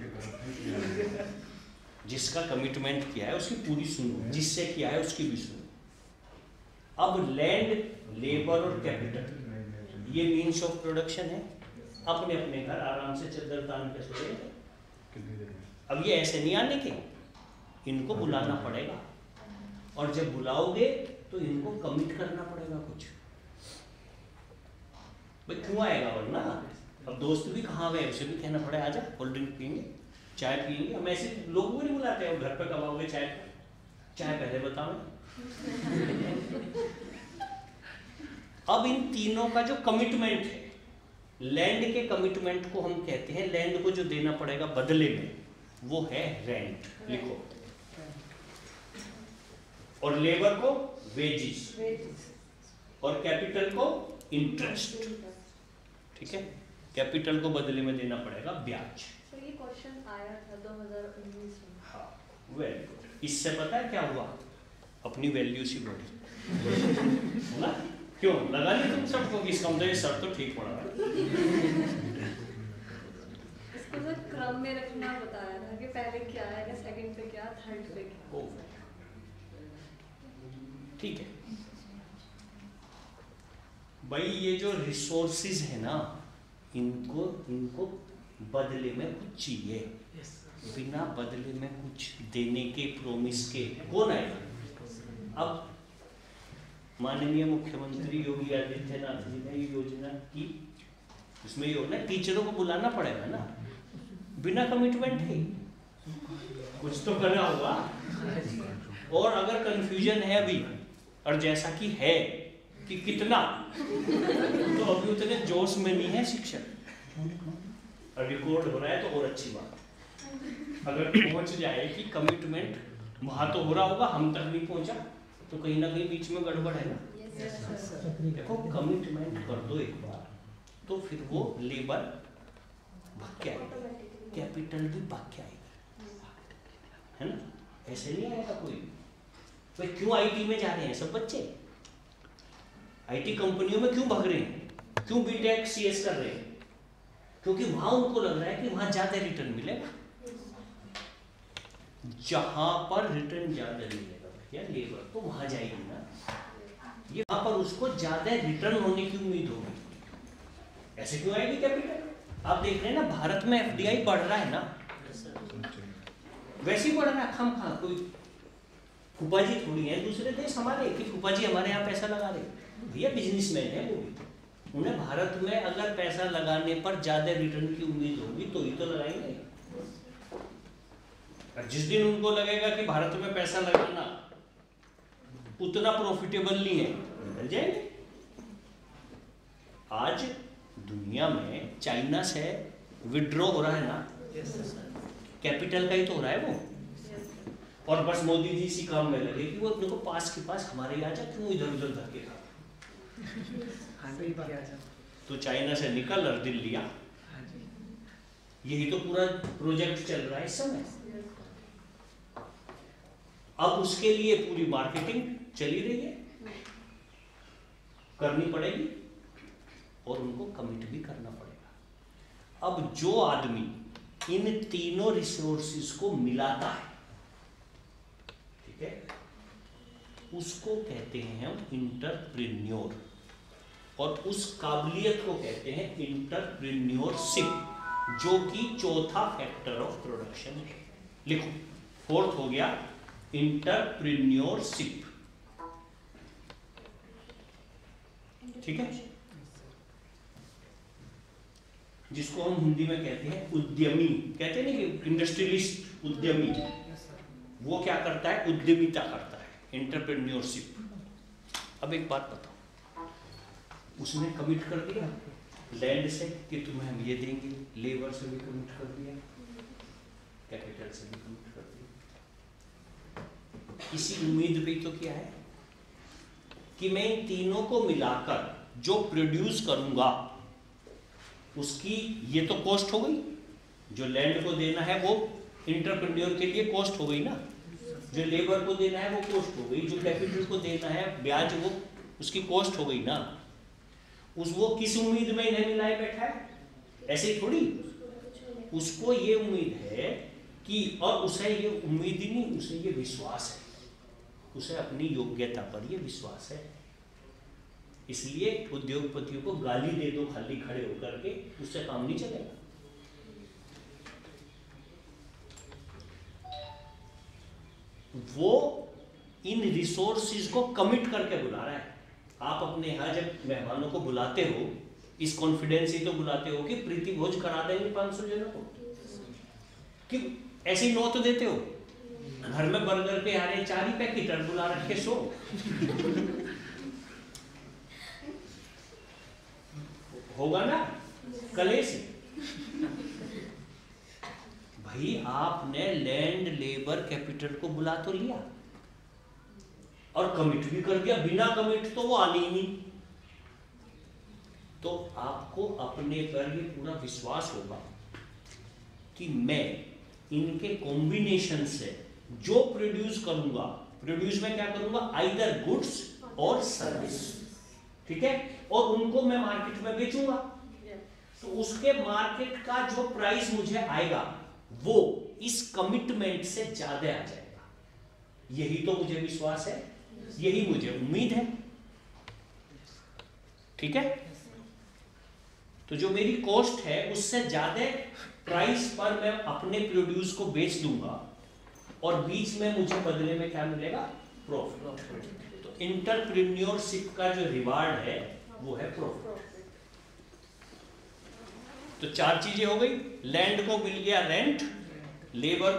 जिसका कमिटमेंट किया है उसकी पूरी सुनो, जिससे किया है उसकी भी सुनो। अब लैंड, लेबर और कैपिटल ये मीन्स ऑफ प्रोडक्शन है। अपने अपने घर आराम से चद्दर तान के सोए। अब ये ऐसे नहीं आने के, इनको बुलाना पड़ेगा, और जब बुलाओगे तो इनको कमिट करना पड़ेगा कुछ। भाई क्यों आएगा वरना? अब दोस्त भी कहाँ गए, उसे भी कहना पड़ेगा आजा कोल्ड ड्रिंक पियेंगे, चाय पियेंगे। हम ऐसे लोगों को नहीं बुलाते हैं, घर पे कब आओगे चाय, चाय पहले बताओ। अब इन तीनों का जो कमिटमेंट है, लैंड के कमिटमेंट को हम कहते हैं, लैंड को जो देना पड़ेगा बदले में वो है रेंट, लिखो। और लेबर को वेजिस, और कैपिटल को इंटरेस्ट, ठीक है। कैपिटल को बदले में देना पड़ेगा ब्याज। तो ये क्वेश्चन आया था 2019 में। हाँ, वेरी गुड। इससे पता है क्या हुआ? अपनी वैल्यू सी बढ़ी ना। क्यों लगा नहीं तुम सबको कि इसका मतलब ये सर तो ठीक पड़ा है। इसको तो क्रम में रखना बताया था कि पहले क्या है, सेकंड पे क्या, थर्ड पे क्या। ठीक है भाई, ये जो रिसोर्सेज है ना, इनको बदले में कुछ चाहिए। बिना बदले में कुछ देने के, प्रॉमिस के कौन आएगा? अब माननीय मुख्यमंत्री योगी आदित्यनाथ जी ने ये योजना की, इसमें ये होना टीचरों को बुलाना पड़ेगा ना, बिना कमिटमेंट है, कुछ तो करना होगा। और अगर कंफ्यूजन है अभी, और जैसा कि है कि कितना, तो अभी उतने जोश में नहीं है शिक्षक, और रिकॉर्ड हो रहा है तो और अच्छी बात। अगर पहुंच जाए कि कमिटमेंट वहां तो हो रहा होगा, हम तक नहीं पहुंचा, तो कहीं ना कहीं बीच में गड़बड़ है ना। देखो कमिटमेंट कर दो एक बार, तो फिर वो लेबर भाग के आएगी, कैपिटल भी भाग के आएगा, है ना। ऐसे नहीं आएगा कोई। भाई क्यों आईटी में जा रहे हैं सब बच्चे? आईटी कंपनियों में क्यों भाग रहे हैं? क्यों बीटेक सीएस कर रहे हैं? क्योंकि वहां उनको लग रहा है कि वहां ज्यादा रिटर्न मिलेगा। जहां पर रिटर्न ज्यादा मिलेगा भैया लेबर तो वहां जाएगी ना, ये वहां पर उसको ज्यादा रिटर्न होने की उम्मीद होगी। ऐसे क्यों आएगी कैपिटल? आप देख रहे हैं ना, भारत में एफडीआई बढ़ रहा है ना, वैसे ही बढ़ रहा है खामखा। कोई फूफा जी थोड़ी है दूसरे देश हमारे कि फूफा जी हमारे यहाँ पैसा लगा रहे। भैया बिजनेसमैन है वो भी, उन्हें भारत में अगर पैसा लगाने पर ज्यादा रिटर्न की उम्मीद होगी तो ही तो लगाएंगे। और जिस दिन उनको लगेगा कि भारत में पैसा लगाना उतना प्रॉफिटेबल नहीं है, निकल जाएंगे। आज दुनिया में चाइना से विड्रॉ हो रहा है ना, कैपिटल का ही तो हो रहा है वो। और बस मोदी जी इसी काम में लगे कि वो अपने को पास के पास हमारे आ जा, क्यों इधर उधर धक्के खा। तो चाइना से निकल और दिल्ली आ, यही तो पूरा प्रोजेक्ट चल रहा है इस समय। अब उसके लिए पूरी मार्केटिंग चली रही है, करनी पड़ेगी और उनको कमिट भी करना पड़ेगा। अब जो आदमी इन तीनों रिसोर्सेज को मिलाता है, ठीक है, उसको कहते हैं हम इंटरप्रेन्योर, और उस काबिलियत को कहते हैं इंटरप्रेन्योरशिप, जो कि चौथा फैक्टर ऑफ प्रोडक्शन है। लिखो, फोर्थ हो गया इंटरप्रेन्योरशिप, ठीक है, जिसको हम हिंदी में कहते हैं उद्यमी। कहते हैं नहीं कि इंडस्ट्रियलिस्ट, उद्यमी, वो क्या करता है? उद्यमिता करता है, इंटरप्रेन्योरशिप। अब एक बात बताओ, उसने कमिट कर दिया लैंड से कि तुम्हें हम ये देंगे, लेबर से भी कमिट कर दिया, कैपिटल से भी कमिट कर दिया, किसी उम्मीद भी तो किया है कि मैं इन तीनों को मिलाकर जो प्रोड्यूस करूंगा उसकी ये तो कॉस्ट हो गई। जो लैंड को देना है वो इंटरप्रेन्योर के लिए कॉस्ट हो गई ना, जो लेबर को देना है वो कॉस्ट हो गई, जो कैपिटल को देना है ब्याज वो उसकी कॉस्ट हो गई ना। वो किस उम्मीद में इन्हें मिलाए बैठा है? ऐसे ही थोड़ी, उसको ये उम्मीद है कि, और उसे ये उम्मीद ही नहीं, उसे ये विश्वास है, उसे अपनी योग्यता पर ये विश्वास है। इसलिए उद्योगपतियों को गाली दे दो खाली खड़े होकर के, उससे काम नहीं चलेगा। वो इन रिसोर्सेज को कमिट करके बुला रहा है। आप अपने यहाँ जब मेहमानों को बुलाते हो, इस कॉन्फिडेंस ही तो बुलाते हो कि प्रीति भोज करा देंगे 500 जनों को, कि ऐसे ही नो तो देते हो। घर में बर्गर पे आ रहे 4 ही पैकेट और बुला रखे 100। होगा ना कलेश। भाई आपने लैंड, लेबर, कैपिटल को बुला तो लिया और कमिट भी कर दिया, बिना कमिट तो वो आनी ही नहीं। तो आपको अपने पर ये पूरा विश्वास होगा कि मैं इनके कॉम्बिनेशन से जो प्रोड्यूस करूंगा, प्रोड्यूस में क्या करूंगा? आइदर गुड्स और सर्विस, ठीक है, और उनको मैं मार्केट में बेचूंगा। तो उसके मार्केट का जो प्राइस मुझे आएगा वो इस कमिटमेंट से ज्यादा आ जाएगा। यही तो मुझे विश्वास है। यही मुझे उम्मीद है। ठीक है, तो जो मेरी कॉस्ट है उससे ज्यादा प्राइस पर मैं अपने प्रोड्यूस को बेच दूंगा और बीच में मुझे बदले में क्या मिलेगा? प्रॉफिट। तो एंटरप्रेन्योरशिप का जो रिवार्ड है वो है प्रॉफिट। तो चार चीजें हो गई, लैंड को मिल गया रेंट, लेबर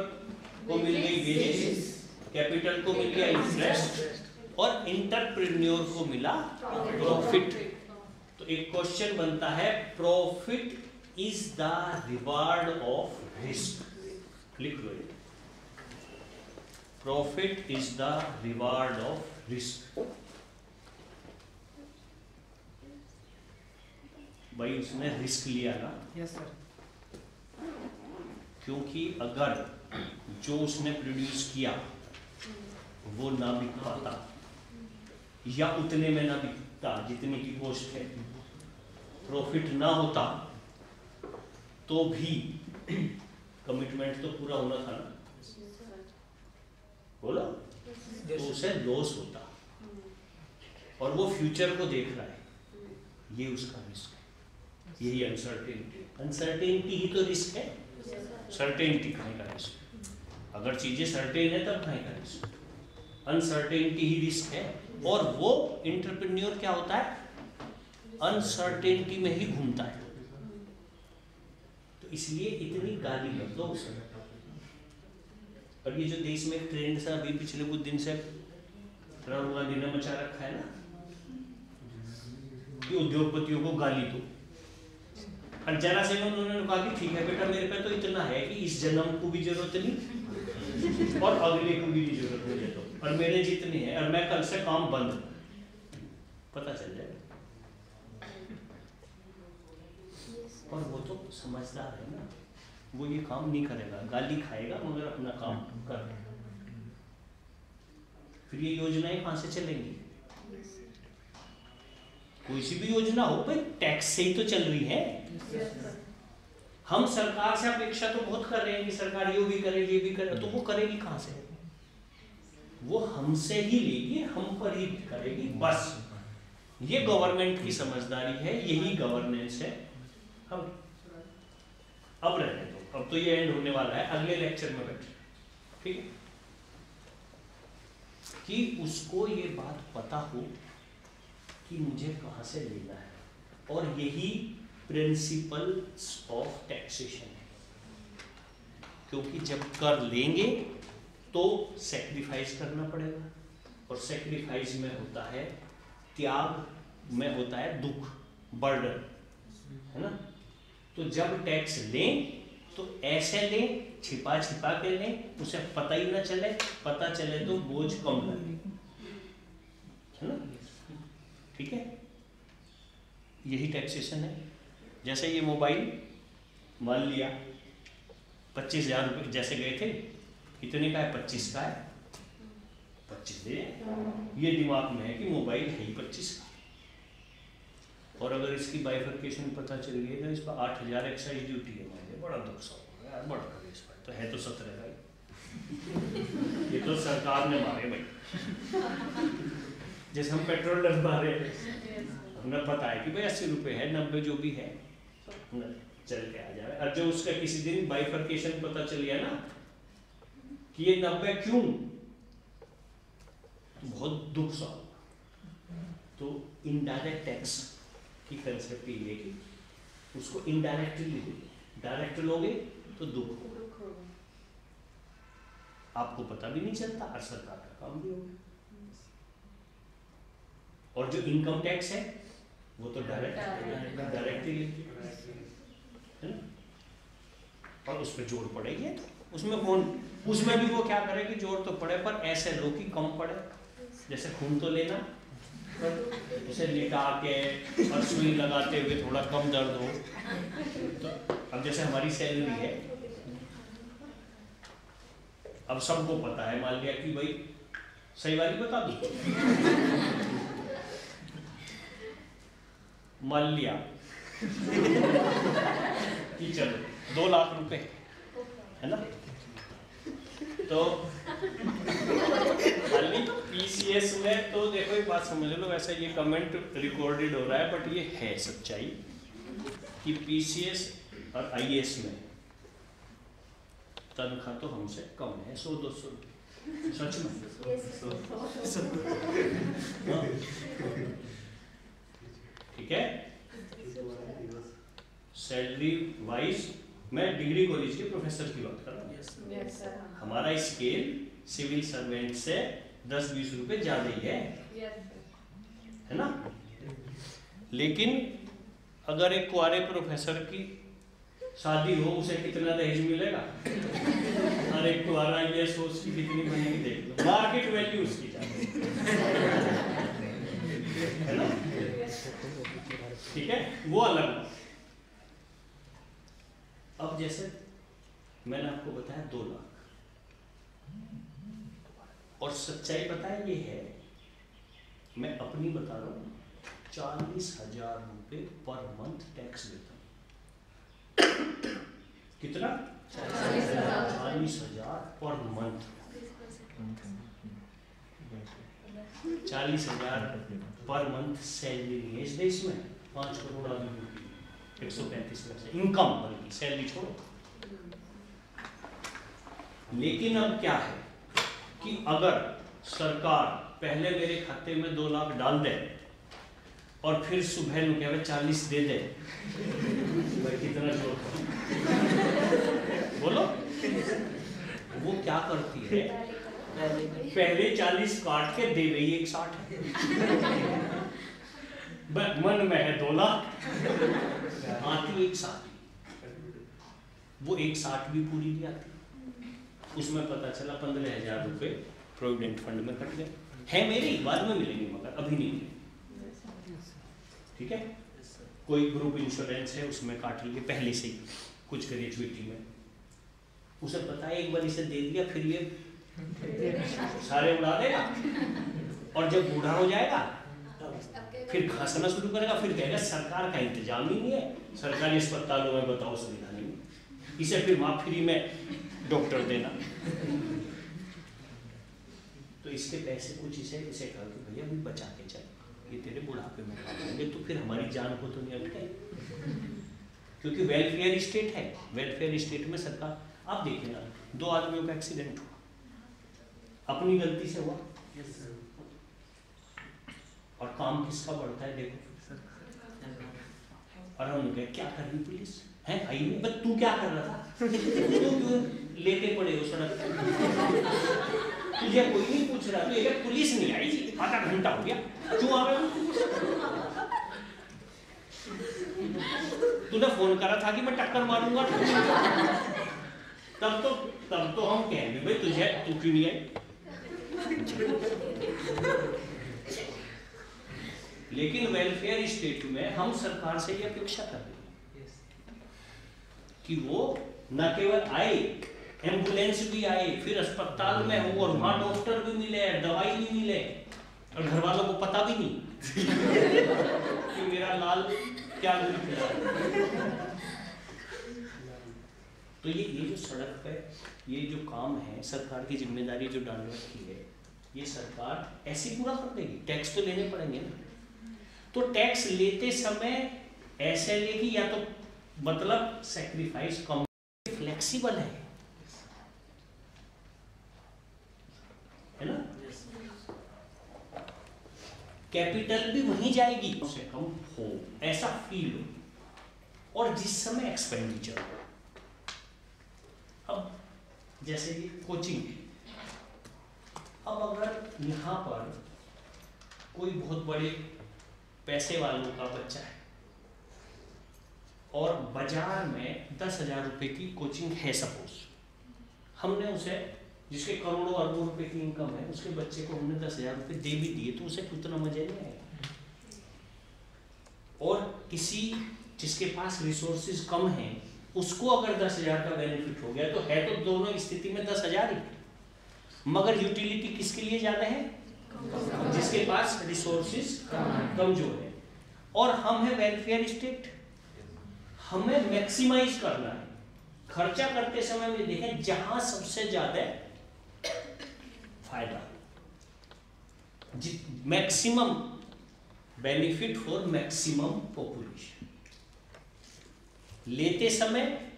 को मिल गई वेजेस, कैपिटल को मिल गया इंटरेस्ट और एंटरप्रेन्योर को मिला प्रॉफिट। तो एक क्वेश्चन बनता है, profit is the reward of risk. लिख लो, profit is the reward of risk. भाई उसने रिस्क लिया ना? Yes sir. क्योंकि अगर जो उसने प्रोड्यूस किया वो ना बिक पाता या उतने में ना बिकता जितने की कॉस्ट है, प्रॉफिट ना होता तो भी कमिटमेंट तो पूरा होना था ना, बोला? तो उसे लॉस होता और वो फ्यूचर को देख रहा है, ये उसका रिस्क है। यही अनसर्टेनिटी, अनसर्टेनिटी ही तो रिस्क है। सर्टेनिटी कहीं का रिस्क, अगर चीजें सर्टेन है तब कहीं का रिस्क, अनसर्टेनिटी ही रिस्क है। और वो एंटरप्रेन्योर क्या होता है? अनसर्टेनिटी में ही घूमता है। तो इसलिए इतनी गाली मत दो उसे। और ये जो देश में ट्रेंड सा अभी पिछले कुछ दिन से राहुल गांधी ने मचा रखा है ना कि उद्योगपतियों को गाली दो, और जरा से उन्होंने कहा कि ठीक है बेटा, मेरे पे तो इतना है कि इस जन्म को भी जरूरत नहीं और अगले को भी नहीं जरूरत मुझे तो, और मेरे जितने हैं और मैं कल से काम बंद, पता चल जाएगा। और वो तो समझदार है ना, वो ये काम नहीं करेगा, गाली खाएगा मगर अपना काम कर। फिर ये योजनाएं कहां से चलेंगी? कोई सी भी योजना हो भाई टैक्स से ही तो चल रही है। हम सरकार से अपेक्षा तो बहुत कर रहे हैं कि सरकार ये भी करे ये भी करे, तो वो करेगी कहां से? वो हमसे ही लेगी, हम पर ही करेगी बस। ये गवर्नमेंट की समझदारी है, यही गवर्नेंस है। हम अब रहने दो, अब तो ये एंड होने वाला है, अगले लेक्चर में बैठे, ठीक है? कि उसको ये बात पता हो कि मुझे कहां से लेना है, और यही प्रिंसिपल्स ऑफ टैक्सेशन है। क्योंकि जब कर लेंगे तो सैक्रिफाइस करना पड़ेगा, और सैक्रिफाइस में होता है त्याग, में होता है दुख, बर्डन, है ना? तो जब टैक्स लें तो ऐसे लें, छिपा छिपा के लें, उसे पता ही ना चले, पता चले तो बोझ कम लगे, है ना? ठीक है, यही टैक्सेशन है। जैसे ये मोबाइल मान लिया 25,000 रुपये जैसे गए थे, कितने का है? 25 का है, 25 दे। ये दिमाग में है कि मोबाइल है ही 25 का, और अगर इसकी बाइफर्केशन पता चल गई तो इस पर 8,000 एक्साइज ड्यूटी है, मुझे बड़ा दुख सा होगा यार, बढ़ कर इस पर तो है तो 17 का, ये तो सरकार ने मारे भाई। जैसे हम पेट्रोल डलवा रहे हैं, हमें पता है कि भाई 80 रुपये है, 90 जो भी है चल के आ जाए, और जो उसका किसी दिन बाइफर्केशन पता चल गया ना कि ये 90 क्यों, तो बहुत दुख सा होगा। तो इनडायरेक्ट टैक्स की कंसेप्ट ये कि उसको इनडायरेक्टली, डायरेक्ट लोगे तो दुख होगा, आपको पता भी नहीं चलता और सरकार का काम भी होगा। और जो इनकम टैक्स है वो तो डायरेक्टली है ना, और उस पर जोड़ पड़ेगी, तो उसमें कौन, उसमें भी वो क्या करेगी, जोड़ तो पड़े पर ऐसे लो कि कम पड़े। जैसे खून तो लेना, उसे लिटा के और सुई लगाते हुए थोड़ा कम दर्द हो, तो अब जैसे हमारी सैलरी है, अब सबको पता है, मान लिया कि भाई सही वाली बता दूं, मान लिया कि चलो 2 लाख रुपए है ना, तो मान ली पीसीएस में तो देखो एक बात समझ लो, वैसे ये कमेंट रिकॉर्डेड हो रहा है बट ये है सच्चाई कि पीसीएस और आईएएस में तनख्वाह तो हमसे कम है 100-200 सच में। ठीक है, सैलरी वाइज मैं डिग्री कॉलेज के प्रोफेसर की बात कर रहा हूँ। हमारा स्केल सिविल सर्वेंट से 10-20 रुपए ज्यादा ही है ना। लेकिन अगर एक कुआरे प्रोफेसर की शादी हो उसे कितना दहेज मिलेगा, और एक कुआरा ये सोच की कितनी बनेगी देख लो, मार्केट वैल्यू उसकी है ना। ठीक है, वो अलग। अब जैसे मैंने आपको बताया 2 लाख, और सच्चाई पता है ये है, मैं अपनी बता रहा हूँ, 40,000 रुपये पर मंथ टैक्स देता हूँ। कितना? 40,000 per month. 40,000 per month salary नहीं है इस देश में। 5 करोड़ आदमी की 135 लाख से इनकम, बल्कि सैलरी छोड़ो। लेकिन अब क्या है कि अगर सरकार पहले मेरे खाते में 2 लाख डाल दे और फिर सुबह नु कहे 40 दे दे, भाई कितना जोर बोलो। वो क्या करती है, पहले 40 काट के दे रही है 160, मन में है 2 लाख, आती 160, वो 160 भी पूरी नहीं आती। उसमें पता चला 15,000 रुपये प्रोविडेंट फंड में कट गए हैं मेरे, बाद में मिलेंगे मगर अभी नहीं मिले। ठीक है, कोई ग्रुप इंश्योरेंस है उसमें काट लिए पहले से ही कुछ ग्रेजुएटी में, उसे पता है एक बार इसे दे दिया फिर ये सारे उड़ा देगा, और जब बूढ़ा हो जाएगा फिर घासना शुरू करेगा, फिर कहेगा सरकार का इंतजाम ही नहीं है, सरकारी अस्पतालों में बताओ सुविधा नहीं, इसे फिर वहां फ्री में डॉक्टर देना। तो इसके पैसे कुछ इसे कहा कि भैया अभी बचा के चल, ये तेरे बुढ़ापे में काम आएंगे, तो फिर हमारी जान को तो नहीं अटके, क्योंकि वेलफेयर स्टेट है। वेलफेयर स्टेट में सरकार, आप देखिए ना, 2 आदमियों का एक्सीडेंट हुआ, अपनी गलती से हुआ, और काम किसका बढ़ता है देखो। और हम कहे क्या कर रही पुलिस है, आई नहीं, बस तू क्या कर रहा था, तू क्यों लेटे पड़े हो सड़क, तुझे कोई नहीं पूछ रहा, तो पुलिस नहीं आई, आधा घंटा हो गया, क्यों आ रहा है? तूने फोन करा था कि मैं टक्कर मारूंगा, तब तो हम कहेंगे भाई तुझे, तू क्यों नहीं आई। लेकिन वेलफेयर स्टेट में हम सरकार से ये अपेक्षा कर रहे हैं कि वो न केवल आए, एम्बुलेंस भी आए, फिर अस्पताल में हो और वहां डॉक्टर भी मिले, दवाई भी मिले, और घर वालों को पता भी नहीं कि मेरा लाल क्या खिला। तो ये जो सड़क पे ये जो काम है, सरकार की जिम्मेदारी जो डाल रखी है, ये सरकार ऐसी पूरा कर देगी। टैक्स तो लेने पड़ेंगे ना, तो टैक्स लेते समय ऐसे लेगी, या तो मतलब सैक्रिफाइस कम, फ्लेक्सिबल है ना, कैपिटल भी वहीं जाएगी, उससे कम हो ऐसा फील हो, और जिस समय एक्सपेंडिचर हो। अब जैसे ये कोचिंग, अब अगर यहाँ पर कोई बहुत बड़े पैसे वालों का बच्चा है और बाजार में 10,000 रुपए की कोचिंग है सपोज, हमने उसे, जिसके करोड़ों अरबों रुपए की इनकम है, उसके बच्चे को हमने 10,000 रुपए दे भी दिए, तो उसे उतना मजा नहीं आएगा। और किसी जिसके पास रिसोर्सेज कम हैं, उसको अगर 10,000 का बेनिफिट हो गया, तो है तो दोनों स्थिति में 10,000 ही, मगर यूटिलिटी किसके लिए ज्यादा है? जिसके पास रिसोर्सेज कमजोर है। और हम है वेलफेयर स्टेट, हमें मैक्सिमाइज करना है। खर्चा करते समय में देखें जहां सबसे ज्यादा फायदा, maximum benefit for maximum population. लेते समय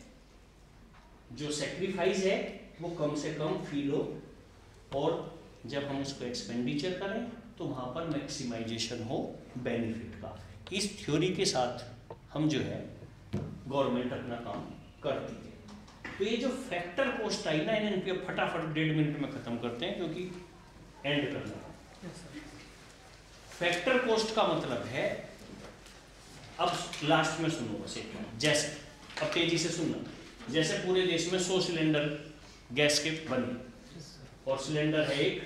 जो सेक्रीफाइस है वो कम से कम फील हो, और जब हम उसको एक्सपेंडिचर करें तो वहां पर मैक्सिमाइजेशन हो बेनिफिट का। इस थ्योरी के साथ हम जो है गवर्नमेंट अपना काम करती है। तो ये जो फैक्टर कॉस्ट आई ना, इन्हें फटाफट 1.5 मिनट में खत्म करते हैं क्योंकि एंड करना है। फैक्टर कॉस्ट का मतलब है, अब लास्ट में सुनो बस एक बार, जैसे अब तेजी से सुनना, जैसे पूरे देश में 100 सिलेंडर गैस के बने और सिलेंडर है एक,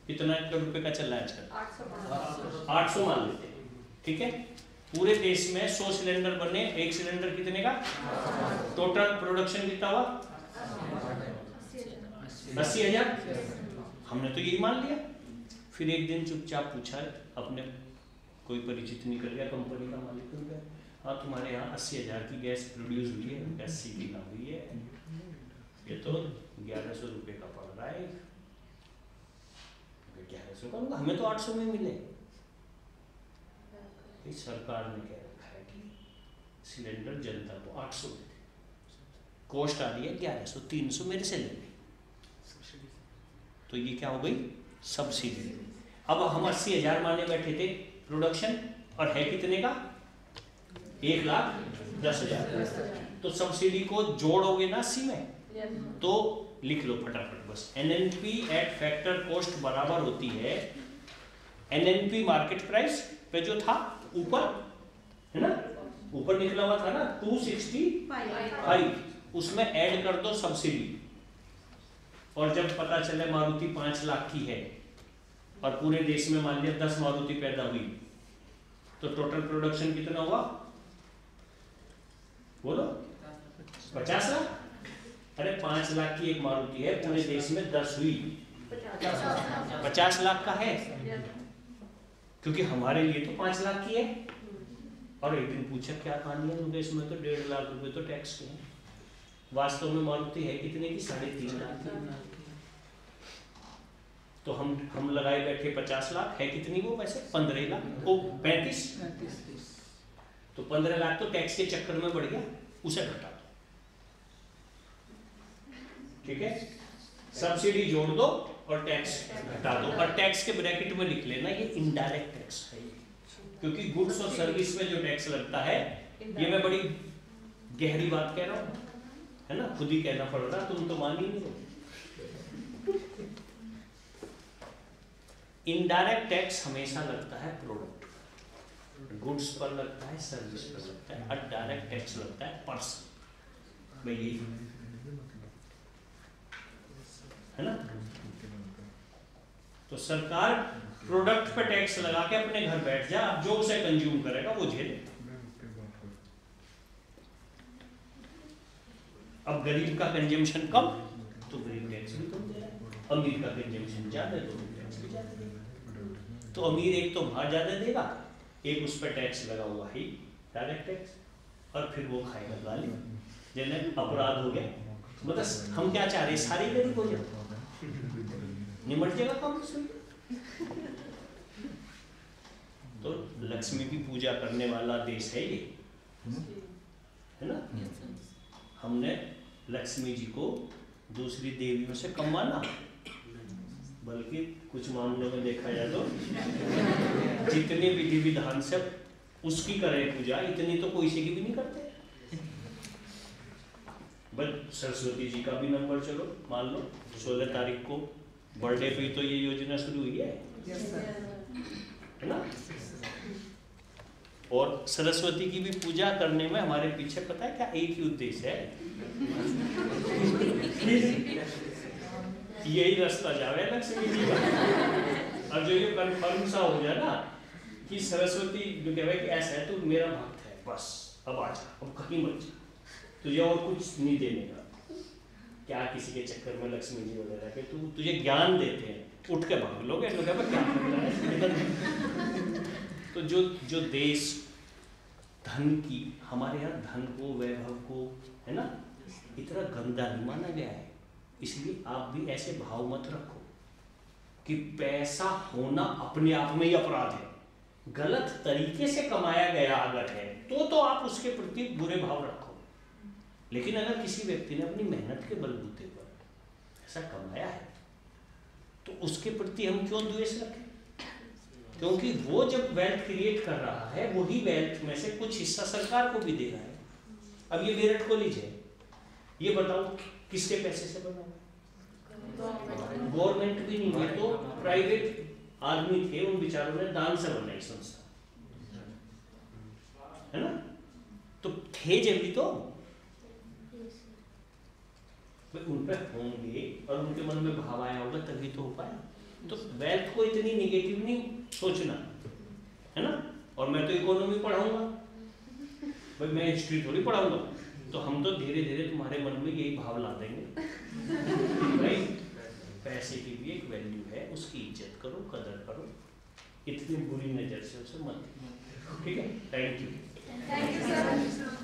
कितना रुपए का चल रहा है आजकल? 800 मान लेते हैं, ठीक है। पूरे देश में 100 सिलेंडर बने, एक सिलेंडर कितने का? टोटल प्रोडक्शन कितना हुआ? 80,000। हमने तो यही मान लिया। फिर एक दिन चुपचाप पूछा, अपने कोई परिचित निकल गया, कंपनी का मालिक हो गया, हाँ तुम्हारे यहाँ 80,000 की गैस प्रोड्यूस हुई है, 80 की ना हुई है, ये तो 1100 रुपये का पड़ रहा है। 1100 का, हमें तो 800 में मिले। इस सरकार ने कह रखा है कि सिलेंडर जनता को 800 में, कॉस्ट आ रही है 1100, 300 मेरे से ले लें, तो ये क्या हो गई? सब्सिडी। अब हम 80,000 माने बैठे थे प्रोडक्शन, और है कितने का? 1,10,000। तो सब्सिडी को जोड़ोगे ना 80 में, तो लिख लो फटाफट बस, एनएनपी एट फैक्टर कॉस्ट बराबर होती है एनएनपी मार्केट प्राइस पे जो था ऊपर, है ना, ऊपर निकला हुआ था ना 265, उसमें ऐड कर दो सब्सिडी। और जब पता चले मारुति 5 लाख की है और पूरे देश में मान लिया 10 मारुति पैदा हुई, तो टोटल प्रोडक्शन कितना हुआ? बोलो 50 लाख। अरे 5 लाख की एक मारुति है, पूरे देश में 10 हुई, 50 लाख का है, क्योंकि हमारे लिए तो 5 लाख की है। और एक दिन पूछा क्या कहानी है, देश में तो 1.5 लाख रुपए तो टैक्स के हैं। वास्तव में मारुति है कितने की? 3.5 लाख की। तो हम लगाए बैठे 50 लाख, है कितनी वो वैसे? 15 लाख को 35, तो 15 लाख तो टैक्स के चक्कर में बढ़ गया, उसे घटा दो, ठीक है। सब्सिडी जोड़ दो और टैक्स घटा दो, और टैक्स के ब्रैकेट में लिख लेना ये इनडायरेक्ट टैक्स है, क्योंकि गुड्स और सर्विस में जो टैक्स लगता है, ये मैं बड़ी गहरी बात कह रहा हूँ, है ना, खुद ही कहना पड़ रहा, तुम तो मान ही नहीं रहे। इनडायरेक्ट टैक्स हमेशा लगता है प्रोडक्ट, गुड्स पर लगता है, सर्विस पर लगता है, और डायरेक्ट टैक्स लगता है पर्सन, भाई यही है ना। तो सरकार प्रोडक्ट पे टैक्स लगा के अपने घर बैठ जा, अब जो उसे कंज्यूम करेगा वो झेले। अब गरीब का कंजम्पशन कम, तो गरीब टैक्स भी कम दे रहा है, अमीर का कंजम्पशन ज्यादा, तो टैक्स भी ज्यादा देगा। तो अमीर एक तो भार ज्यादा देगा, एक उस पर टैक्स लगा हुआ है डायरेक्ट टैक्स, और फिर वो खाएगा गाली, जिन्हें अपराध हो गया। मतलब हम क्या चाह रहे हैं, सारे गरीब हो जाए, निमट जाएगा काम से। तो लक्ष्मी की पूजा करने वाला देश है ये, है ना। हमने लक्ष्मी जी को दूसरी देवियों से कम माना, बल्कि कुछ मामलों में देखा जाए तो जितने विधि विधान से उसकी करें पूजा, इतनी तो कोई से की भी नहीं करते। बस सरस्वती जी का भी नंबर चलो मान लो, 16 तारीख को बर्थडे पे तो ये योजना शुरू हुई है ना। और सरस्वती की भी पूजा करने में हमारे पीछे पता है क्या एक ही उद्देश्य है, यही रास्ता जावे लक्ष्मी जी का। और जो ये कंफर्म सा हो जाए ना कि सरस्वती जो कहे कि ऐसा है, तो मेरा भक्त है, बस अब आ जा, अब कहीं मत जा, तुझे और कुछ नहीं देने का। क्या किसी के चक्कर में लक्ष्मी जी वगैरह के तुझे ज्ञान देते हैं, उठ के भाग लोगे, क्या करना है। तो जो देश धन की, हमारे यहाँ धन को, वैभव को, है ना, इतना गंदा नहीं माना गया है। इसलिए आप भी ऐसे भाव मत रखो कि पैसा होना अपने आप में ही अपराध है। गलत तरीके से कमाया गया अगर है तो आप उसके प्रति बुरे भाव रखो, लेकिन अगर किसी व्यक्ति ने अपनी मेहनत के बलबूते पर ऐसा कमाया है तो उसके प्रति हम क्यों द्वेष रखें? क्योंकि वो जब वेल्थ क्रिएट कर रहा है वही वेल्थ में से कुछ हिस्सा सरकार को भी दे रहा है। अब ये विराट कोहली है, ये बताओ किसके पैसे से बना? गवर्नमेंट भी नहीं है, तो प्राइवेट आदमी थे, उन बेचारों ने दान से बनाई संस्था, है ना? तो थे जब भी तो उन पे होंगे और उनके मन में भाव आया होगा तभी तो हो पाया। तो वेल्थ को इतनी निगेटिव नहीं सोचना, है ना? और मैं तो इकोनॉमी पढ़ाऊंगा भाई, मैं हिस्ट्री थोड़ी पढ़ाऊंगा। तो हम तो धीरे धीरे तुम्हारे मन में यही भाव ला देंगे भाई पैसे की भी एक वैल्यू है, उसकी इज्जत करो, कदर करो, इतनी बुरी नजर से उसे मत देखो। ठीक है, thank you. Thank you sir.